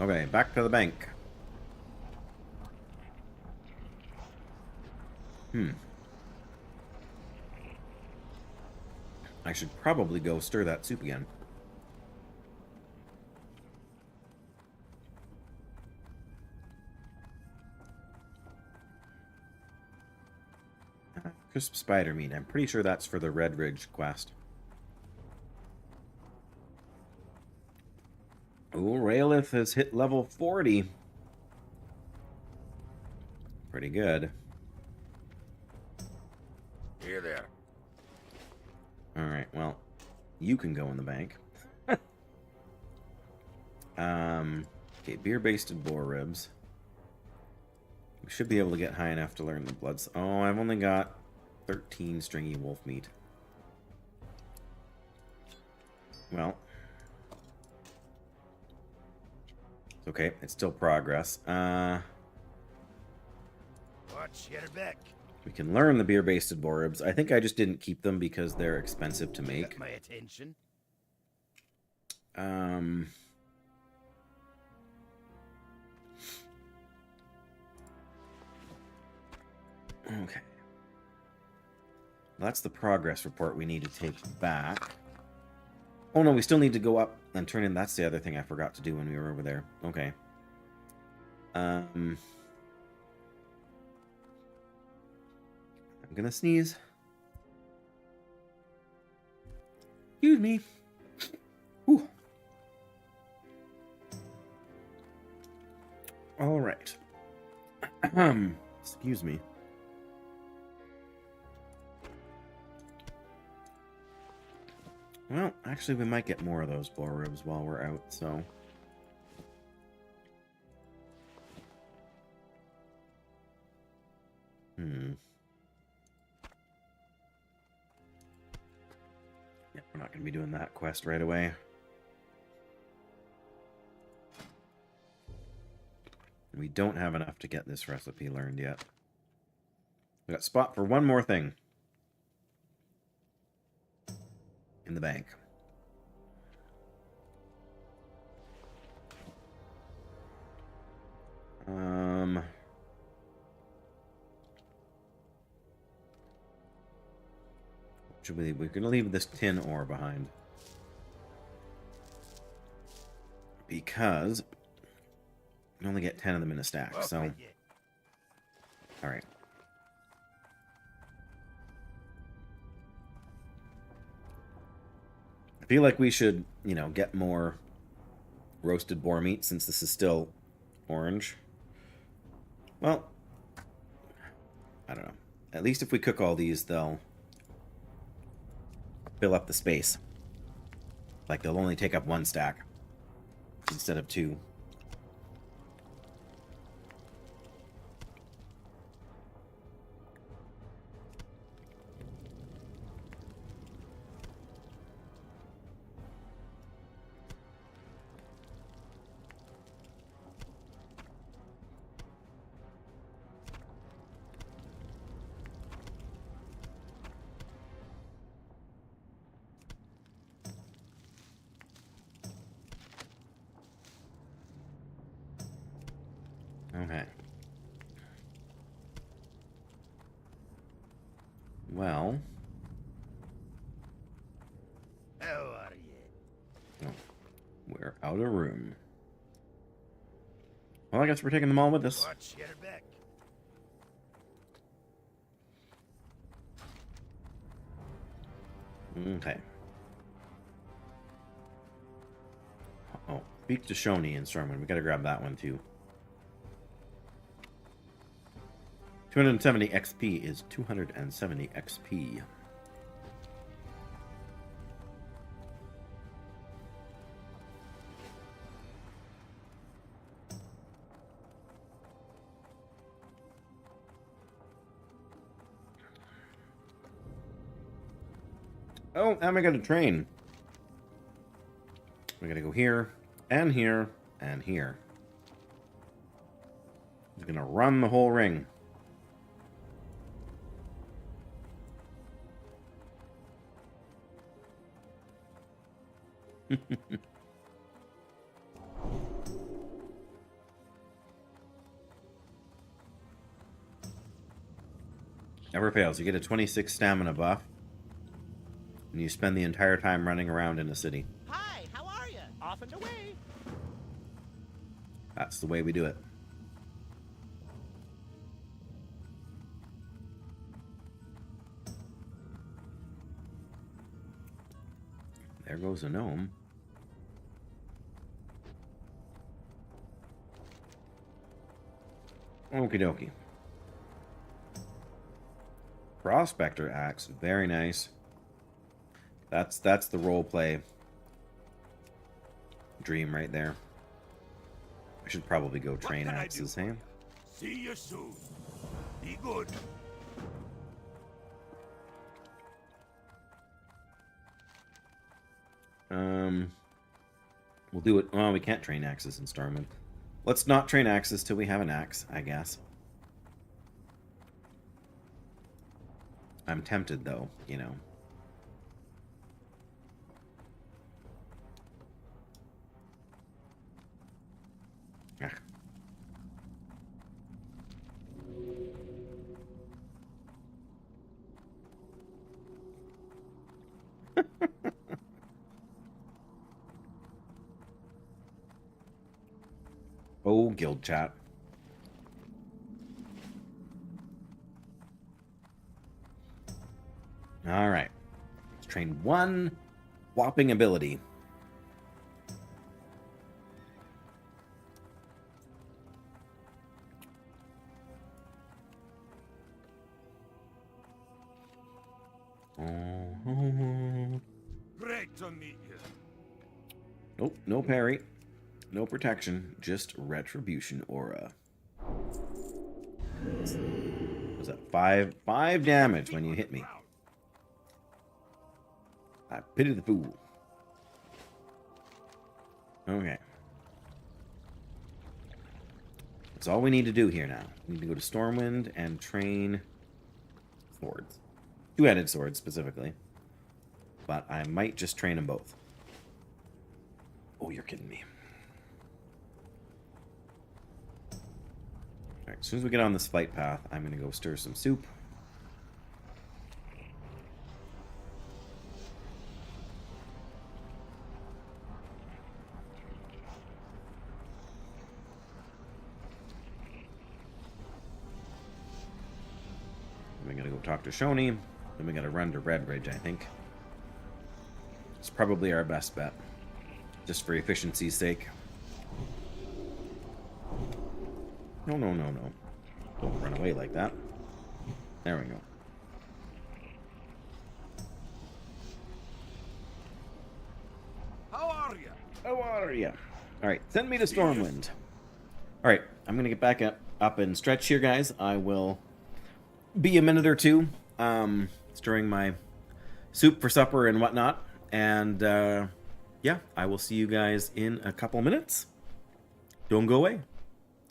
Okay, back to the bank. I should probably go stir that soup again. Crisp spider meat. I'm pretty sure that's for the Red Ridge quest. Oh, Raelith has hit level 40. Pretty good. Here there. Alright, well, You can go in the bank. Okay, beer-basted boar ribs. We should be able to get high enough to learn the bloods. Oh, I've only got 13 stringy wolf meat. Well. It's okay. It's still progress. Watch your back. We can learn the beer-basted boar ribs. I think I just didn't keep them because they're expensive to Got make. my attention. Okay. That's the progress report we need to take back. Oh no, we still need to go up and turn in. That's the other thing I forgot to do when we were over there. Okay. I'm gonna sneeze. Excuse me. Whew. All right. Excuse me. Well, actually, we might get more of those boar ribs while we're out, so... Yeah, we're not going to be doing that quest right away. We don't have enough to get this recipe learned yet. We got spot for one more thing. In the bank. Should we? We're gonna leave this tin ore behind because we only get 10 of them in a stack. Walk So, with you. all right. I feel like we should, you know, get more roasted boar meat since this is still orange. Well, I don't know. At least if we cook all these, they'll fill up the space. Like, they'll only take up one stack instead of two. Okay. Well. How are you? Oh, we're out of room. Well, I guess we're taking them all with us. Watch your back. Okay. Oh, speak to Shoni and Stormwind. We gotta grab that one too. 270 XP is 270 XP. Oh, and we got a train. We gotta go here, and here, and here. We're gonna run the whole ring. Never fails. You get a 26 stamina buff, and you spend the entire time running around in a city. Hi, how are you? Off and away. That's the way we do it. There goes a gnome. Okie dokie. Prospector axe, very nice. That's the role play dream right there. I should probably go train can I do axes, for hey? ya? See you soon. Be good. We'll do it. Well, we can't train axes in Stormwind. Let's not train axes till we have an axe, I guess. I'm tempted, though, you know. Ah. Oh, guild chat. All right. Let's train one whopping ability. Great to meet you. Nope, no parry. No protection, just retribution aura. Was that five damage when you hit me? I pity the fool. Okay. That's all we need to do here now. We need to go to Stormwind and train swords. Two-handed swords, specifically. But I might just train them both. Oh, you're kidding me. Alright, as soon as we get on this flight path, I'm going to go stir some soup. Then we gotta go talk to Shoni. Then we gotta run to Redridge, I think. It's probably our best bet. Just for efficiency's sake. No, no, no, no. Don't run away like that. There we go. How are you? How are ya? Alright, send me to Stormwind. Alright, I'm gonna get back up and stretch here, guys. I will be a minute or two stirring my soup for supper and whatnot. And, yeah, I will see you guys in a couple minutes. Don't go away.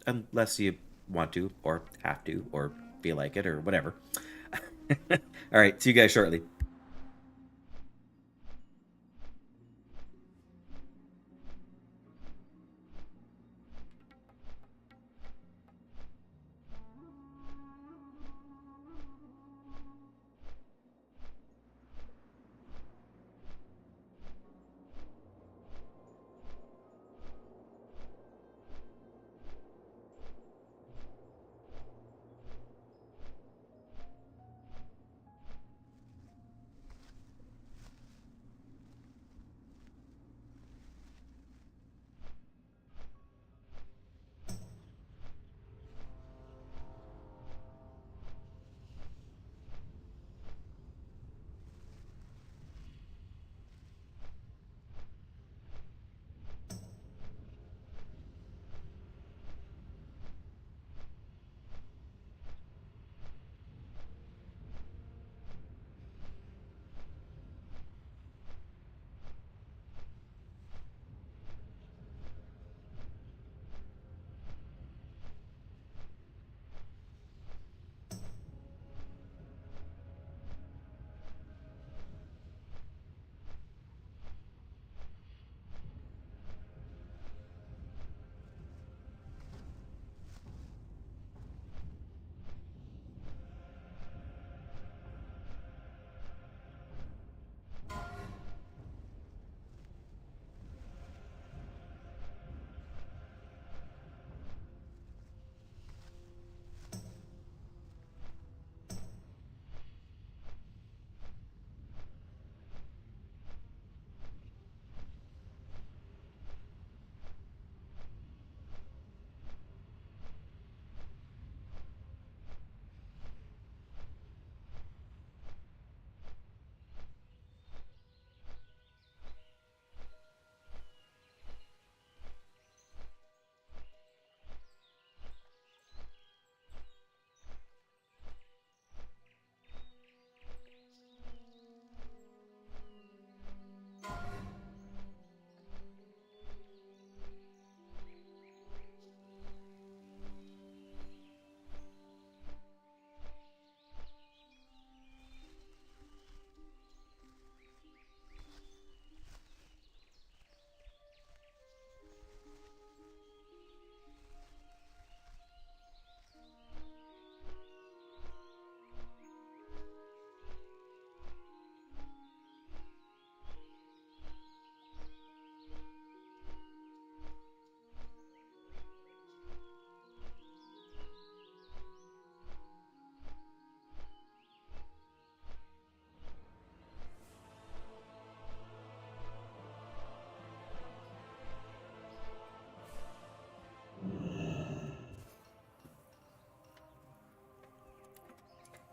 Unless you want to, or have to, or feel like it, or whatever. Alright, see you guys shortly.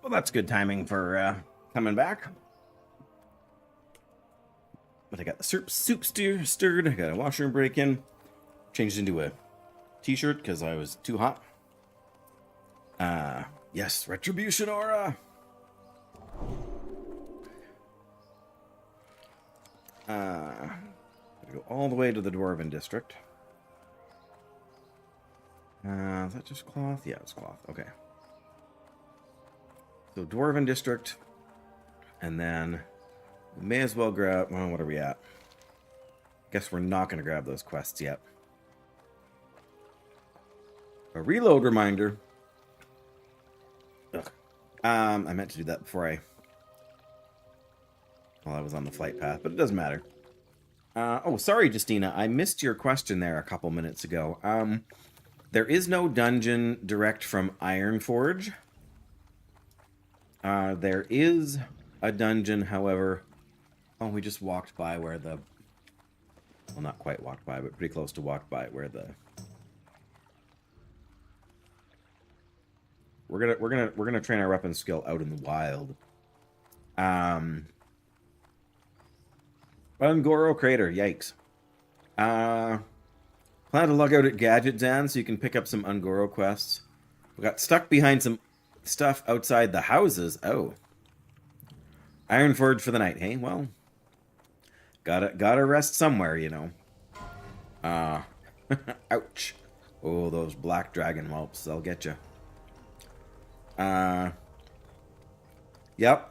Well, that's good timing for coming back. But I got the soup stirred. I got a washroom break in. Changed into a t-shirt because I was too hot. Yes, retribution aura. Gotta go all the way to the Dwarven district. Is that just cloth? Yeah, it's cloth. Okay. So Dwarven district, and then we may as well grab. Well, what are we at? Guess we're not going to grab those quests yet. A reload reminder. Ugh. I meant to do that before I was on the flight path, but it doesn't matter. Oh, sorry, Justina. I missed your question there a couple minutes ago. There is no dungeon direct from Ironforge. There is a dungeon, however. Oh, we just walked by where the. Well, not quite walked by, but pretty close to walked by where the. We're gonna train our weapon skill out in the wild. Ungoro Crater, yikes. Plan to log out at Gadget Zan so you can pick up some Ungoro quests. We got stuck behind some stuff outside the houses. Oh. Ironforge for the night. Hey, well. Gotta rest somewhere, you know. Ouch. Oh, those black dragon whelps. They'll get you. Yep,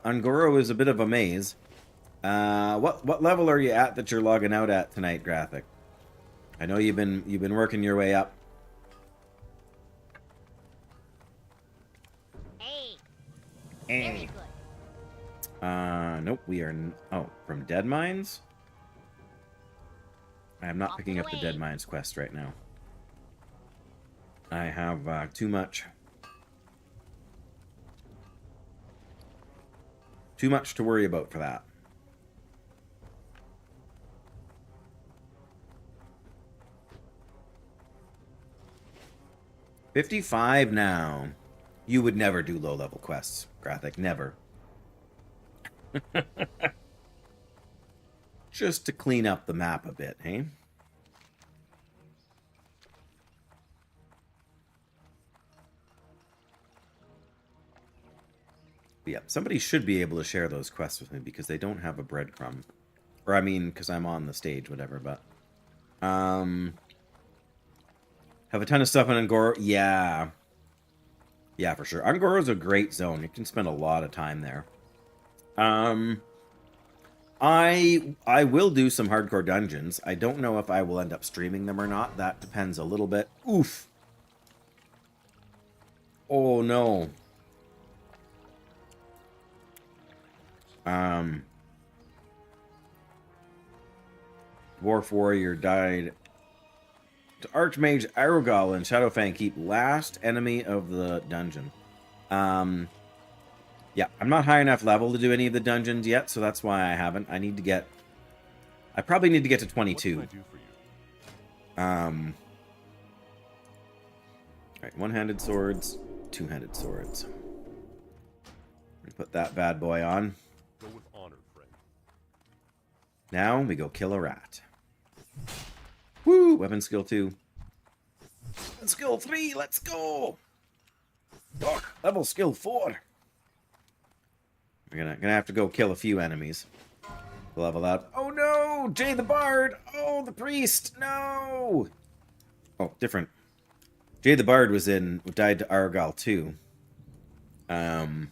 Ungoro is a bit of a maze. What level are you at that you're logging out at tonight, Graphic? I know you've been working your way up. Hey. Eh. Very good. Nope, we are... Oh, from Dead Mines? I am not Off picking and up the away. Dead Mines quest right now. I have too much. Too much to worry about for that. $55 now. You would never do low-level quests, Graphic. Never. Just to clean up the map a bit, hey? But yeah, somebody should be able to share those quests with me because they don't have a breadcrumb. Or I mean, because I'm on the stage, whatever, but... Have a ton of stuff in Ungoro? Yeah. Yeah, for sure. Ungoro's a great zone. You can spend a lot of time there. I will do some hardcore dungeons. I don't know if I will end up streaming them or not. That depends a little bit. Oof. Oh, no. Dwarf Warrior died to Archmage Arogal and Shadowfang Keep, last enemy of the dungeon. Yeah, I'm not high enough level to do any of the dungeons yet, so that's why I haven't. I probably need to get to 22. What can I do for you? Alright, one-handed swords, two-handed swords. Put that bad boy on. Go with honor, friend. Now we go kill a rat. Woo! Weapon skill 2. Weapon skill 3, let's go! Level skill 4. We're gonna have to go kill a few enemies. Level up. Oh no! Jay the Bard! Oh, the priest! No! Oh, different. Jay the Bard died to Argal too. No.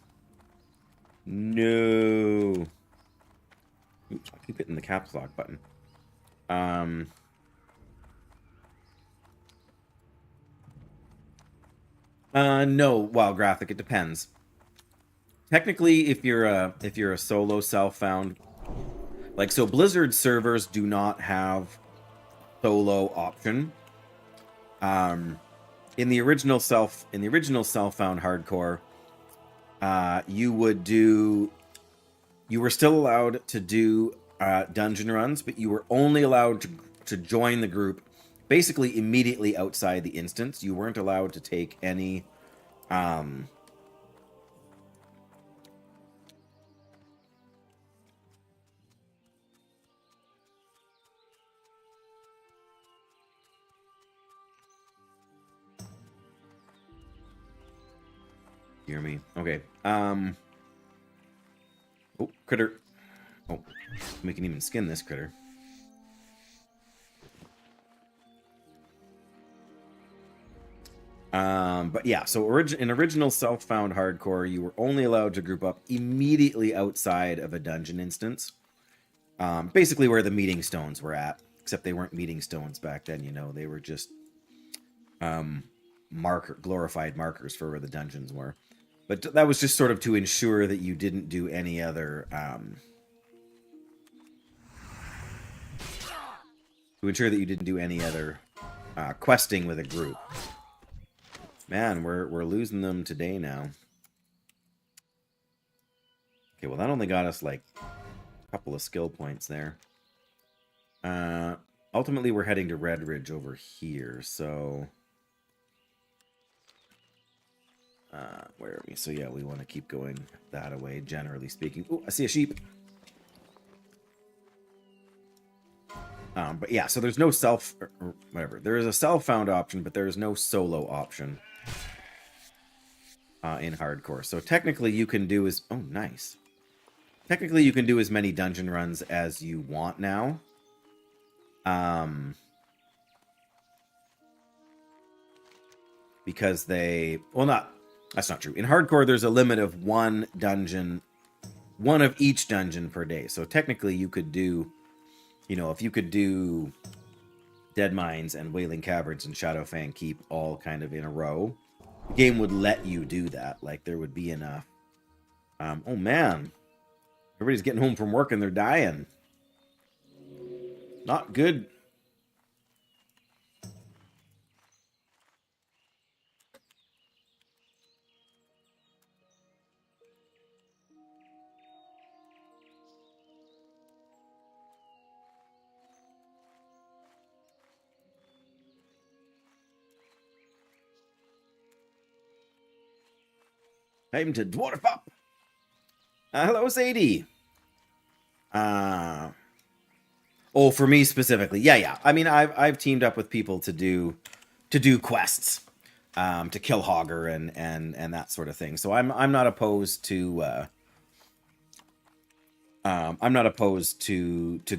Oops, I keep hitting the caps lock button. No, well, Graphic, it depends. Technically, if you're a solo self-found, like, so Blizzard servers do not have solo option. In the original self-found hardcore, you were still allowed to do dungeon runs, but you were only allowed to join the group basically immediately outside the instance. You weren't allowed to take any hear me. Okay. Oh, critter. Oh, we can even skin this critter. But yeah, so in original self-found hardcore, you were only allowed to group up immediately outside of a dungeon instance. Basically where the meeting stones were at, except they weren't meeting stones back then, you know, they were just glorified markers for where the dungeons were. But that was just sort of to ensure that you didn't do any other questing with a group. Man, we're losing them today now. Okay, well that only got us like a couple of skill points there. Ultimately we're heading to Red Ridge over here, so where are we? So yeah, we want to keep going that away, generally speaking. Oh, I see a sheep. But yeah, so there's no or whatever. There is a self-found option, but there is no solo option in hardcore. So technically you can do as... Oh, nice. Technically you can do as many dungeon runs as you want now. Because they... Well, that's not true. In hardcore, there's a limit of one of each dungeon per day. So technically you could do... You know, if you could do Dead Mines and Wailing Caverns and Shadowfang Keep all kind of in a row, the game would let you do that. Like, there would be enough. Oh, man. Everybody's getting home from work and they're dying. Not good. Time to dwarf up. Hello, Sadie. Oh, for me specifically, yeah. I mean, I've teamed up with people to do quests, to kill Hogger and that sort of thing. So I'm not opposed to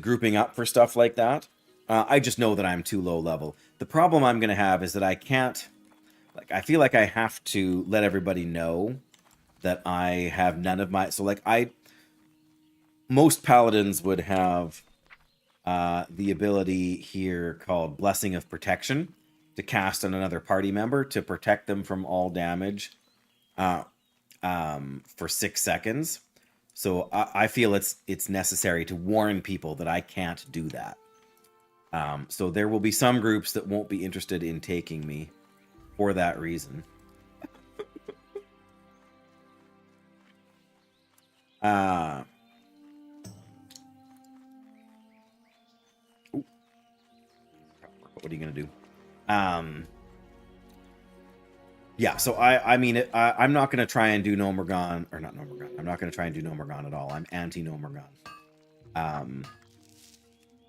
grouping up for stuff like that. I just know that I'm too low level. The problem I'm gonna have is that I can't. Like, I feel like I have to let everybody know that I have none of my... So, like, most paladins would have the ability here called Blessing of Protection to cast on another party member to protect them from all damage for 6 seconds. So I feel it's necessary to warn people that I can't do that. So there will be some groups that won't be interested in taking me for that reason. What are you gonna do? Yeah, so I mean, I'm not gonna try and do Nomergon, or not Nomergon. I'm not gonna try and do Nomergon at all. I'm anti-Nomergon.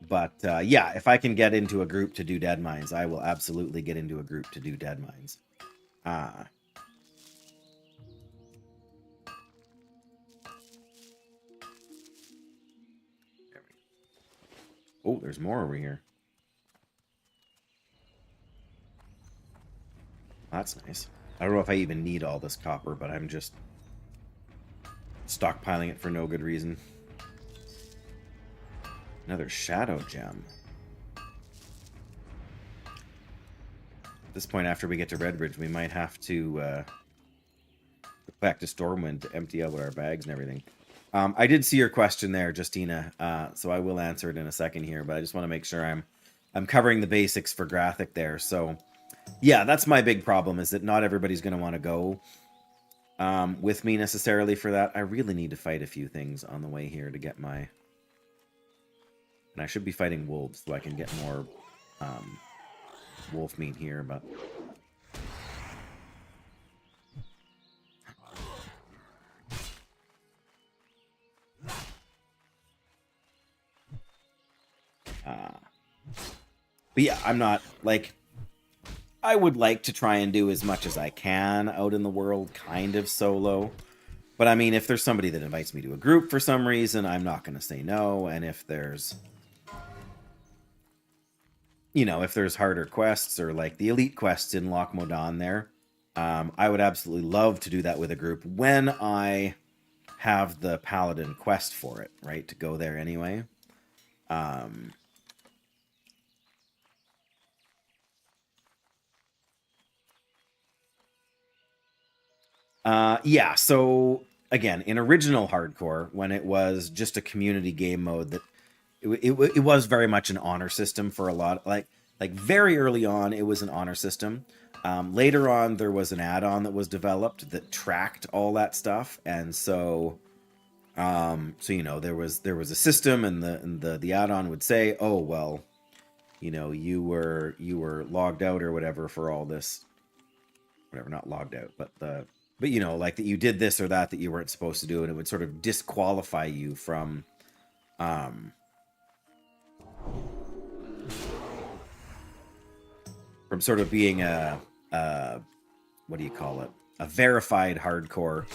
But yeah, if I can get into a group to do Dead Mines, I will absolutely get into a group to do Dead Mines. Oh, there's more over here. That's nice. I don't know if I even need all this copper, but I'm just stockpiling it for no good reason. Another shadow gem. At this point, after we get to Red Ridge, we might have to go back to Stormwind to empty out our bags and everything. I did see your question there, Justina, so I will answer it in a second here, but I just want to make sure I'm covering the basics for Graphic there. So, yeah, that's my big problem, is that not everybody's going to want to go with me necessarily for that. I really need to fight a few things on the way here to get my... And I should be fighting wolves so I can get more wolf meat here, but... But yeah, I'm not, like... I would like to try and do as much as I can out in the world, kind of solo. But I mean, if there's somebody that invites me to a group for some reason, I'm not going to say no. And if there's, you know, if there's harder quests or like the elite quests in Loch Modan there, I would absolutely love to do that with a group when I have the Paladin quest for it, right? To go there anyway. Yeah, so again, in original hardcore, when it was just a community game mode, that it was very much an honor system for a lot. Like very early on, it was an honor system. Later on, there was an add-on that was developed that tracked all that stuff, and so you know, there was a system, and the add-on would say, oh well, you know, you were logged out or whatever for all this, whatever, not logged out, but you know, like that you did this or that you weren't supposed to do, and it would sort of disqualify you from sort of being a what do you call it? A verified hardcore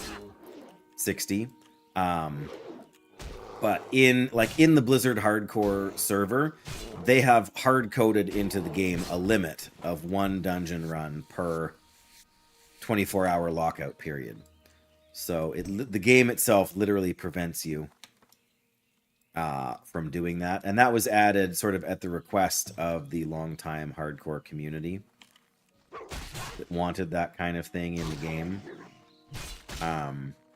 60. But in the Blizzard hardcore server, they have hard coded into the game a limit of 1 dungeon run per 24-hour lockout period. So the game itself literally prevents you from doing that. And that was added sort of at the request of the longtime hardcore community that wanted that kind of thing in the game.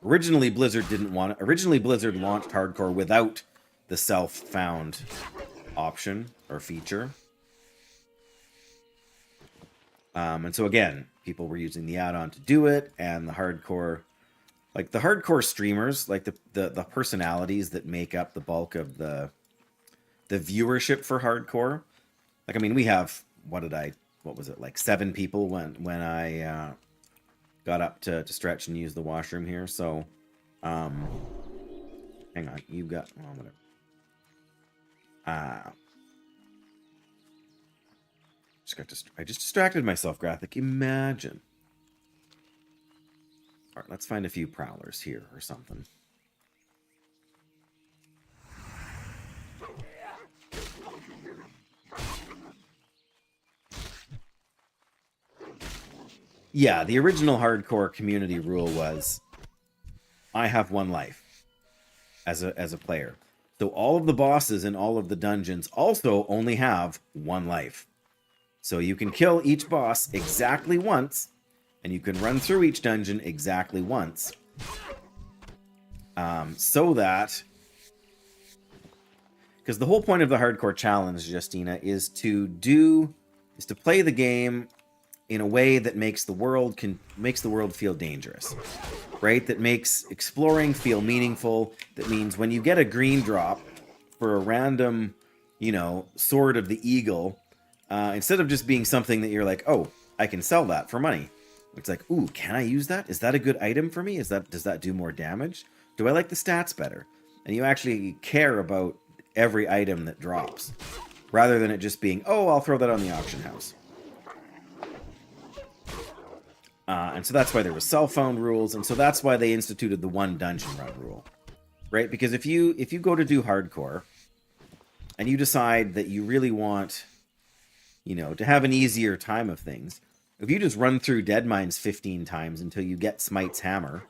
Originally, Blizzard didn't want it. Originally, Blizzard launched hardcore without the self-found option or feature. And so again, people were using the add-on to do it, and the hardcore streamers, like the personalities that make up the bulk of the viewership for hardcore. Like, I mean, we have, what was it, like 7 people when I got up to stretch and use the washroom here. So, hang on, you've got, oh, whatever. I just distracted myself, Graphic. Imagine. All right, let's find a few prowlers here or something. Yeah, the original hardcore community rule was, I have 1 life as a player. So all of the bosses in all of the dungeons also only have 1 life. So you can kill each boss exactly once, and you can run through each dungeon exactly once. So that... Because the whole point of the hardcore challenge, Justina, is to play the game in a way that makes the world feel dangerous, right? That makes exploring feel meaningful. That means when you get a green drop for a random, you know, Sword of the Eagle, instead of just being something that you're like, oh, I can sell that for money. It's like, ooh, can I use that? Is that a good item for me? Does that do more damage? Do I like the stats better? And you actually care about every item that drops, rather than it just being, oh, I'll throw that on the auction house. And so that's why there was cell phone rules, and so that's why they instituted the 1 dungeon run rule, right? Because if you go to do hardcore, and you decide that you really want, you know, to have an easier time of things, if you just run through Deadmines 15 times until you get Smite's hammer,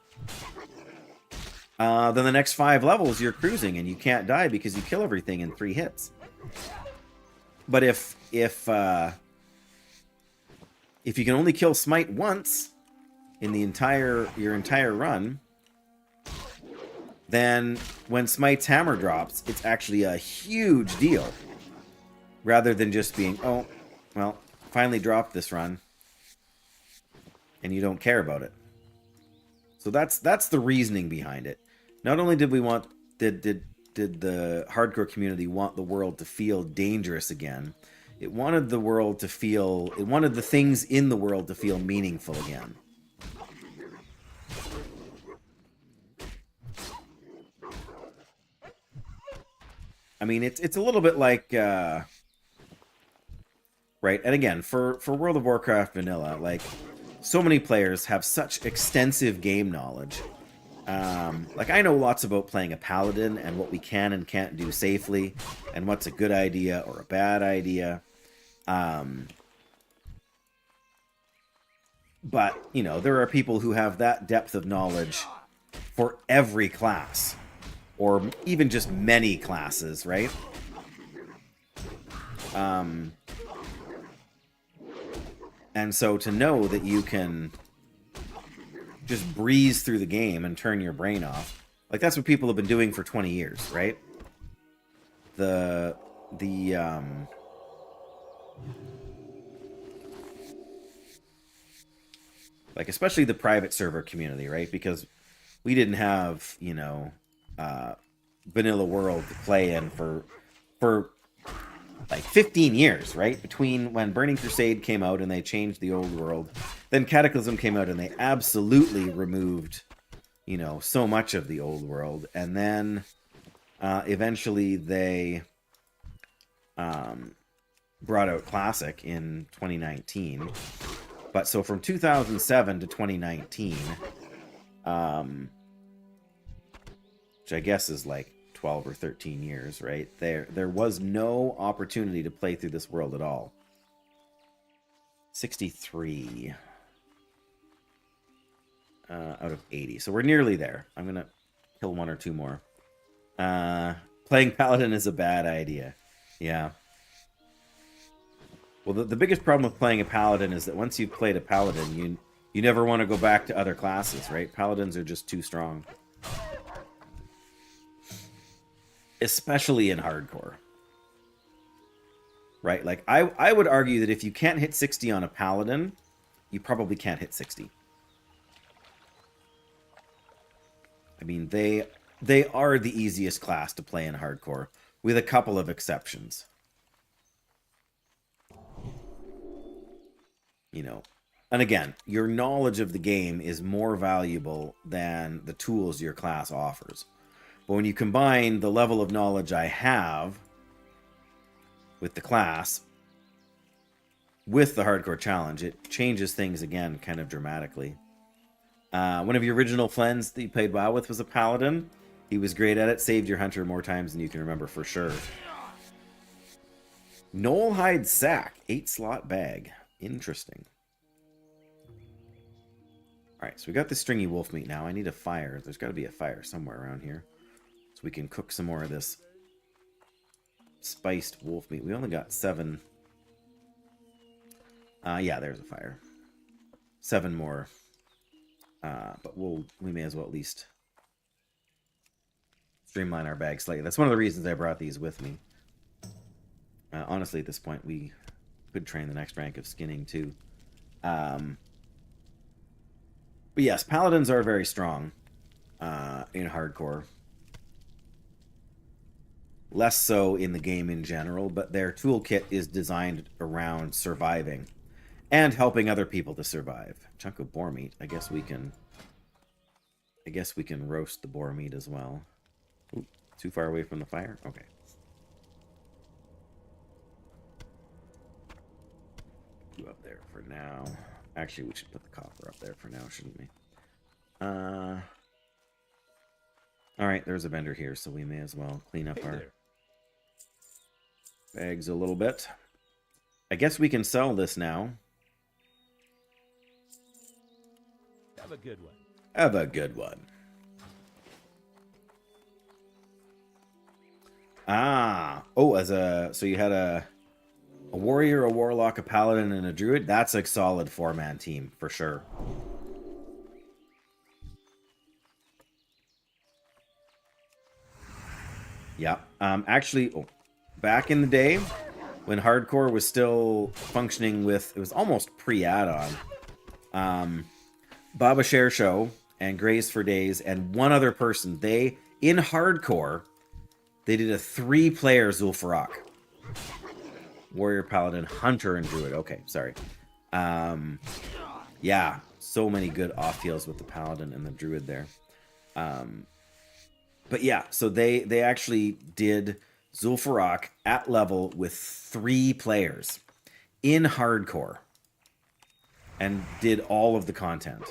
then the next 5 levels you're cruising and you can't die because you kill everything in 3 hits. But if you can only kill Smite once in your entire run, then when Smite's hammer drops, it's actually a huge deal. Rather than just being, oh, well, finally dropped this run, and you don't care about it. So that's the reasoning behind it. Not only did the hardcore community want the world to feel dangerous again, it wanted the things in the world to feel meaningful again. I mean, it's a little bit like right? And again, for World of Warcraft vanilla, like, so many players have such extensive game knowledge. Like, I know lots about playing a Paladin and what we can and can't do safely, and what's a good idea or a bad idea. But, you know, there are people who have that depth of knowledge for every class, or even just many classes, right? And so to know that you can just breeze through the game and turn your brain off, like, that's what people have been doing for 20 years, right? Like, especially the private server community, right? Because we didn't have, you know, vanilla world to play in for like 15 years, right? Between when Burning Crusade came out and they changed the old world, then Cataclysm came out and they absolutely removed, you know, so much of the old world, and then eventually they brought out Classic in 2019. But so from 2007 to 2019, which I guess is like 12 or 13 years, right? There was no opportunity to play through this world at all. 63 out of 80. So we're nearly there. I'm going to kill one or two more. Playing Paladin is a bad idea. Yeah. Well, the biggest problem with playing a Paladin is that once you've played a Paladin, you never want to go back to other classes, right? Paladins are just too strong. Especially in hardcore. Right? Like, I would argue that if you can't hit 60 on a Paladin, you probably can't hit 60. I mean, they are the easiest class to play in hardcore, with a couple of exceptions. You know, and again, your knowledge of the game is more valuable than the tools your class offers. But when you combine the level of knowledge I have with the class, with the hardcore challenge, it changes things again kind of dramatically. One of your original friends that you played WoW with was a Paladin. He was great at it, saved your hunter more times than you can remember for sure. Knollhide Sack, 8-slot bag. Interesting. Alright, so we got the stringy wolf meat now. I need a fire. There's got to be a fire somewhere around here, so we can cook some more of this spiced wolf meat. We only got 7. Yeah, there's a fire. 7 more. But we may as well at least streamline our bag slightly. That's one of the reasons I brought these with me. Honestly, at this point, we could train the next rank of skinning too. But yes, Paladins are very strong in hardcore. Less so in the game in general, but their toolkit is designed around surviving and helping other people to survive. Chunk of boar meat. I guess we can roast the boar meat as well. Ooh, too far away from the fire? Okay. You up there for now. Actually, we should put the copper up there for now, shouldn't we? Alright, there's a vendor here, so we may as well clean up our bags a little bit. I guess we can sell this now. Have a good one. Have a good one. So you had a warrior, a warlock, a paladin, and a druid. That's a solid 4-man team for sure. Yeah. Actually, back in the day when hardcore was still functioning with, it was almost pre-add-on. Baba Share Show and Grace for Days and one other person, they, in hardcore, they did a 3-player Zul'Farrak. Warrior, Paladin, Hunter, and Druid. Okay, sorry. Yeah, so many good off heals with the Paladin and the Druid there. But yeah, so they actually did Zul'Farrak at level with 3 players. in hardcore and did all of the content.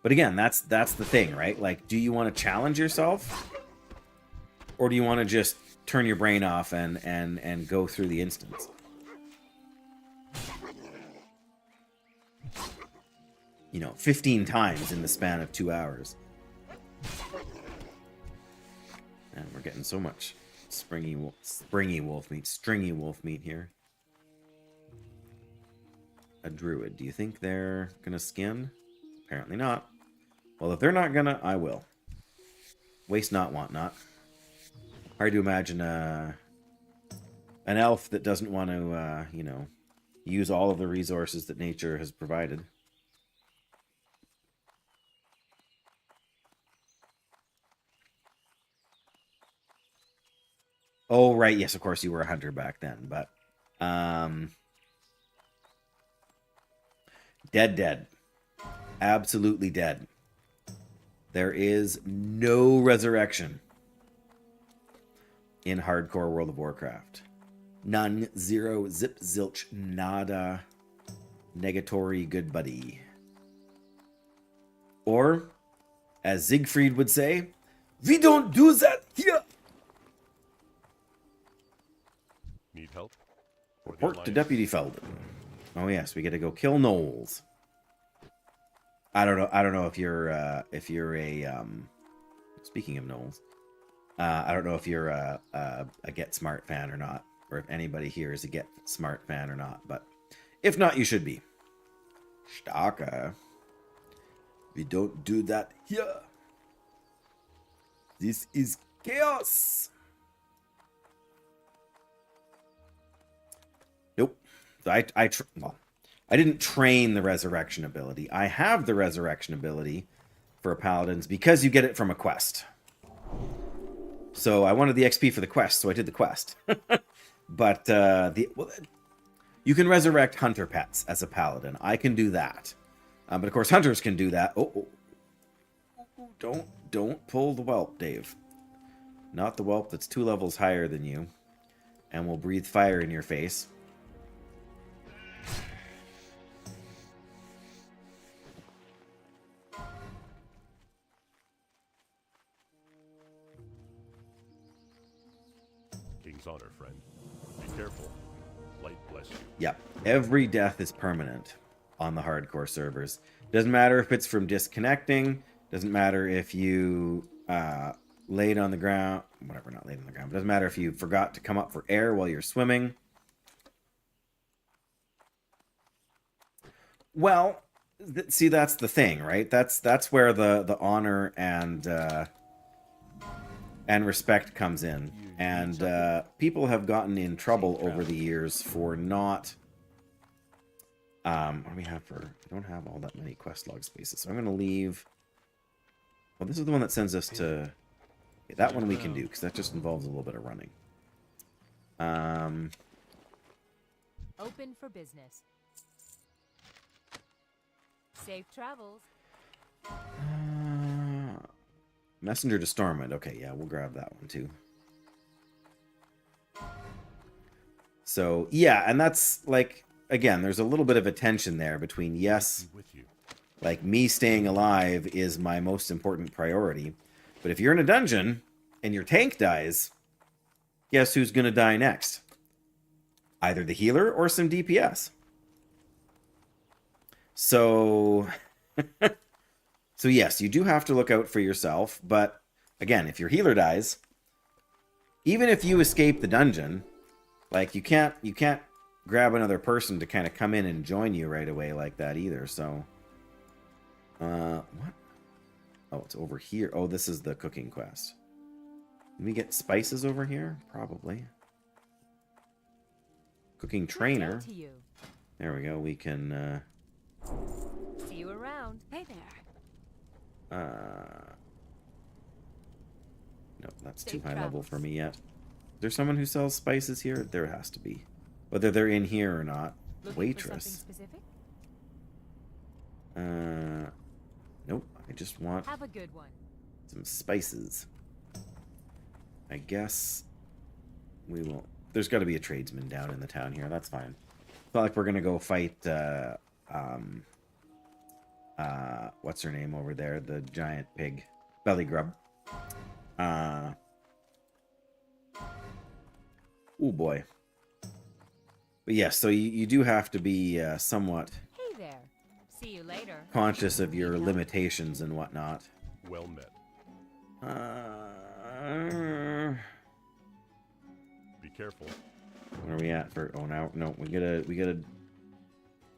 But again, that's the thing, right? Like, do you want to challenge yourself? Or do you want to just turn your brain off and go through the instance? You know, 15 times in the span of 2 hours. And we're getting so much stringy wolf meat here. A druid. Do you think they're gonna skin? Apparently not. Well, if they're not gonna, I will. Waste not, want not. Hard to imagine an elf that doesn't want to, you know, use all of the resources that nature has provided. Oh, right. Yes, of course, you were a hunter back then, but... Dead. Absolutely dead. There is no resurrection in hardcore World of Warcraft. None, zero, zip, zilch, nada, negatory, good buddy. Or, as Siegfried would say, we don't do that here! Need help? Or the Report to Alliance? Deputy Feldon. Oh yes, we get to go kill gnolls. I don't know if you're a speaking of gnolls. I don't know if you're a Get Smart fan or not, or if anybody here is a Get Smart fan or not, but if not, you should be. Starker. We don't do that here. This is chaos. Nope. I didn't train the resurrection ability. I have the resurrection ability for paladins because you get it from a quest. So I wanted the XP for the quest, so I did the quest. But you can resurrect hunter pets as a paladin. I can do that. But of course, hunters can do that. Oh. Don't pull the whelp, Dave. Not the whelp that's 2 levels higher than you and will breathe fire in your face. King's honor, friend. Be careful. Light bless you. Yep. Every death is permanent on the hardcore servers. Doesn't matter if it's from disconnecting. Doesn't matter if you laid on the ground. Whatever, not laid on the ground. Doesn't matter if you forgot to come up for air while you're swimming. Well, see, that's the thing, right? That's where the honor and respect comes in. And people have gotten in trouble over the years for not... what do we have for... We don't have all that many quest log spaces. So I'm going to leave... Well, this is the one that sends us to... Okay, that one we can do, because that just involves a little bit of running. Open for business. Safe travels. Messenger to Stormwind. Okay, yeah, we'll grab that one too. So, yeah, and that's, like, again, there's a little bit of a tension there between, yes, Be with you. like, me staying alive is my most important priority. But if you're in a dungeon and your tank dies, guess who's going to die next? Either the healer or some DPS. So, so yes, you do have to look out for yourself. But again, if your healer dies, even if you escape the dungeon, like, you can't grab another person to kind of come in and join you right away like that either. So, what? Oh, it's over here. Oh, this is the cooking quest. Can we get spices over here? Probably. Cooking trainer. To you. There we go. We can, See you around. Hey there. no, that's too Safe high level travels. for me yet. Is there someone who sells spices here? There has to be. Whether they're in here or not. Looking Waitress. For something specific? Nope. I just want Have a good one. some spices. I guess we will there's got to be a tradesman down in the town here. That's fine. It's not like we're gonna go fight. What's her name over there? The giant pig, belly grub. Oh boy. But yes, so you do have to be somewhat Hey there. See you later. conscious of your limitations and whatnot. Well met. Be careful. Where are we at for? Oh, no, we gotta. We're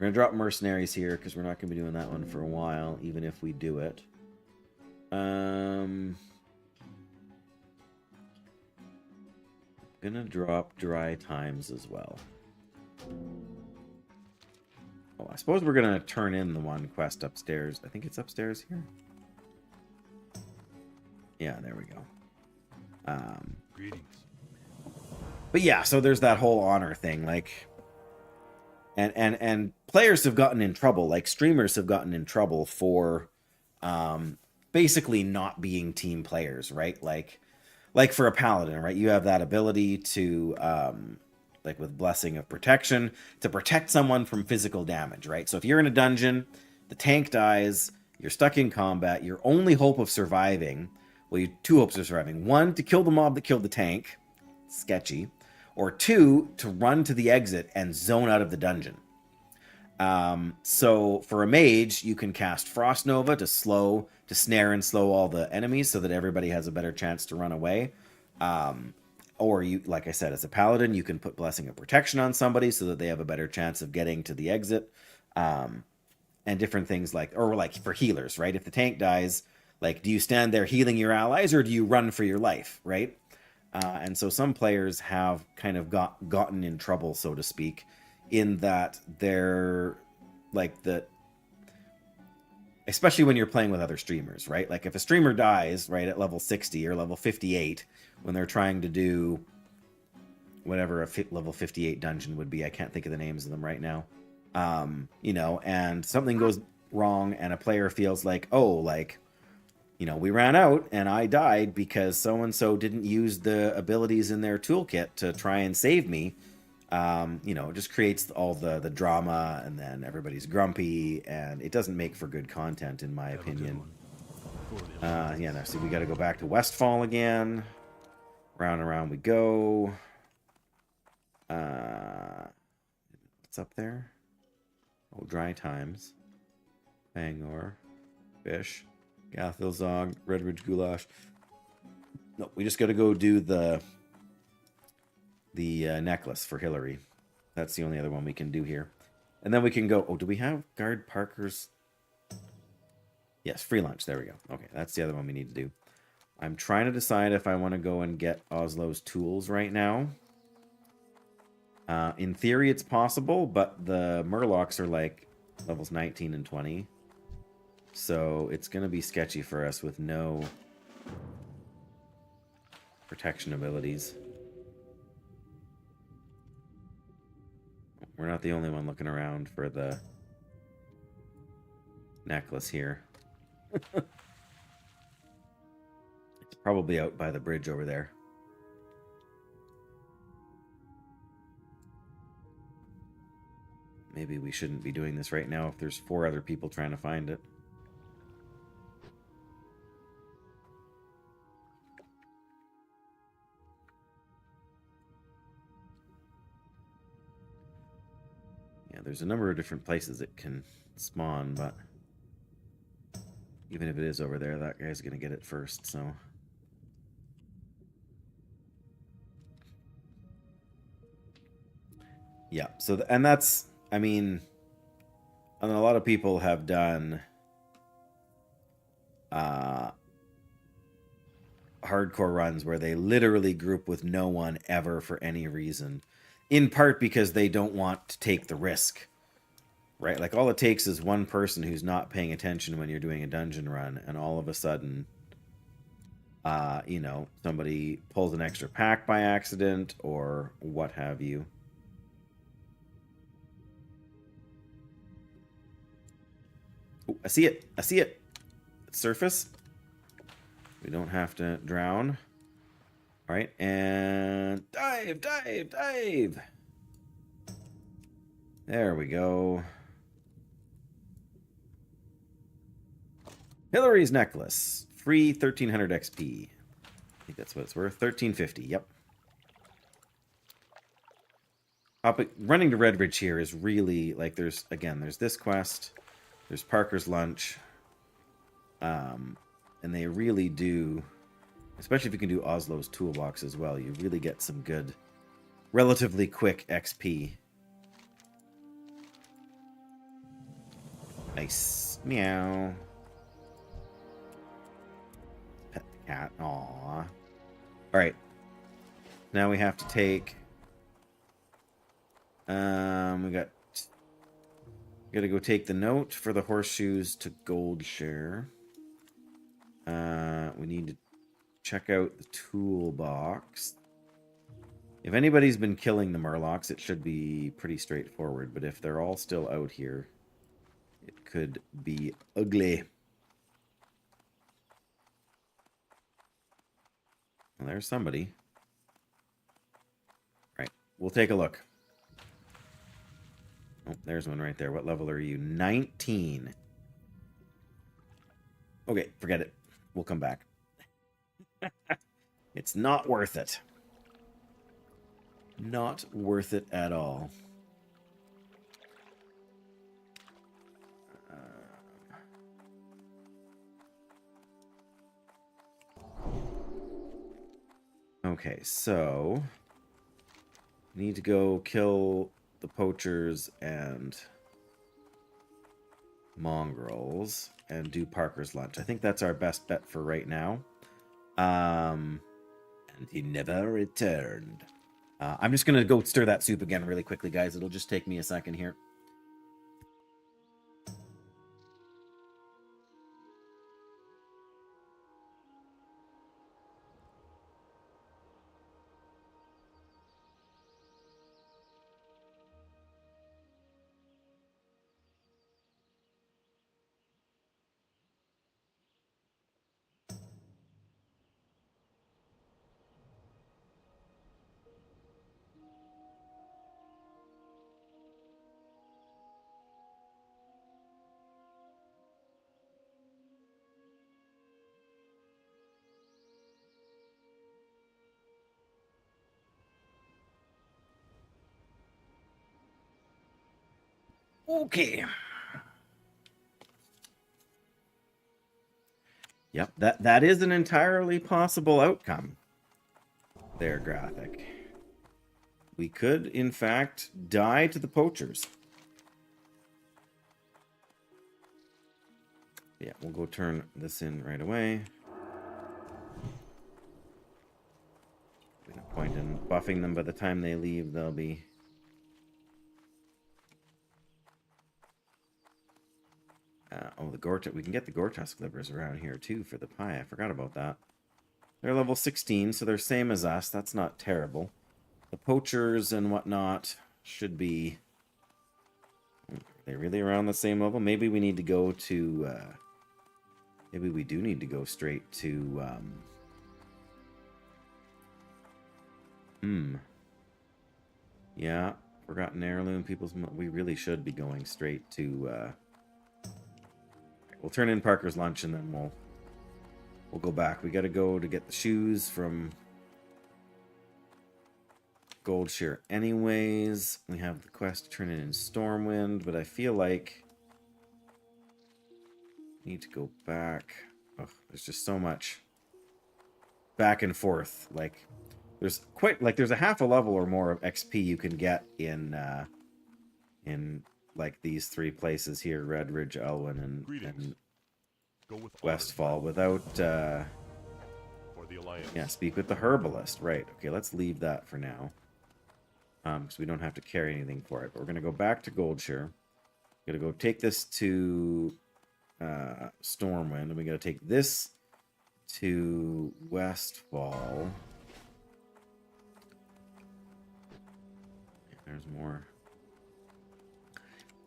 gonna drop mercenaries here because we're not gonna be doing that one for a while, even if we do it. Gonna drop dry times as well. Oh, I suppose we're gonna turn in the one quest upstairs. I think it's upstairs here. Yeah, there we go. Greetings. But yeah, so there's that whole honor thing, like, and players have gotten in trouble, like streamers have gotten in trouble for, basically not being team players, right? Like for a paladin, right? You have that ability to, like with Blessing of Protection, to protect someone from physical damage, right? So if you're in a dungeon, the tank dies, you're stuck in combat, your only hope of surviving, well, you have two hopes of surviving. One, to kill the mob that killed the tank, sketchy, or two, to run to the exit and zone out of the dungeon. So for a mage, you can cast Frost Nova to snare and slow all the enemies so that everybody has a better chance to run away. Or you, like I said, as a paladin, you can put Blessing of Protection on somebody so that they have a better chance of getting to the exit. And different things like for healers, right? If the tank dies, like, do you stand there healing your allies or do you run for your life, right? And so some players have kind of gotten in trouble, so to speak, in that they're like especially when you're playing with other streamers, right? Like if a streamer dies, right, at level 60 or level 58, when they're trying to do whatever a level 58 dungeon would be, I can't think of the names of them right now, you know, and something goes wrong and a player feels like, oh, like, you know, we ran out and I died because so-and-so didn't use the abilities in their toolkit to try and save me. You know, it just creates all the drama and then everybody's grumpy and it doesn't make for good content, in my opinion. Yeah, now see, we got to go back to Westfall again. Round and round we go. What's up there? Oh, dry times. Bangor. Fish. Gathilzog, Redridge Goulash. No, we just got to go do the necklace for Hillary. That's the only other one we can do here. And then we can go... Oh, do we have Guard Parker's... Yes, free lunch. There we go. Okay, that's the other one we need to do. I'm trying to decide if I want to go and get Oslo's tools right now. In theory, it's possible, but the Murlocs are like levels 19 and 20. So it's going to be sketchy for us with no protection abilities. We're not the only one looking around for the necklace here. It's probably out by the bridge over there. Maybe we shouldn't be doing this right now if there's 4 other people trying to find it. Yeah, there's a number of different places it can spawn, but even if it is over there, that guy's gonna get it first, so... Yeah, so, and that's, I mean, and a lot of people have done hardcore runs where they literally group with no one ever for any reason, in part because they don't want to take the risk, right? Like, all it takes is one person who's not paying attention when you're doing a dungeon run, and all of a sudden, you know, somebody pulls an extra pack by accident, or what have you. Oh, I see it. I see it. Surface. We don't have to drown. All right, and dive, dive, dive. There we go. Hillary's necklace. Free 1300 XP. I think that's what it's worth. 1350, yep. Running to Redridge here is really, like, there's this quest. There's Parker's Lunch. And they really do, especially if you can do Oslo's Toolbox as well, you really get some good, relatively quick XP. Nice. Meow. Pet the cat. Aww. Alright. Now we have to take... We gotta go take the note for the horseshoes to Goldshare. We need to check out the toolbox. If anybody's been killing the Murlocs, it should be pretty straightforward. But if they're all still out here, it could be ugly. Well, there's somebody. Right, we'll take a look. Oh, there's one right there. What level are you? 19. Okay, forget it. We'll come back. It's not worth it. Not worth it at all. Okay, so... need to go kill the poachers and mongrels and do Parker's Lunch. I think that's our best bet for right now. And he never returned. I'm just going to go stir that soup again really quickly, guys. It'll just take me a second here. Okay. Yep, that is an entirely possible outcome. There, graphic. We could, in fact, die to the poachers. Yeah, we'll go turn this in right away. No point in buffing them. By the time they leave, they'll be... oh, the Gortusk. We can get the Gortusk livers around here, too, for the pie. I forgot about that. They're level 16, so they're same as us. That's not terrible. The poachers and whatnot should be... Are they really around the same level? Maybe we need to go to... maybe we do need to go straight to... Yeah, Forgotten Heirloom. We really should be going straight to... We'll turn in Parker's Lunch and then we'll go back. We got to go to get the shoes from Goldshare anyways. We have the quest to turn it in Stormwind, but I feel like I need to go back. Oh, there's just so much back and forth. Like there's a half a level or more of XP you can get in like these three places here, Redridge, Elwyn, and Westfall without For the Alliance. yeah, speak with the herbalist. Right. Okay, let's leave that for now. Because we don't have to carry anything for it. But we're gonna go back to Goldshire. We're gonna go take this to Stormwind, and we gotta take this to Westfall. There's more.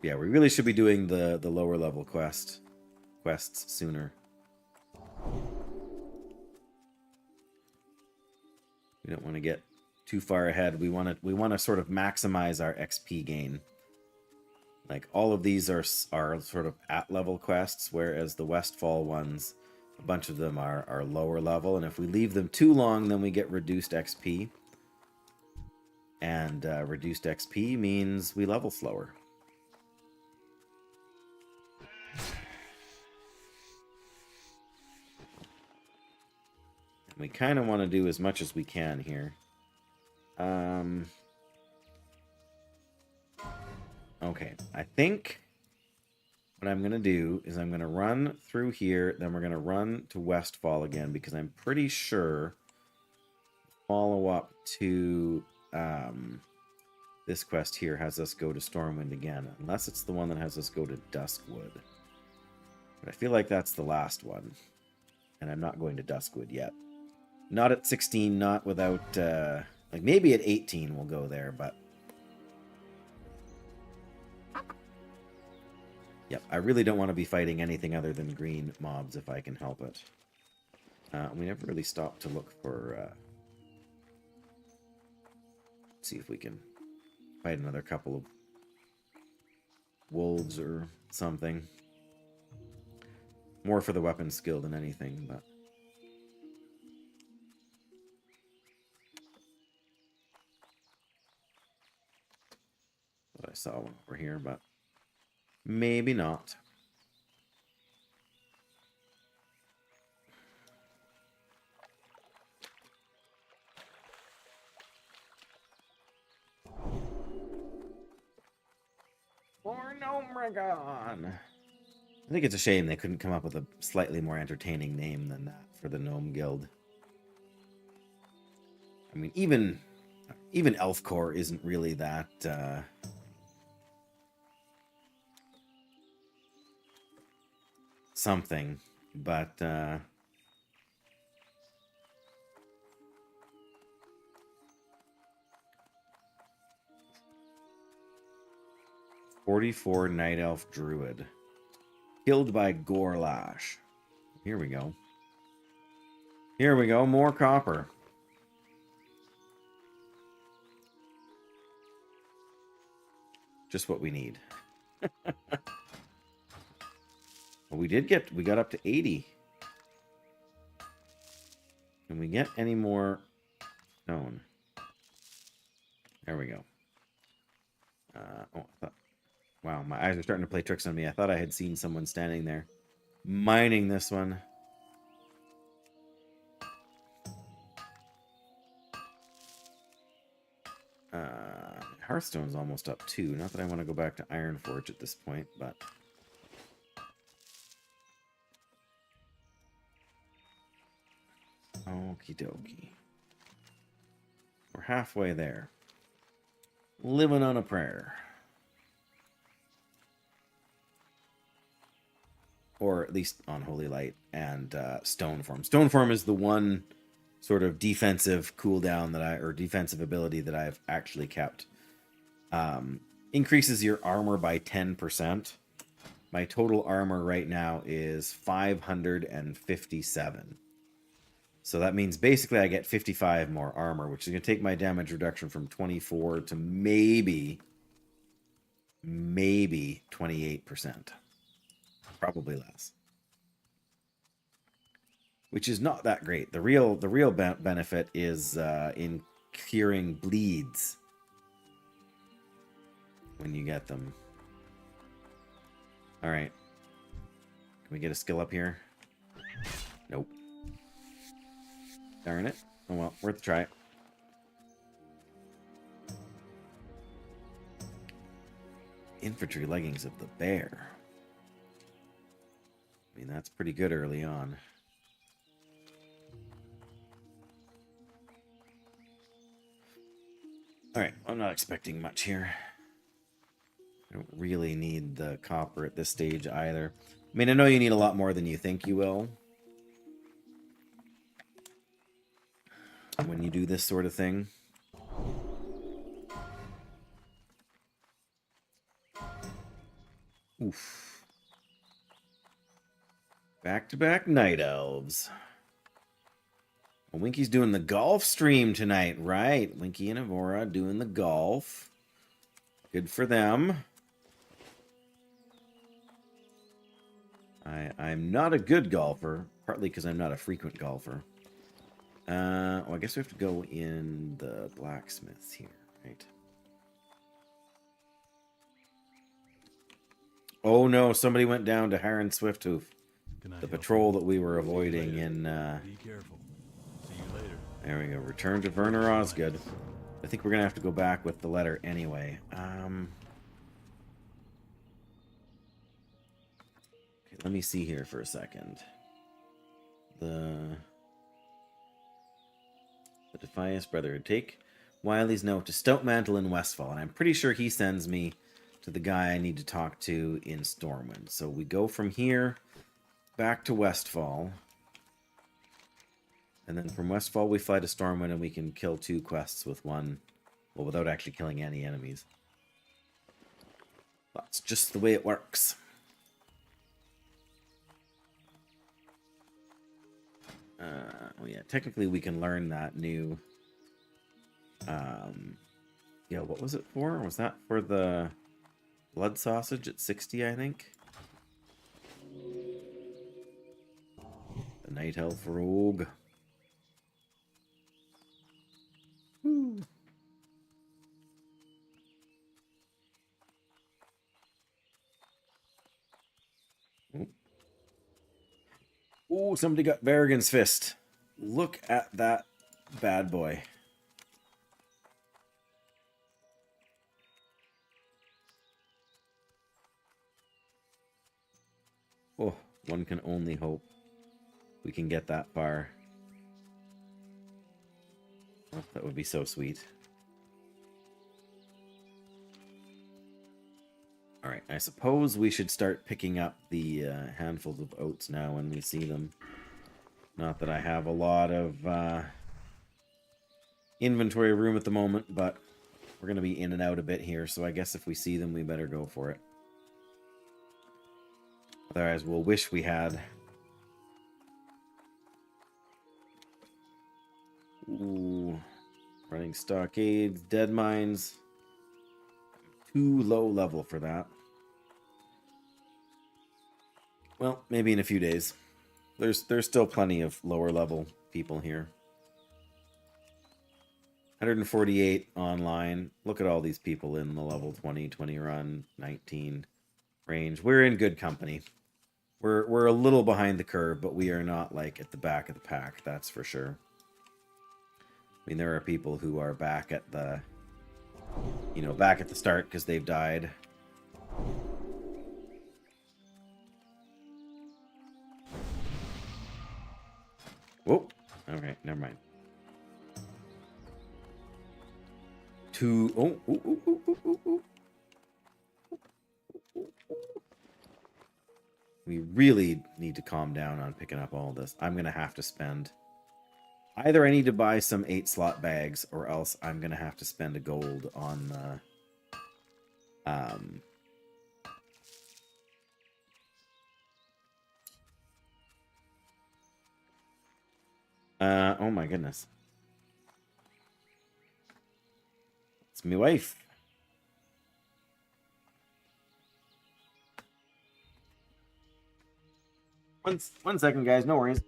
Yeah, we really should be doing the lower level quests sooner. We don't want to get too far ahead. We want to sort of maximize our XP gain. Like, all of these are sort of at level quests, whereas the Westfall ones, a bunch of them are lower level, and if we leave them too long, then we get reduced XP. And reduced XP means we level slower. We kind of want to do as much as we can here. Okay, I think what I'm going to do is I'm going to run through here, then we're going to run to Westfall again, because I'm pretty sure follow up to this quest here has us go to Stormwind again, unless it's the one that has us go to Duskwood. But I feel like that's the last one, and I'm not going to Duskwood yet. Not at 16, not without, like maybe at 18 we'll go there, but... Yep, I really don't want to be fighting anything other than green mobs if I can help it. We never really stopped to look for... see if we can fight another couple of wolves or something. More for the weapon skill than anything, but... I saw one over here, but maybe not. For Gnomeregon. I think it's a shame they couldn't come up with a slightly more entertaining name than that for the Gnome Guild. I mean, even Elfcore isn't really that something, but 44 Night Elf Druid. Killed by Gorlash. Here we go. Here we go, more copper. Just what we need. Well, we got up to 80. Can we get any more stone? There we go. Wow, my eyes are starting to play tricks on me. I thought I had seen someone standing there mining this one. Hearthstone's almost up too. Not that I want to go back to Ironforge at this point, but... Okie dokie. We're halfway there. Living on a prayer. Or at least on Holy Light and Stoneform. Stoneform is the one sort of defensive cooldown or defensive ability that I've actually kept. Increases your armor by 10%. My total armor right now is 557. So that means basically I get 55 more armor, which is going to take my damage reduction from 24 to maybe 28%. Probably less. Which is not that great. The real benefit is in curing bleeds when you get them. All right. Can we get a skill up here? Nope. Darn it. Oh well, worth a try. Infantry leggings of the bear. I mean, that's pretty good early on. Alright, I'm not expecting much here. I don't really need the copper at this stage either. I mean, I know you need a lot more than you think you will when you do this sort of thing. Oof. Back-to-back night elves. Well, Winky's doing the golf stream tonight, right? Winky and Avora doing the golf. Good for them. I'm not a good golfer, partly because I'm not a frequent golfer. Well, I guess we have to go in the blacksmiths here, right? Oh no, somebody went down to Harren Swifthoof. The patrol that we were avoiding in... Be careful. See you later. There we go. Return to Werner Osgood. I think we're going to have to go back with the letter anyway. Okay, let me see here for a second. The Defiance Brotherhood. Take Wiley's note to Stoutmantle in Westfall. And I'm pretty sure he sends me to the guy I need to talk to in Stormwind. So we go from here back to Westfall. And then from Westfall we fly to Stormwind and we can kill 2 quests with one. Well, without actually killing any enemies. That's just the way it works. Well, yeah, technically we can learn that new... yeah, what was it for? Was that for the blood sausage at 60, I think? The Night Elf Rogue. Woo. Oh, somebody got Berrigan's fist. Look at that bad boy. Oh, one can only hope we can get that far. Oh, that would be so sweet. Alright, I suppose we should start picking up the handfuls of oats now when we see them. Not that I have a lot of inventory room at the moment, but we're going to be in and out a bit here, so I guess if we see them, we better go for it. Otherwise, we'll wish we had. Ooh. Running stockades, dead mines. Too low level for that. Well, maybe in a few days. There's still plenty of lower level people here. 148 online. Look at all these people in the level 20, 20 run, 19 range. We're in good company. We're a little behind the curve, but we are not like at the back of the pack, that's for sure. I mean, there are people who are back at the, you know, back at the start because they've died. Whoa. Okay, never mind. We really need to calm down on picking up all this. I'm going to have to spend... Either I need to buy some 8-slot bags, or else I'm going to have to spend a gold on oh my goodness. It's my wife. One second, guys. No worries.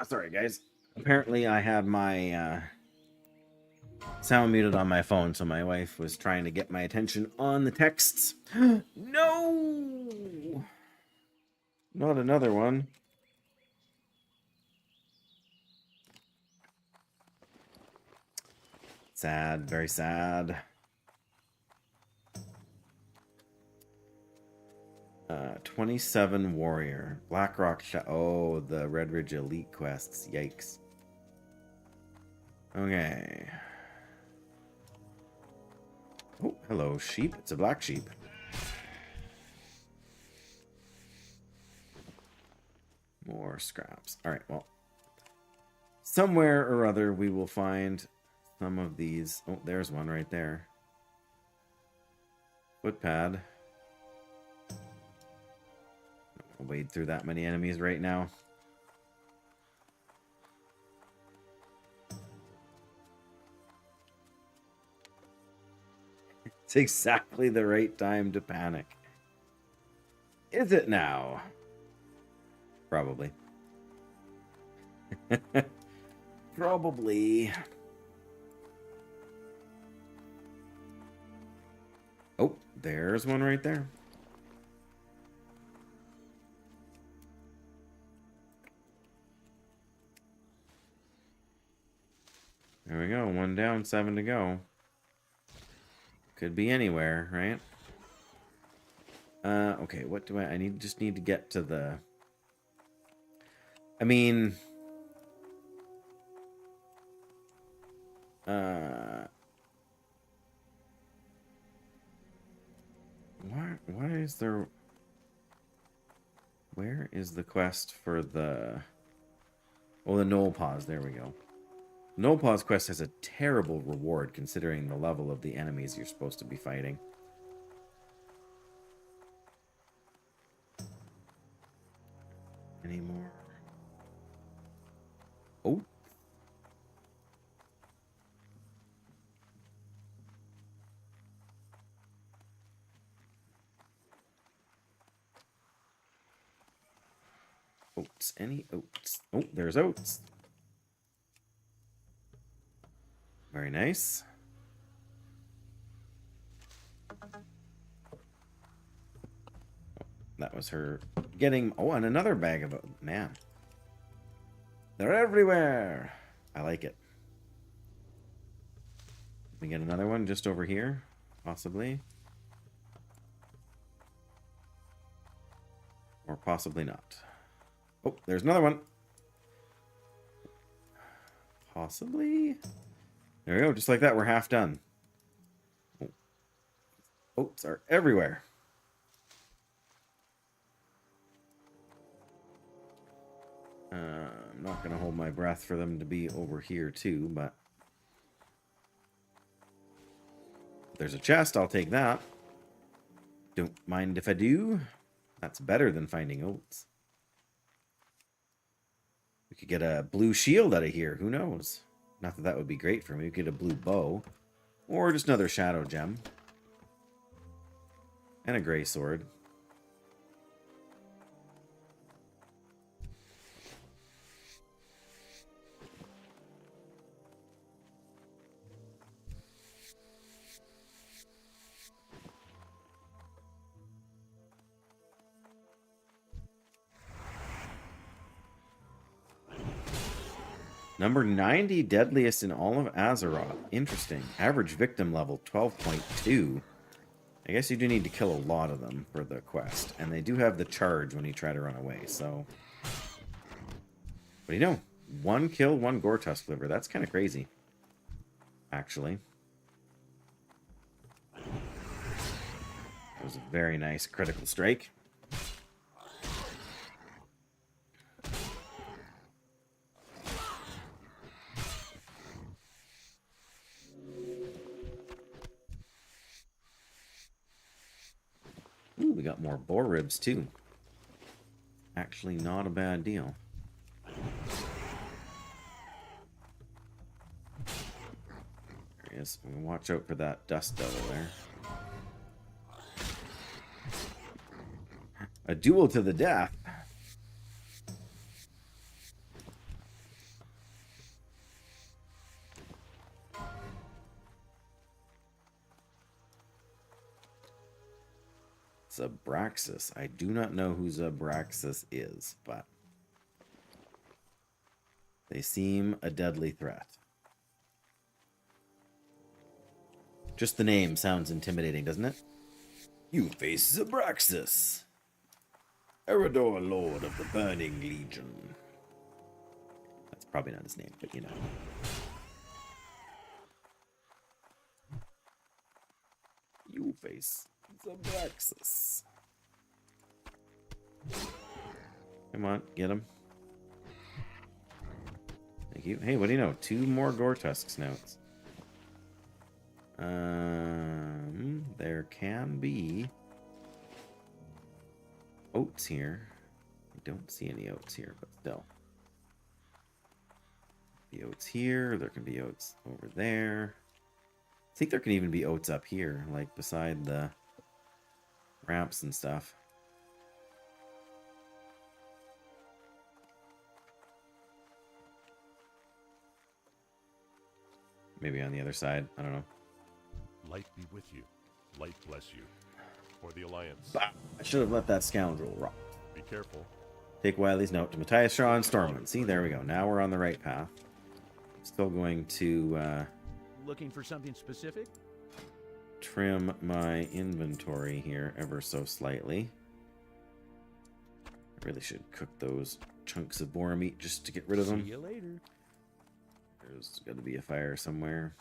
Sorry, guys. Apparently, I had my sound muted on my phone, so my wife was trying to get my attention on the texts. No! Not another one. Sad, very sad. 27 warrior. Blackrock oh, the Red Ridge Elite quests. Yikes. Okay. Oh, hello, sheep. It's a black sheep. More scraps. Alright, well. Somewhere or other we will find some of these. Oh, there's one right there. Footpad. I'll wade through that many enemies right now. It's exactly the right time to panic. Is it now? Probably. Probably. Oh, there's one right there. There we go. 1 down, 7 to go. Could be anywhere, right? Okay, what do I just need to get to the... I mean... Why is there... Where is the quest for the... Oh, the Knoll Pause. There we go. Knoll Pause quest has a terrible reward considering the level of the enemies you're supposed to be fighting. Any more? Oh. Oats. Any oats? Oh, there's oats. Very nice. That was her getting... Oh, and another bag of... Man. They're everywhere. I like it. We get another one just over here. Possibly. Or possibly not. Oh, there's another one. Possibly... There we go, just like that, we're half done. Oh. Oats are everywhere. I'm not going to hold my breath for them to be over here too, but... If there's a chest, I'll take that. Don't mind if I do. That's better than finding oats. We could get a blue shield out of here, who knows? Not that that would be great for me. We could get a blue bow. Or just another shadow gem. And a gray sword. Number 90 deadliest in all of Azeroth. Interesting. Average victim level 12.2. I guess you do need to kill a lot of them for the quest. And they do have the charge when you try to run away, so... What do you know? 1 kill, 1 gore tusk liver. That's kind of crazy. Actually. That was a very nice critical strike. Ooh, we got more boar ribs too. Actually, not a bad deal. There he is. Watch out for that dust devil there. A duel to the death. Zabraxis. I do not know who Zabraxis is, but they seem a deadly threat. Just the name sounds intimidating, doesn't it? You face Zabraxis, Eredor, Lord of the Burning Legion. That's probably not his name, but you know. You face Zabraxis. Come on, get him. Thank you. Hey, what do you know? 2 more Gore-Tusk snouts. There can be oats here. I don't see any oats here, but still. The oats here. There can be oats over there. I think there can even be oats up here, like beside the ramps and stuff. Maybe on the other side. I don't know. Light be with you. Light bless you. For the Alliance. Bah, I should have let that scoundrel rock. Be careful. Take Wiley's note to Matthias Shaw and Stormwind. See, there we go. Now we're on the right path. Still going to Looking for something specific? trim my inventory here ever so slightly. I really should cook those chunks of boar meat just to get rid of them. See you later. There's got to be a fire somewhere.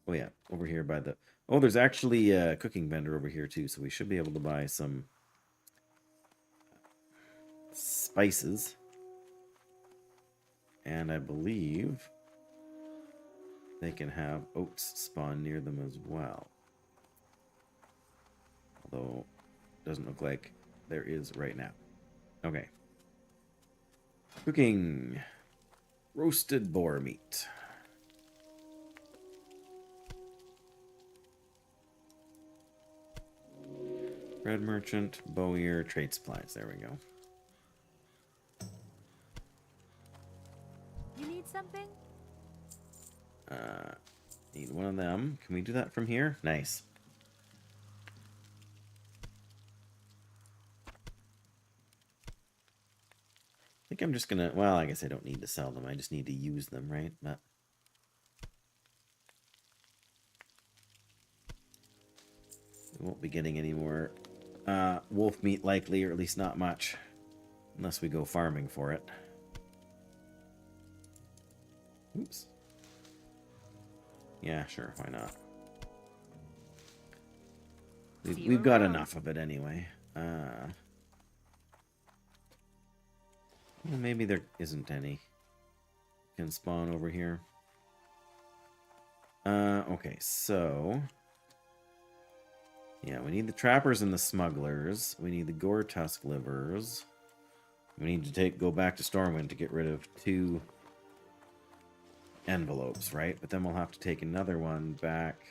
Oh yeah, over here by the... Oh, there's actually a cooking vendor over here too, so we should be able to buy some spices. And I believe they can have oats spawn near them as well. Although, doesn't look like there is right now. Okay. Cooking. Roasted boar meat. Bread merchant, bowyer, trade supplies. There we go. You need something? Need one of them. Can we do that from here? Nice. I think I'm just gonna... Well, I guess I don't need to sell them. I just need to use them, right? But... we won't be getting any more wolf meat likely, or at least not much. Unless we go farming for it. Oops. Yeah, sure, why not? We've got enough of it anyway. Well, maybe there isn't any. Can spawn over here. Okay, so... yeah, we need the trappers and the smugglers. We need the Gore-Tusk livers. We need to go back to Stormwind to get rid of 2 envelopes, right? But then we'll have to take another one back.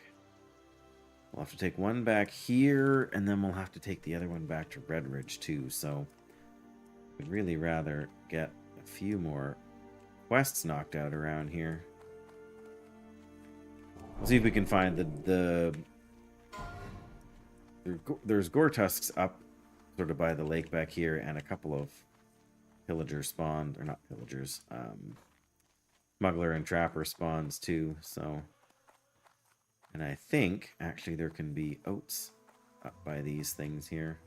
We'll have to take one back here, and then we'll have to take the other one back to Redridge too. So I'd really rather get a few more quests knocked out around here. Let's see if we can find there's Gore-Tusks up sort of by the lake back here, and a couple of pillagers spawned, or not pillagers, smuggler and trapper spawns too, so... and I think, actually, there can be oats up by these things here.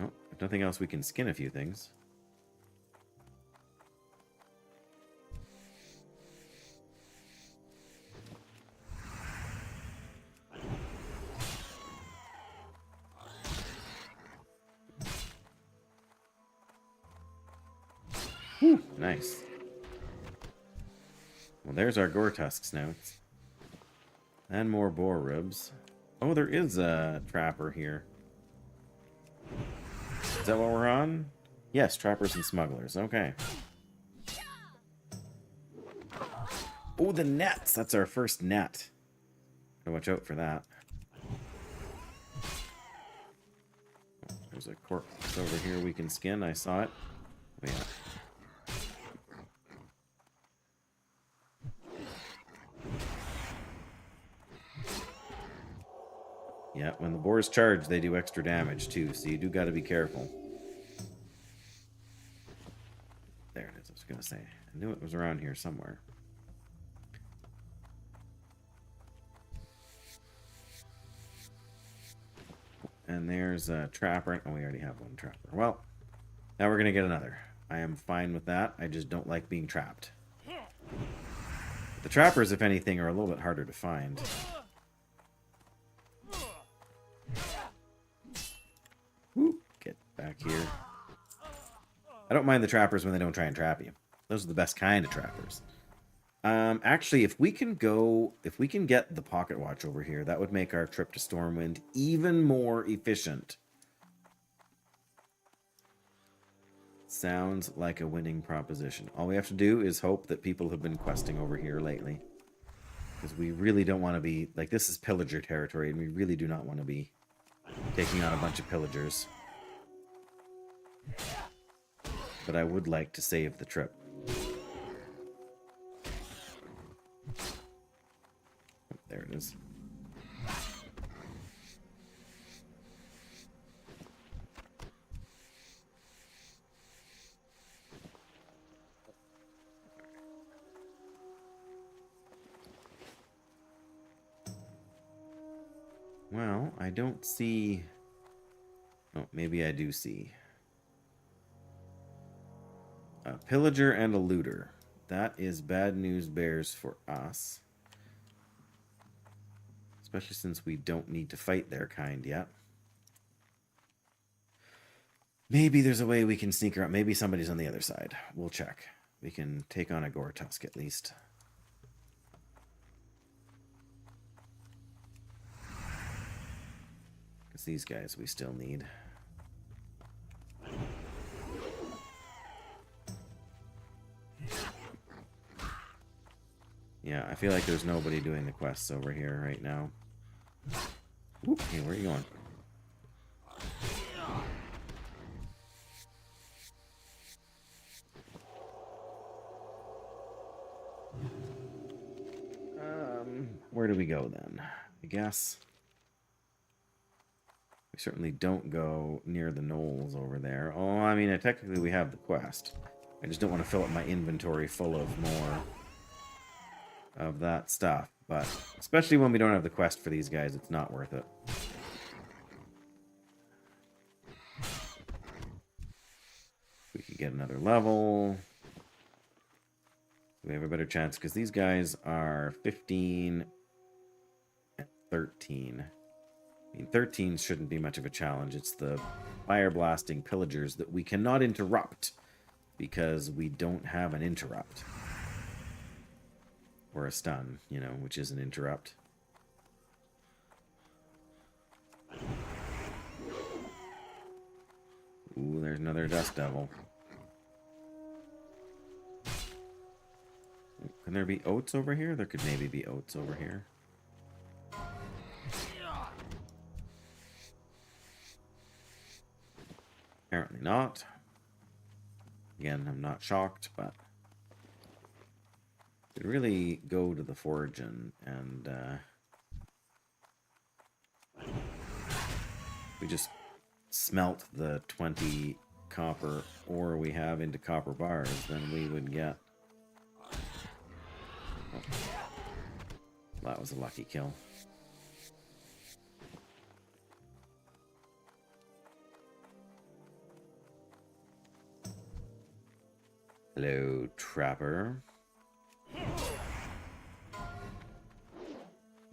Oh, if nothing else, we can skin a few things. Whew, nice. Well, there's our Gore-Tusk snouts. And more boar ribs. Oh, there is a trapper here. Is that what we're on? Yes, trappers and smugglers. Okay. Oh, the nets! That's our first net. Gotta watch out for that. Oh, there's a corpse over here we can skin. I saw it. Oh, yeah. Yeah, when the boars charge, they do extra damage too, so you do got to be careful. There it is. I was going to say. I knew it was around here somewhere. And there's a trapper. Oh, we already have one trapper. Well, now we're going to get another. I am fine with that. I just don't like being trapped. The trappers, if anything, are a little bit harder to find. Woo, get back here. I don't mind the trappers when they don't try and trap you. Those are the best kind of trappers. Actually, if we can get the pocket watch over here, that would make our trip to Stormwind even more efficient. Sounds like a winning proposition. All we have to do is hope that people have been questing over here lately. Because we really don't want to be... Like, this is pillager territory, and we really do not want to be taking on a bunch of pillagers. But I would like to save the trip. There it is. Well, I don't see... Oh, maybe I do see. A pillager and a looter. That is bad news bears for us. Especially since we don't need to fight their kind yet. Maybe there's a way we can sneak around. Maybe somebody's on the other side. We'll check. We can take on a Gore Tusk at least. Because these guys we still need. Yeah, I feel like there's nobody doing the quests over here right now. Ooh, hey, where are you going? Where do we go then? I guess we certainly don't go near the knolls over there. Oh, I mean, technically we have the quest. I just don't want to fill up my inventory full of more of that stuff, but especially when we don't have the quest for these guys, it's not worth it. We could get another level. We have a better chance because these guys are 15 and 13. I mean, 13 shouldn't be much of a challenge. It's the fire blasting pillagers that we cannot interrupt because we don't have an interrupt. Or a stun, you know, which is an interrupt. Ooh, there's another Dust Devil. Can there be oats over here? There could maybe be oats over here. Apparently not. Again, I'm not shocked, but... Could really go to the forge and we just smelt the 20 copper ore we have into copper bars, then we would get... Oh, that was a lucky kill. Hello, Trapper.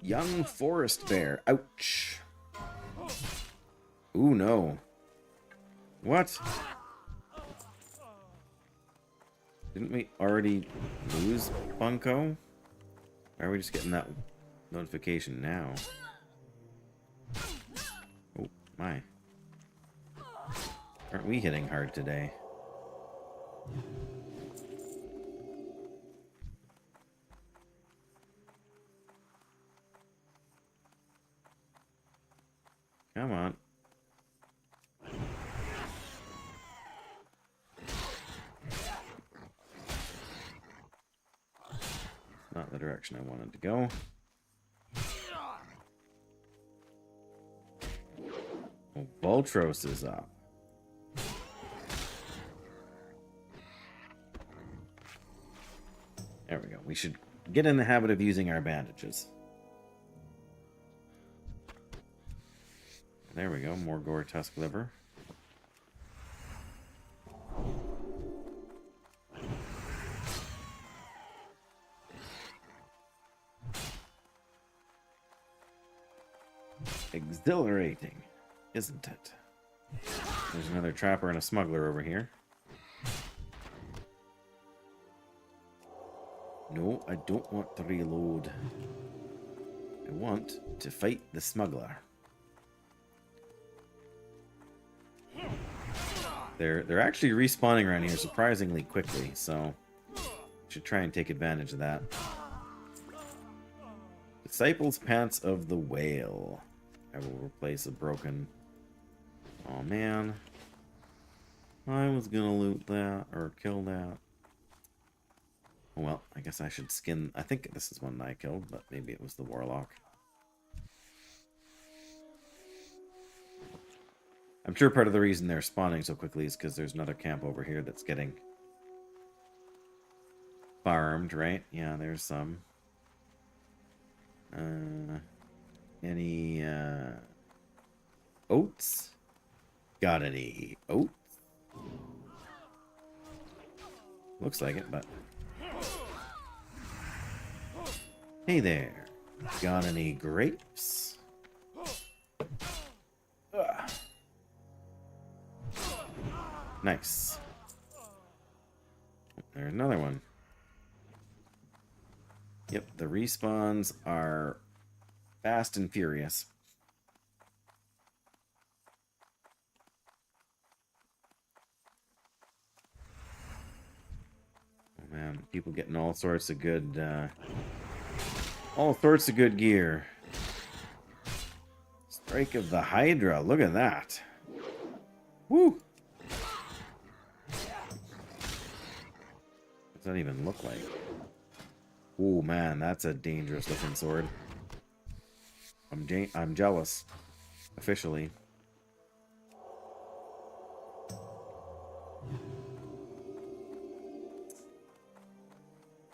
Young forest bear. Ouch. Ooh, no. What? Didn't we already lose Bunko? Why are we just getting that notification now? Oh, my. Aren't we hitting hard today? Come on. Not the direction I wanted to go. Ultros is up. There we go. We should get in the habit of using our bandages. There we go. More gore tusk liver. Exhilarating, isn't it? There's another trapper and a smuggler over here. No, I don't want to reload. I want to fight the smuggler. They're actually respawning around here surprisingly quickly, so should try and take advantage of that. Disciples Pants of the Whale. I will replace a broken... Oh man. I was gonna loot that, or kill that. Oh well, I guess I should skin... I think this is one I killed, but maybe it was the Warlock. I'm sure part of the reason they're spawning so quickly is because there's another camp over here that's getting farmed, right? Yeah, there's some. Any oats? Got any oats? Looks like it, but... Hey there. Got any grapes? Ugh. Nice. There's another one. Yep, the respawns are fast and furious. Oh man, people getting all sorts of good gear. Strike of the Hydra, look at that. Woo! What does that even look like? Oh man, that's a dangerous looking sword. I'm jealous. Officially.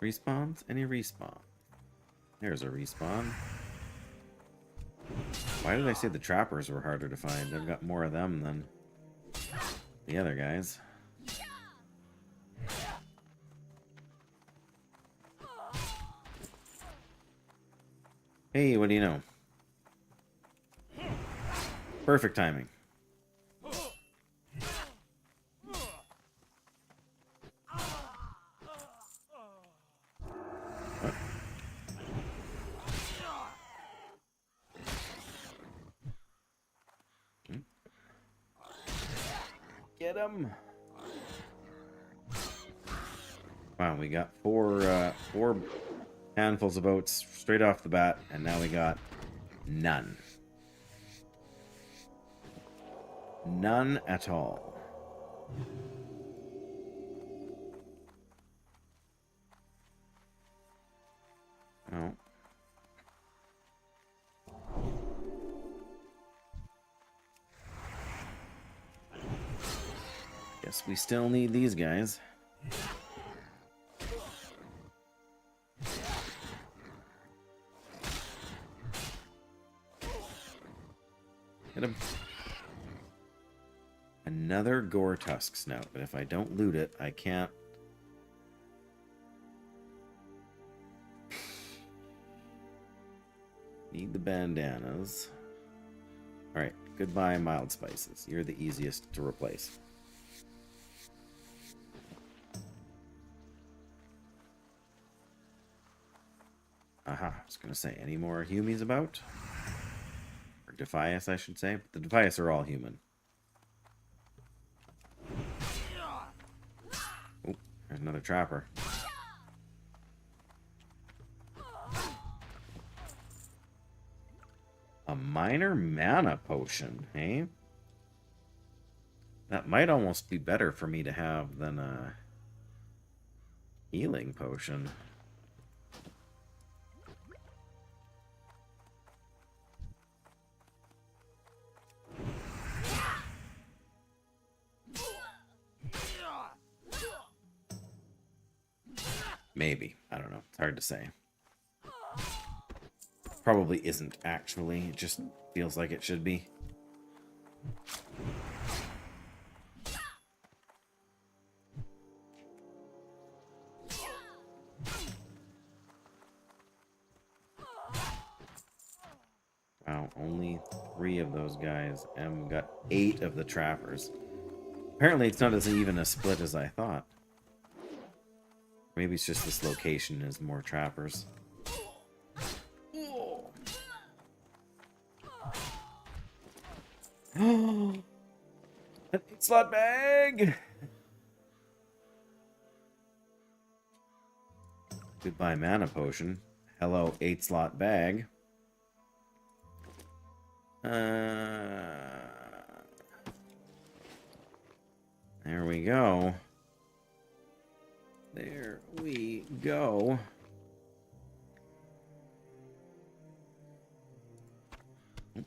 Respawns? Any respawn? There's a respawn. Why did I say the trappers were harder to find? I've got more of them than the other guys. Hey, what do you know? Perfect timing. What? Get him! Wow, we got four handfuls of oats straight off the bat, and now we got none. None at all. Oh. Guess we still need these guys. Hit him. Another gore tusk snout, but if I don't loot it, I can't. Need the bandanas. Alright, goodbye mild spices. You're the easiest to replace. Aha, I was gonna say, any more humies about? Or Defias, I should say. But the Defias are all human. Oh, there's another trapper. A minor mana potion, hey? That might almost be better for me to have than a healing potion. Maybe. I don't know. It's hard to say. Probably isn't, actually. It just feels like it should be. Wow, only 3 of those guys. And we got 8 of the trappers. Apparently it's not as even a split as I thought. Maybe it's just this location is more trappers. Oh, an 8-slot bag! Goodbye mana potion. Hello 8-slot bag. There we go. There we go.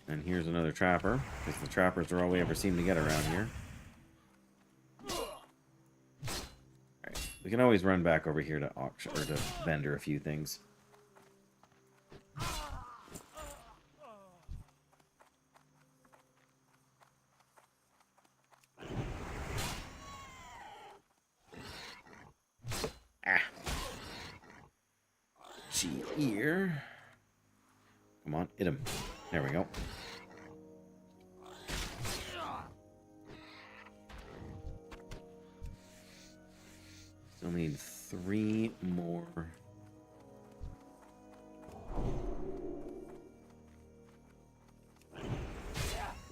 And here's another trapper, because the trappers are all we ever seem to get around here. Alright, we can always run back over here to auction or to vendor a few things. Here. Come on, hit him. There we go. Still need 3 more.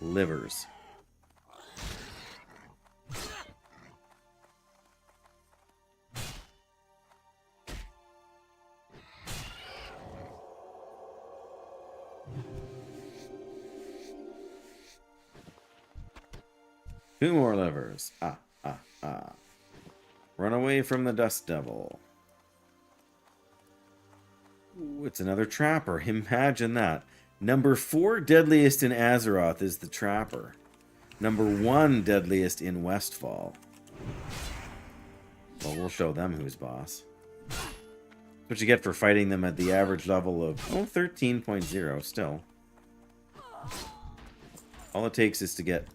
Livers. Two more livers. Run away from the dust devil. Ooh, it's another trapper. Imagine that. Number 4 deadliest in Azeroth is the trapper. Number 1 deadliest in Westfall. Well, we'll show them who's boss. That's what you get for fighting them at the average level of 13.0 still. All it takes is to get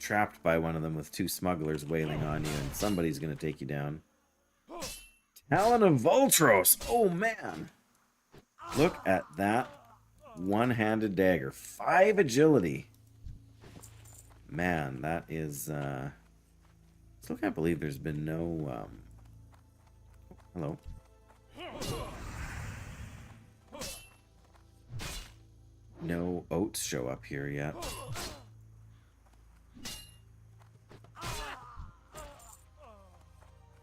trapped by one of them with 2 smugglers wailing on you, and somebody's going to take you down. Talon of Voltros! Oh, man! Look at that one-handed dagger. 5 agility. Man, that is... Still can't believe there's been no... Hello. No oats show up here yet.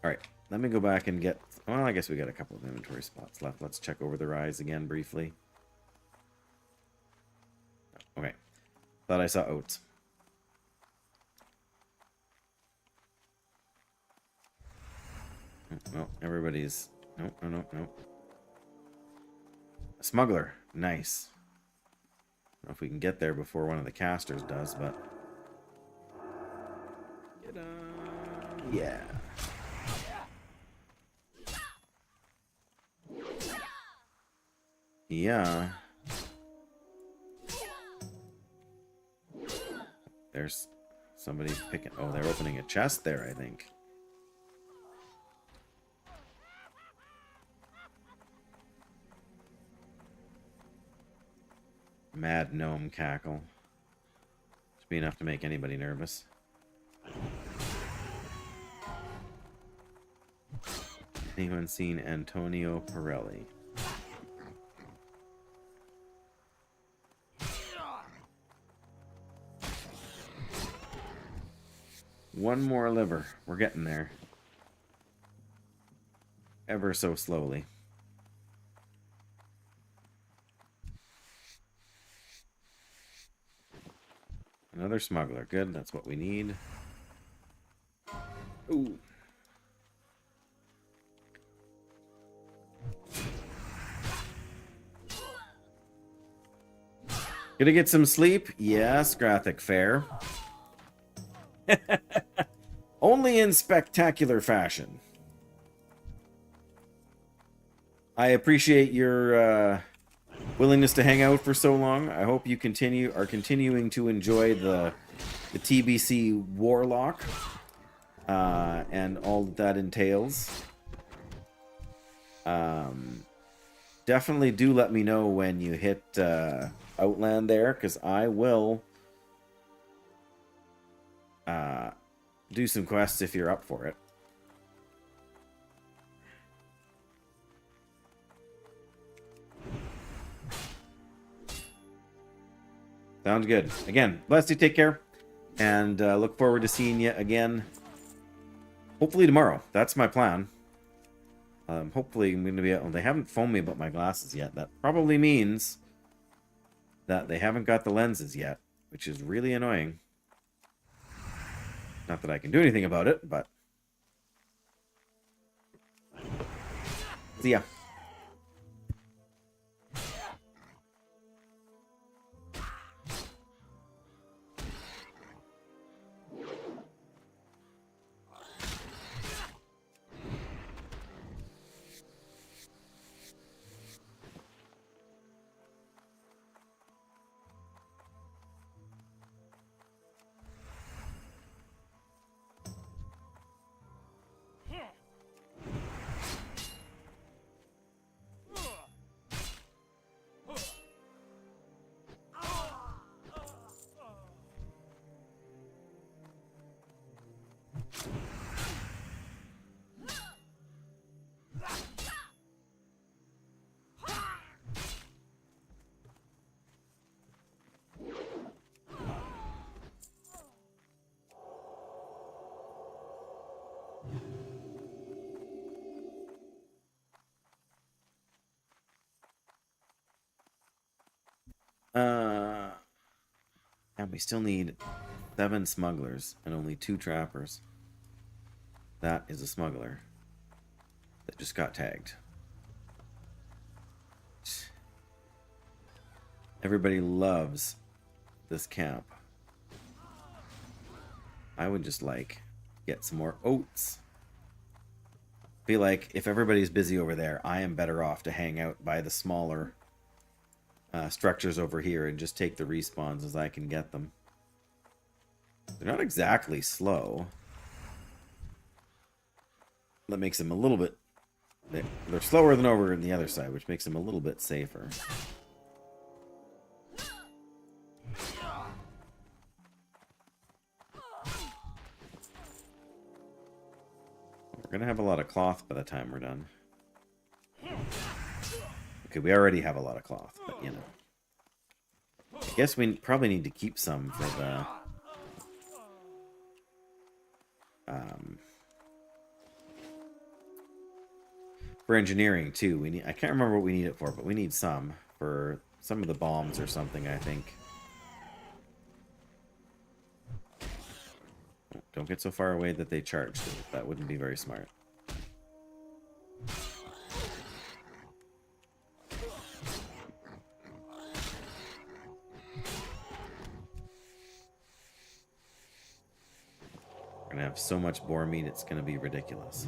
Alright, let me go back and get... Well, I guess we got a couple of inventory spots left. Let's check over the rise again briefly. Okay. Thought I saw oats. Well, everybody's... Nope, nope, nope. A smuggler. Nice. I don't know if we can get there before one of the casters does, but... Get on. Yeah. Yeah. There's somebody picking... Oh, they're opening a chest there, I think. Mad gnome cackle. Should be enough to make anybody nervous. Anyone seen Antonio Pirelli? One more liver. We're getting there. Ever so slowly. Another smuggler. Good, that's what we need. Ooh. Gonna get some sleep? Yes, Graphic Fair. Only in spectacular fashion. I appreciate your willingness to hang out for so long. I hope you are continuing to enjoy the TBC Warlock and all that entails. Definitely do let me know when you hit Outland there, because I will do some quests if you're up for it. Sounds good. Again, bless you, take care, and look forward to seeing you again. Hopefully tomorrow. That's my plan. Hopefully I'm going to be able... They haven't phoned me about my glasses yet. That probably means that they haven't got the lenses yet, which is really annoying. Not that I can do anything about it, but... See ya. And we still need 7 smugglers and only 2 trappers. That is a smuggler that just got tagged. Everybody loves this camp. I would just like get some more oats. Feel like if everybody's busy over there, I am better off to hang out by the smaller structures over here and just take the respawns as I can get them. They're not exactly slow. That makes them a little bit... They're slower than over on the other side, which makes them a little bit safer. We're gonna have a lot of cloth by the time we're done. Okay, we already have a lot of cloth, but you know. I guess we probably need to keep some for the... for engineering too. We need... I can't remember what we need it for, but we need some for some of the bombs or something, I think. Don't get so far away that they charge. That wouldn't be very smart. We're gonna have so much boar meat, it's gonna be ridiculous.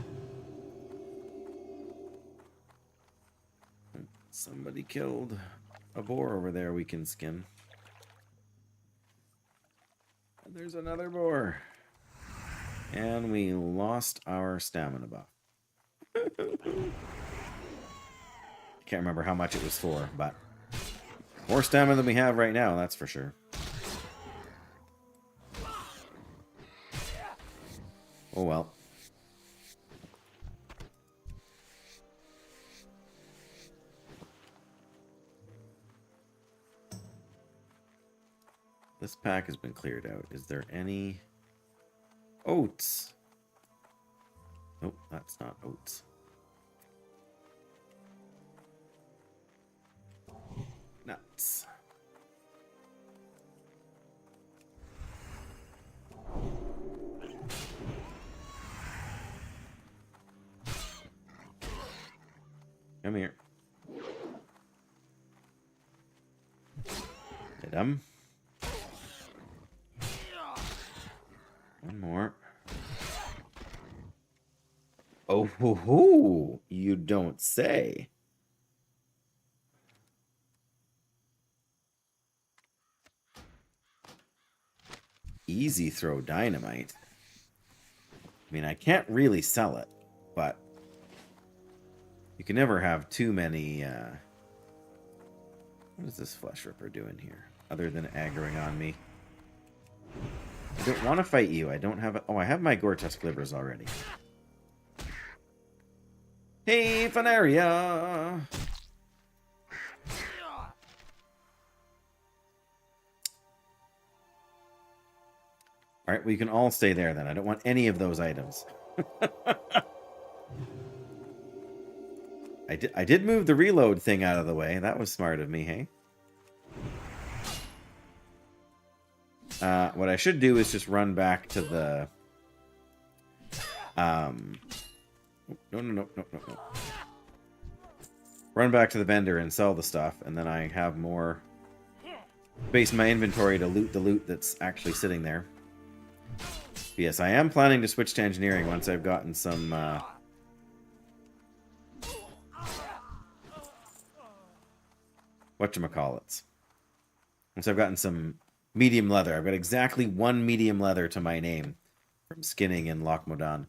Somebody killed a boar over there we can skin. And there's another boar. And we lost our stamina buff. Can't remember how much it was for, but more stamina than we have right now, that's for sure. Oh well. This pack has been cleared out. Is there any oats? Nope, that's not oats. Nuts. Come here. Hit him. One more. Oh, hoo, hoo. You don't say. easy throw dynamite. I mean, I can't really sell it, but you can never have too many... What is this Flesh Ripper doing here? Other than aggroing on me. I don't want to fight you. I don't have... Oh, I have my Gore-Tusk livers already. Hey, Funaria! Alright, well, you can all stay there then. I don't want any of those items. I did move the reload thing out of the way. That was smart of me, hey? What I should do is just run back to the... No. Run back to the vendor and sell the stuff, and then I have more space in my inventory to loot the loot that's actually sitting there. But yes, I am planning to switch to engineering once I've gotten some... whatchamacallits. Once I've gotten some medium leather. I've got exactly 1 medium leather to my name from skinning in Loch Modan.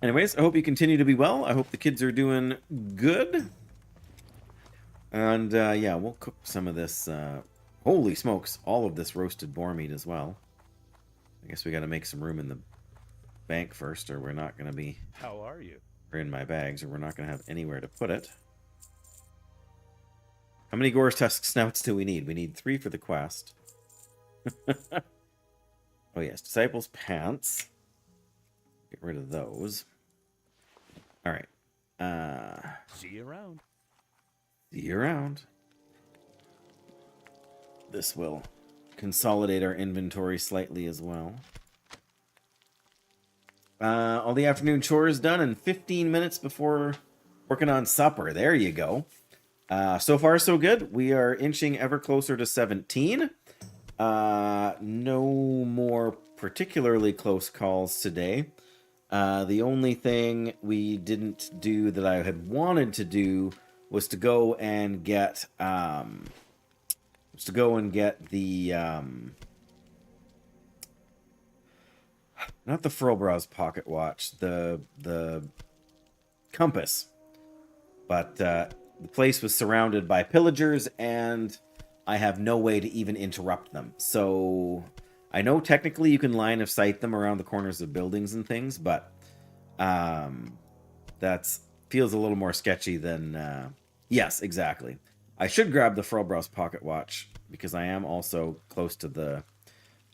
Anyways, I hope you continue to be well. I hope the kids are doing good. And, yeah, we'll cook some of this... holy smokes, all of this roasted boar meat as well. I guess we got to make some room in the bank first, or we're not going to be... How are you? Or in my bags, or we're not going to have anywhere to put it. How many Gore-Tusk snouts do we need? We need 3 for the quest. Oh yes, Disciples' Pants. Get rid of those. Alright. See you around. See you around. This will consolidate our inventory slightly as well. All the afternoon chores done in 15 minutes before working on supper. There you go. So far, so good. We are inching ever closer to 17. No more particularly close calls today. The only thing we didn't do that I had wanted to do was to go and get the not the Furlbrow's pocket watch, the compass. But the place was surrounded by pillagers, and I have no way to even interrupt them. So I know technically you can line of sight them around the corners of buildings and things, but that's feels a little more sketchy than... Yes, exactly. I should grab the Furlbrow's pocket watch, because I am also close to the...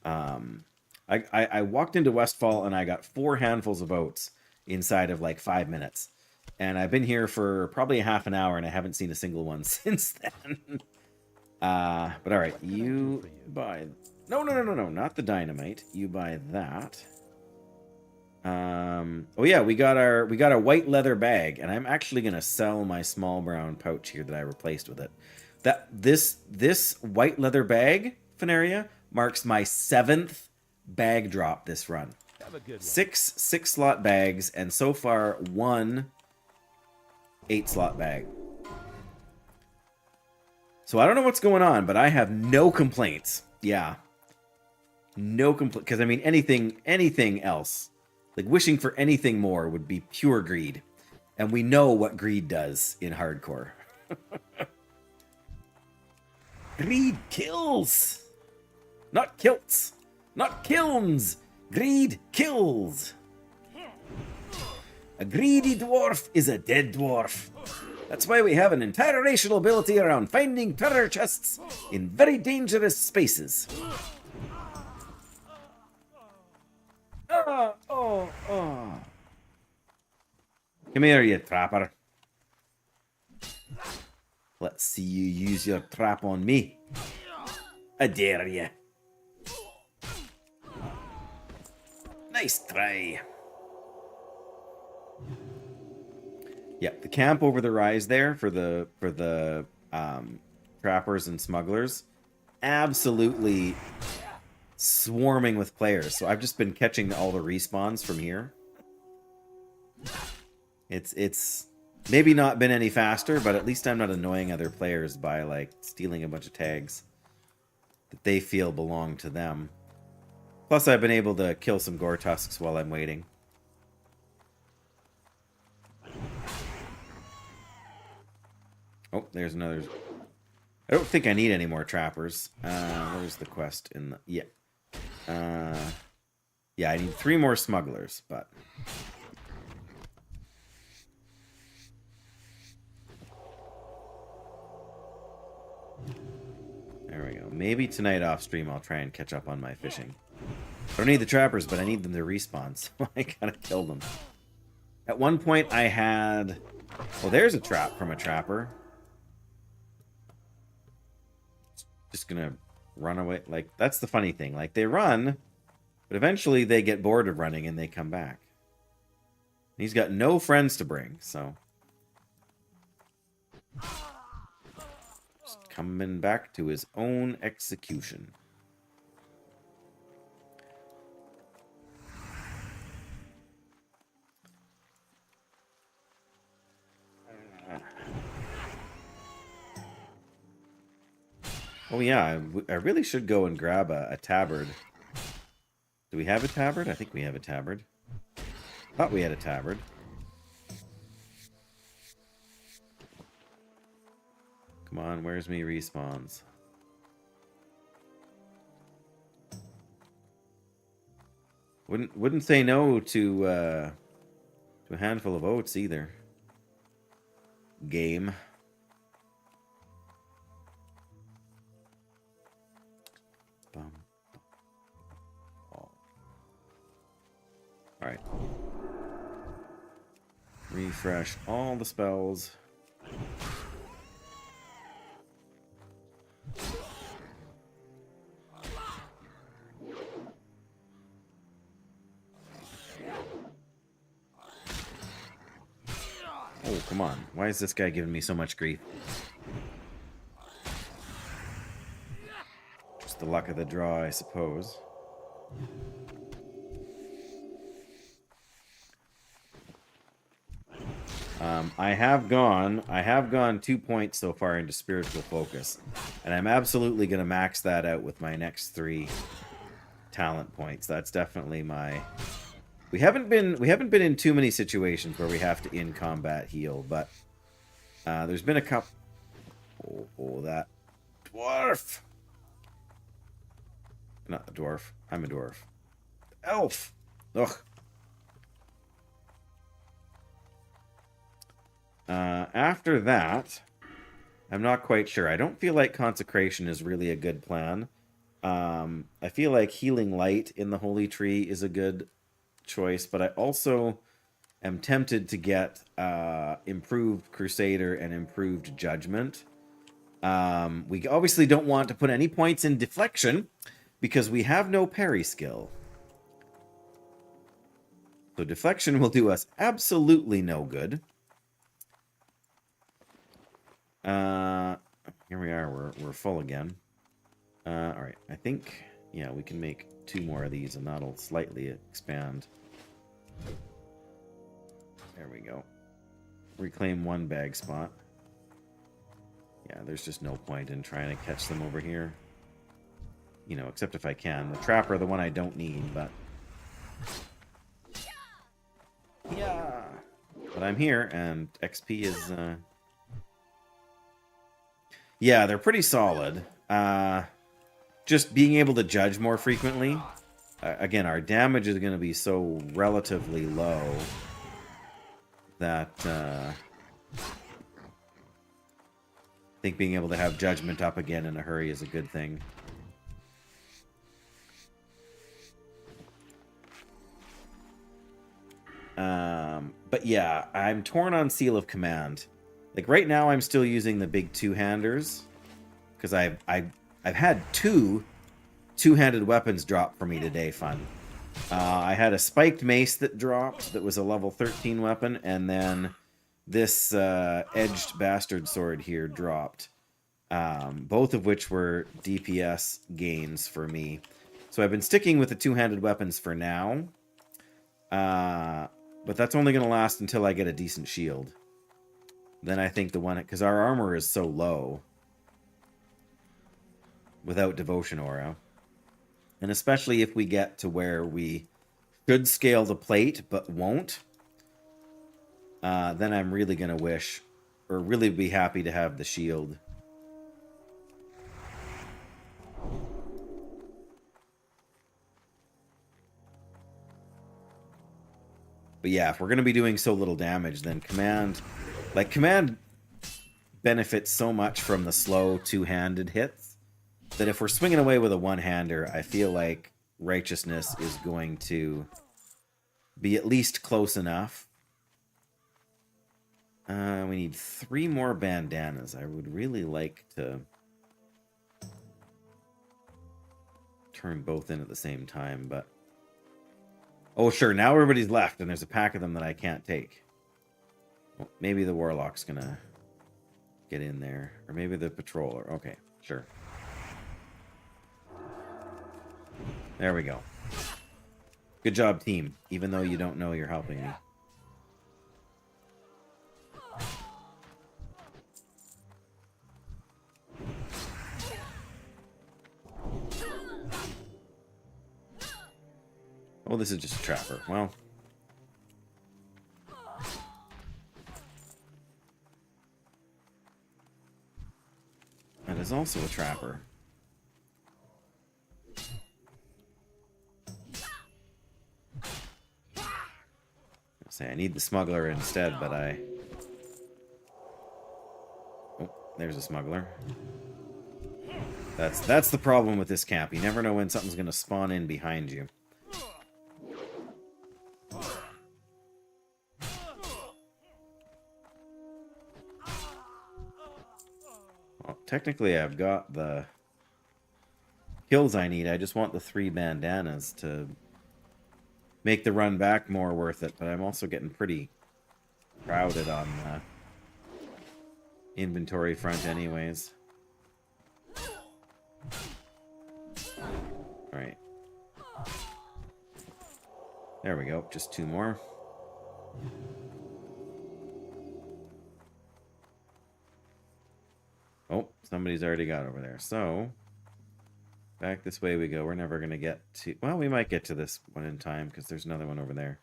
I walked into Westfall, and I got 4 handfuls of oats inside of like 5 minutes. And I've been here for probably a half an hour, and I haven't seen a single one since then. But all right, you buy... No, not the dynamite. You buy that. Oh yeah, we got a white leather bag, and I'm actually gonna sell my small brown pouch here that I replaced with it. This white leather bag, Funaria, marks my 7th bag drop this run. Have a good one. 6 6-slot bags, and so far 1 8-slot bag. So I don't know what's going on, but I have no complaints. Yeah. No complaints. Because, I mean, anything else, like wishing for anything more would be pure greed. And we know what greed does in hardcore. Greed kills! Not kilts! Not kilns! Greed kills! A greedy dwarf is a dead dwarf. That's why we have an entire racial ability around finding treasure chests in very dangerous spaces. Oh. Come here, you trapper. Let's see you use your trap on me. I dare you. Nice try. Yep, the camp over the rise there for the trappers and smugglers, absolutely swarming with players. So I've just been catching all the respawns from here. It's maybe not been any faster, but at least I'm not annoying other players by like stealing a bunch of tags. that they feel belong to them. Plus, I've been able to kill some gore tusks while I'm waiting. Oh, there's another. I don't think I need any more trappers. Where's the quest in the... Yeah. Yeah, I need 3 more smugglers, but... There we go. Maybe tonight off stream I'll try and catch up on my fishing. I don't need the trappers, but I need them to respawn, so I gotta kill them. At one point I had... Well, there's a trap from a trapper. Just gonna run away. Like, that's the funny thing. Like, they run, but eventually they get bored of running and they come back. He's got no friends to bring, so... Just coming back to his own execution. Oh yeah, I really should go and grab a tabard. Do we have a tabard? I think we have a tabard. Thought we had a tabard. Come on, where's me respawns? Wouldn't say no to a handful of oats either. Game. Alright. Refresh all the spells. Oh, come on. Why is this guy giving me so much grief? Just the luck of the draw, I suppose. I have gone 2 points so far into spiritual focus, and I'm absolutely going to max that out with my next 3 talent points. That's definitely my... We haven't been in too many situations where we have to in combat heal, but there's been a couple. Oh, that dwarf! Not the dwarf. I'm a dwarf. Elf. Ugh. After that, I'm not quite sure. I don't feel like consecration is really a good plan. I feel like healing light in the holy tree is a good choice, but I also am tempted to get improved crusader and improved judgment. We obviously don't want to put any points in deflection because we have no parry skill. So deflection will do us absolutely no good. Here we are, we're full again. Alright, I think, yeah, we can make 2 more of these and that'll slightly expand. There we go. Reclaim 1 bag spot. Yeah, there's just no point in trying to catch them over here. You know, except if I can. The trapper, the one I don't need, but... Yeah! But I'm here, and XP is, Yeah, they're pretty solid. Just being able to judge more frequently. Again, our damage is going to be so relatively low that I think being able to have judgment up again in a hurry is a good thing. But yeah, I'm torn on Seal of Command. Like right now, I'm still using the big 2-handers because I've had 2 two-handed weapons drop for me today. Fun. I had a spiked mace that dropped that was a level 13 weapon, and then this edged bastard sword here dropped. Both of which were DPS gains for me. So I've been sticking with the two-handed weapons for now. But that's only going to last until I get a decent shield. Then I think the one... Because our armor is so low without devotion aura. And especially if we get to where we should scale the plate but won't, then I'm really going to wish, or really be happy to have the shield. But yeah, if we're going to be doing so little damage, then command benefits so much from the slow two-handed hits that if we're swinging away with a one-hander, I feel like righteousness is going to be at least close enough. We need 3 more bandanas. I would really like to turn both in at the same time, but... Oh, sure, now everybody's left, and there's a pack of them that I can't take. Well, maybe the Warlock's gonna get in there. Or maybe the Patroller. Okay, sure. There we go. Good job, team, even though you don't know you're helping me. Oh, this is just a trapper. Well. That is also a trapper. I'll say I need the smuggler instead, but I... Oh, there's a smuggler. That's the problem with this camp. You never know when something's going to spawn in behind you. Well, technically, I've got the kills I need. I just want the 3 bandanas to make the run back more worth it. But I'm also getting pretty crowded on the inventory front anyways. Alright. There we go. Just 2 more. Oh, somebody's already got over there. So, back this way we go. We're never going to get to... Well, we might get to this one in time, because there's another one over there.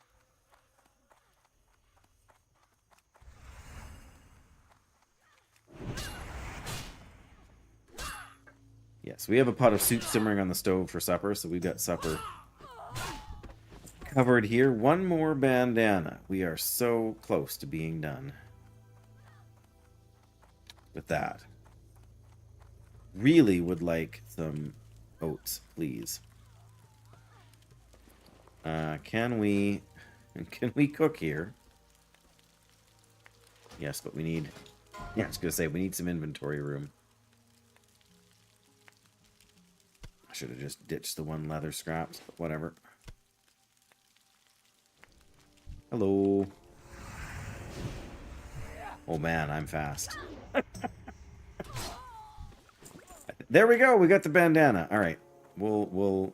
Yes, we have a pot of soup simmering on the stove for supper, so we've got supper covered here. 1 more bandana. We are so close to being done with that. Really would like some oats, please. Can we cook here? Yes, but we need... Yeah, I was gonna say, we need some inventory room. I should have just ditched the 1 leather scraps, but whatever. Hello. Oh man, I'm fast. There we go. We got the bandana. All right, we'll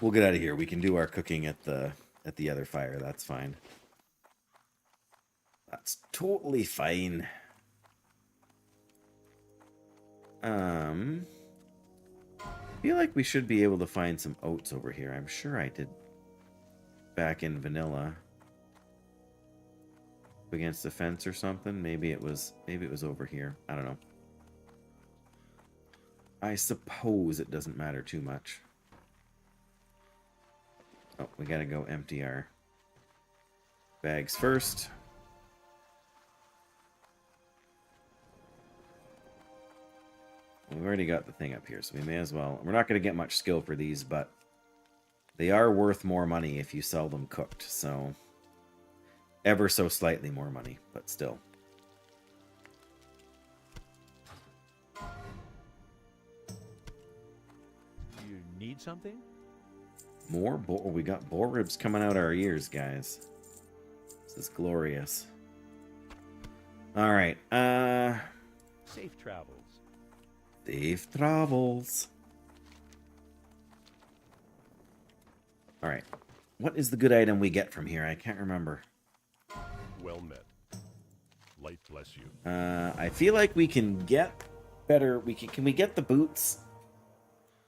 get out of here. We can do our cooking at the other fire. That's fine. That's totally fine. I feel like we should be able to find some oats over here. I'm sure I did back in vanilla. Against the fence or something. Maybe it was over here. I don't know. I suppose it doesn't matter too much. Oh, we gotta go empty our bags first. We've already got the thing up here, so we may as well... We're not going to get much skill for these, but they are worth more money if you sell them cooked, so... Ever so slightly more money, but still. You need something? More boar... We got boar ribs coming out our ears, guys. This is glorious. Alright, Safe travels. Safe travels. Alright. What is the good item we get from here? I can't remember. Well met. Light bless you. I feel like we can get better. Can we get the boots?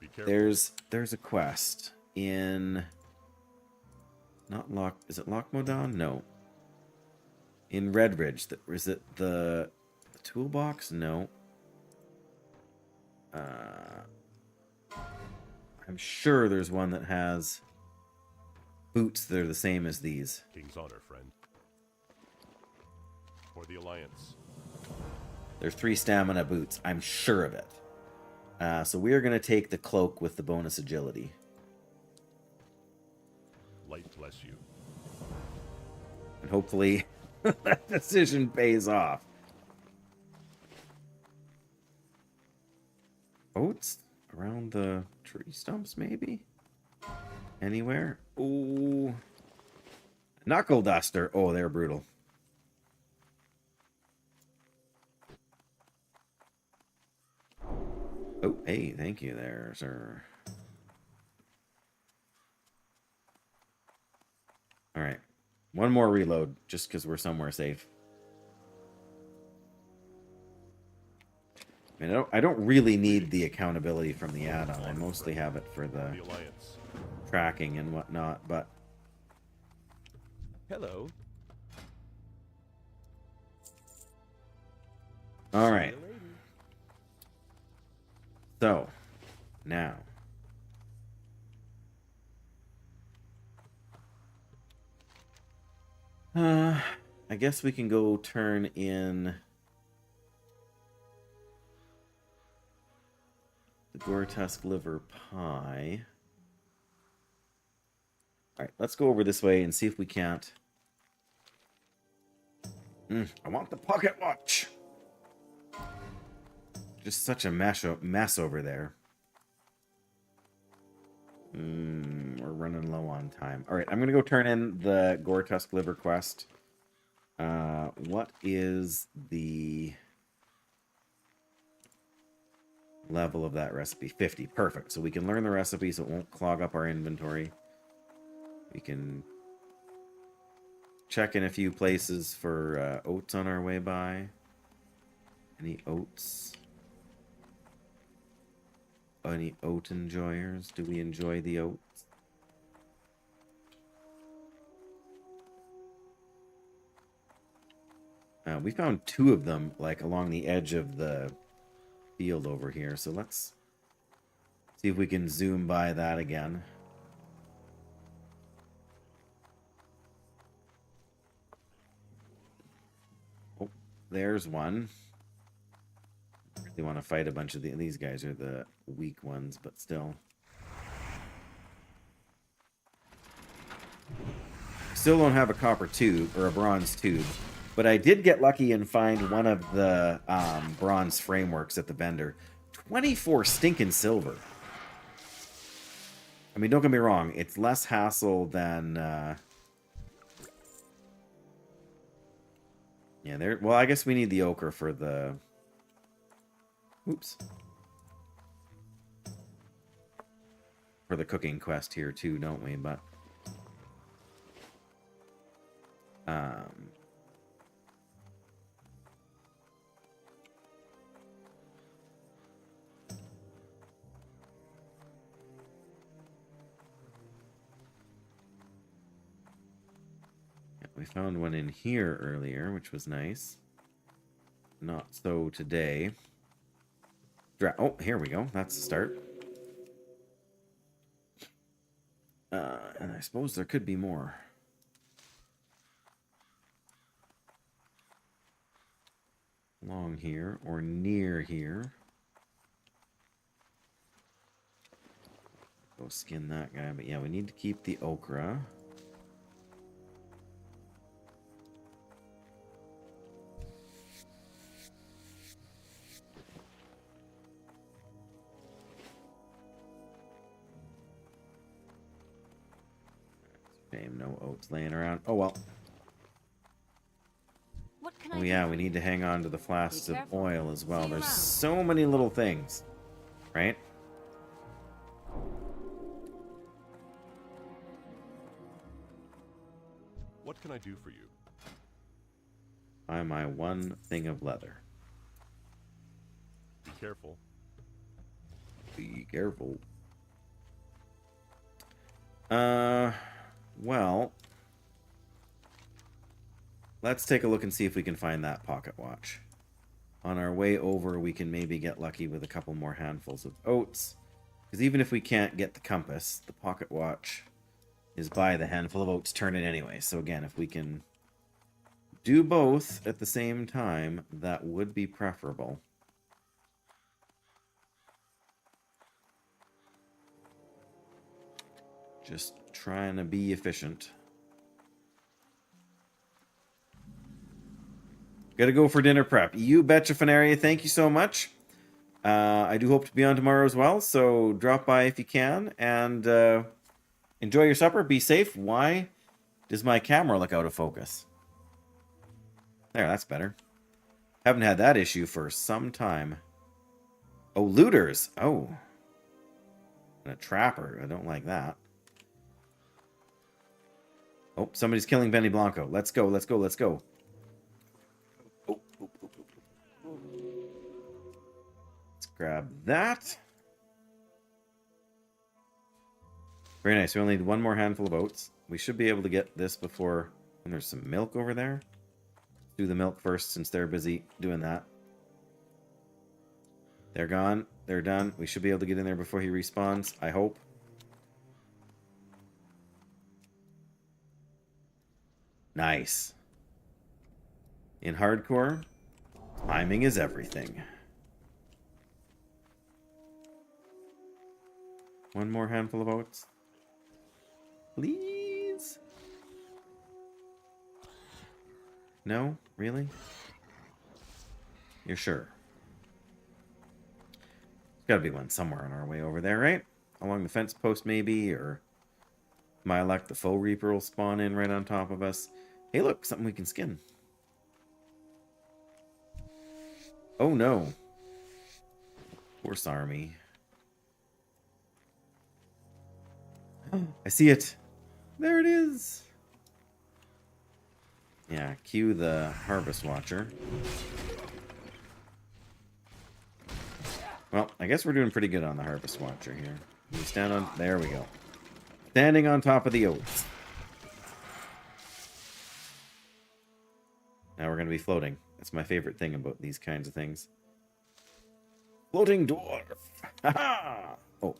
Be careful. There's a quest in not Lock. Is it Lockmodon? No. In Redridge. Is it the toolbox? No. I'm sure there's one that has boots that are the same as these. King's honor, friend. For the Alliance. There's 3 stamina boots. I'm sure of it. So we are going to take the cloak with the bonus agility. Light bless you. And hopefully that decision pays off. Oats around the tree stumps, maybe? Anywhere? Ooh. Knuckle duster. Oh, they're brutal. Oh, hey, thank you there, sir. All right. One more reload, just because we're somewhere safe. I mean, I don't really need the accountability from the add-on. I mostly have it for the Alliance. tracking and whatnot, but... Hello. All right. See you later. So, now... I guess we can go turn in... the Gore-Tusk liver pie. Alright, let's go over this way and see if we can't... I want the pocket watch! Just such a mess over there. We're running low on time. Alright, I'm gonna go turn in the Gore-Tusk liver quest. What is the... level of that recipe? 50. Perfect. So we can learn the recipe so it won't clog up our inventory. We can check in a few places for oats on our way by. Any oats? Any oat enjoyers? Do we enjoy the oats? We found 2 of them, like, along the edge of the field over here, so let's see if we can zoom by that again. Oh, there's one. Really want to fight a bunch of these guys are the weak ones, but still. Still don't have a copper tube or a bronze tube. But I did get lucky and find one of the bronze frameworks at the vendor. 24 stinking silver. I mean, don't get me wrong. It's less hassle than... Yeah, there. Well, I guess we need the ochre for the... Oops. For the cooking quest here, too, don't we? But... We found one in here earlier, which was nice. Not so today. Oh, here we go. That's the start. And I suppose there could be more. Along here, or near here. Go skin that guy, but yeah, we need to keep the okra. Shame, no oats laying around. Oh well. What can Oh I yeah, do? we need to hang on to the flasks of careful. oil as well. See you There's around. so many little things, right? What can I do for you? Buy my one thing of leather. Be careful. Be careful. Well, let's take a look and see if we can find that pocket watch. On our way over, we can maybe get lucky with a couple more handfuls of oats. Because even if we can't get the compass, the pocket watch is by the handful of oats turn in anyway. So again, if we can do both at the same time, that would be preferable. Just trying to be efficient. Gotta go for dinner prep. You betcha, Fenaria. Thank you so much. I do hope to be on tomorrow as well, so drop by if you can, and enjoy your supper. Be safe. Why does my camera look out of focus? There, that's better. Haven't had that issue for some time. Oh, looters. Oh. And a trapper. I don't like that. Oh, somebody's killing Benny Blanco. Let's go, let's go, let's go. Oh, oh, oh, oh. Let's grab that. Very nice. We only need one more handful of oats. We should be able to get this before... And there's some milk over there. Do the milk first since they're busy doing that. They're gone. They're done. We should be able to get in there before he respawns, I hope. Nice. In hardcore, timing is everything. One more handful of oats. Please? No? Really? You're sure? There's gotta be one somewhere on our way over there, right? Along the fence post maybe, or... My luck, the Foe Reaper will spawn in right on top of us. Hey look, something we can skin. Oh no. Horse army. I see it. There it is. Yeah, cue the Harvest Watcher. Well, I guess we're doing pretty good on the Harvest Watcher here. We stand on... There we go. Standing on top of the oats. Now we're going to be floating. That's my favorite thing about these kinds of things. Floating dwarf. Ha-ha! Oh.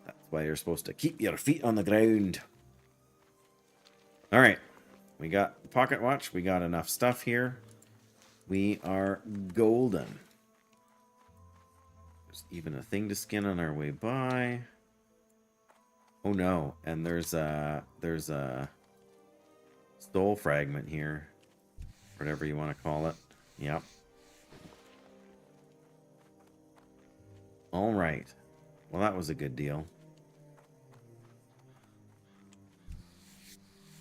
That's why you're supposed to keep your feet on the ground. Alright. We got the pocket watch. We got enough stuff here. We are golden. There's even a thing to skin on our way by. Oh no, and there's a soul fragment here. Whatever you want to call it. Yep. Alright. Well, that was a good deal.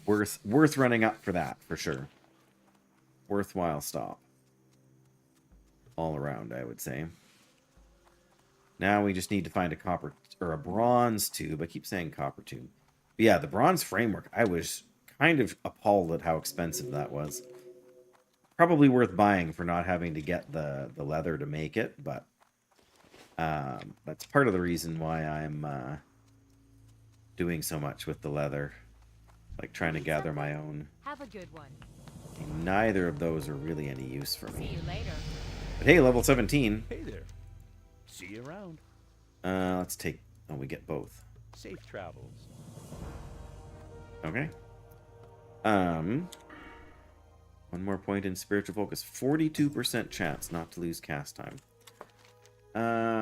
Worth running up for that, for sure. Worthwhile stop. All around, I would say. Now we just need to find a copper or a bronze tube. I keep saying copper tube. But yeah, the bronze framework. I was kind of appalled at how expensive that was. Probably worth buying for not having to get the leather to make it, but that's part of the reason why I'm doing so much with the leather. Like trying to gather my own. Have a good one. Neither of those are really any use for See me. you later. But hey, level 17. Hey there. See you around. Let's take... Oh, we get both. Safe travels. Okay. One more point in spiritual focus. 42% chance not to lose cast time.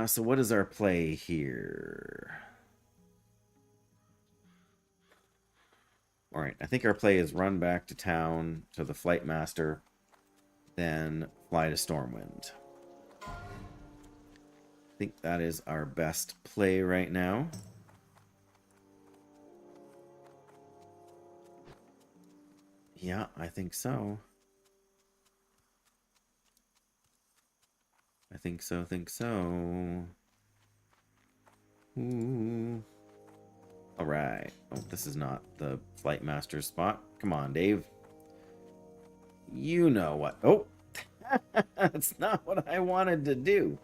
So what is our play here? Alright, I think our play is run back to town to the Flight Master, then fly to Stormwind. I think that is our best play right now. Yeah, I think so. I think so. Ooh. Alright. Oh, this is not the Flight Master's spot. Come on, Dave. You know what. Oh! That's not what I wanted to do.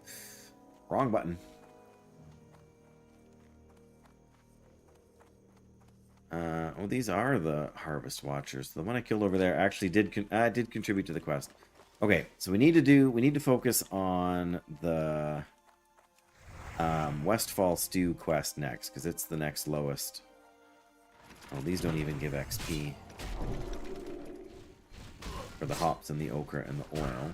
Wrong button. Oh, these are the Harvest Watchers. The one I killed over there actually did contribute to the quest. Okay, so we need to focus on the Westfall Stew quest next, because it's the next lowest. Oh, these don't even give XP. For the hops and the okra and the oil.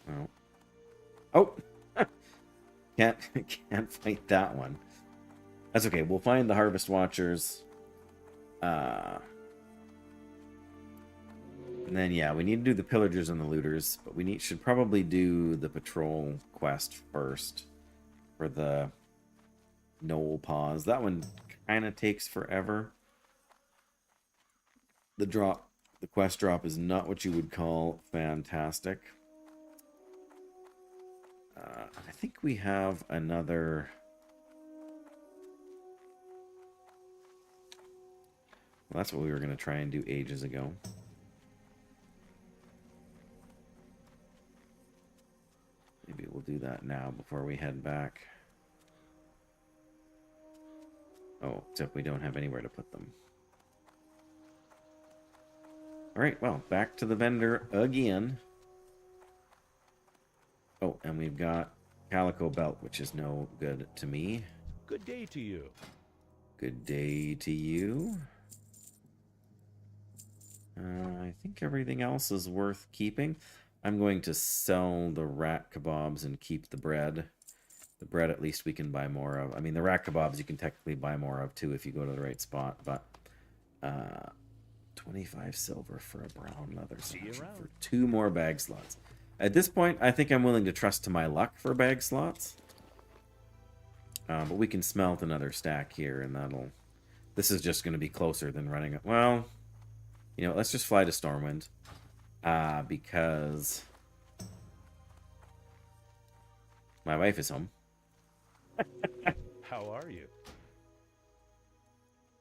Well. Oh! Can't fight that one. That's okay. We'll find the Harvest Watchers. And then, yeah, we need to do the Pillagers and the Looters. But we should probably do the Patrol quest first. For the Knoll Paws. That one kind of takes forever. The quest drop is not what you would call fantastic. I think we have another... Well, that's what we were going to try and do ages ago. Maybe we'll do that now before we head back. Oh, except we don't have anywhere to put them. Alright, well, back to the vendor again. Oh, and we've got Calico Belt, which is no good to me. Good day to you. Good day to you. I think everything else is worth keeping. I'm going to sell the rat kebabs and keep the bread. The bread, at least, we can buy more of. I mean, the rat kebabs you can technically buy more of, too, if you go to the right spot. But 25 silver for a brown leather section for 2 more bag slots. At this point, I think I'm willing to trust to my luck for bag slots. But we can smelt another stack here, and that'll... This is just going to be closer than running... Well, you know, let's just fly to Stormwind. Because... my wife is home. How are you?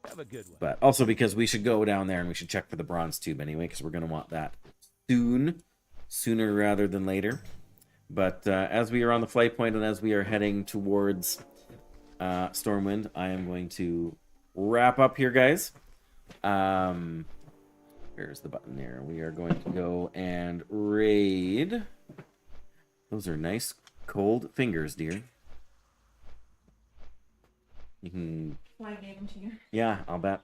Have a good one. But also because we should go down there and we should check for the bronze tube anyway, because we're going to want that soon. Sooner rather than later. But as we are on the flight point and as we are heading towards Stormwind, I am going to wrap up here, guys. Here's the button there. We are going to go and raid. Those are nice cold fingers, dear. You can... Well, I gave them to you. Yeah, I'll bet.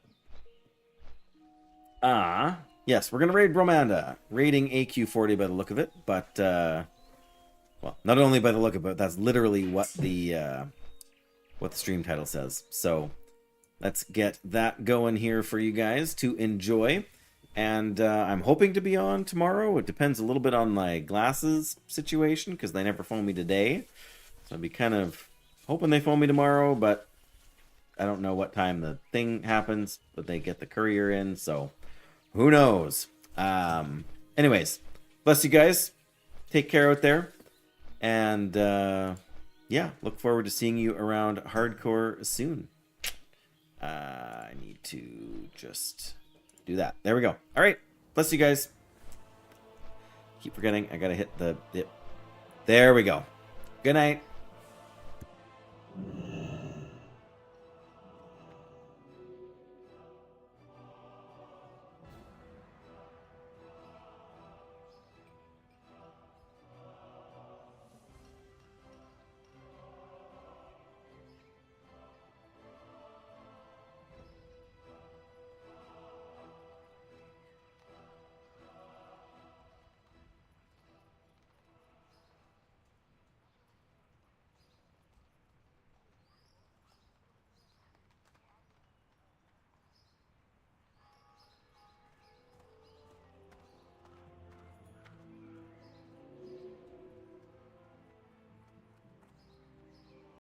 Yes, we're going to raid Bromanda. Raiding AQ40 by the look of it, but, well, not only by the look of it, that's literally what the stream title says. So, let's get that going here for you guys to enjoy. And I'm hoping to be on tomorrow. It depends a little bit on my glasses situation, because they never phoned me today. So I'd be kind of hoping they phone me tomorrow, but I don't know what time the thing happens, but they get the courier in, so... Who knows? Anyways, bless you guys. Take care out there. And, yeah, look forward to seeing you around Hardcore soon. I need to just do that. There we go. All right. Bless you guys. Keep forgetting. I got to hit the... There we go. Good night.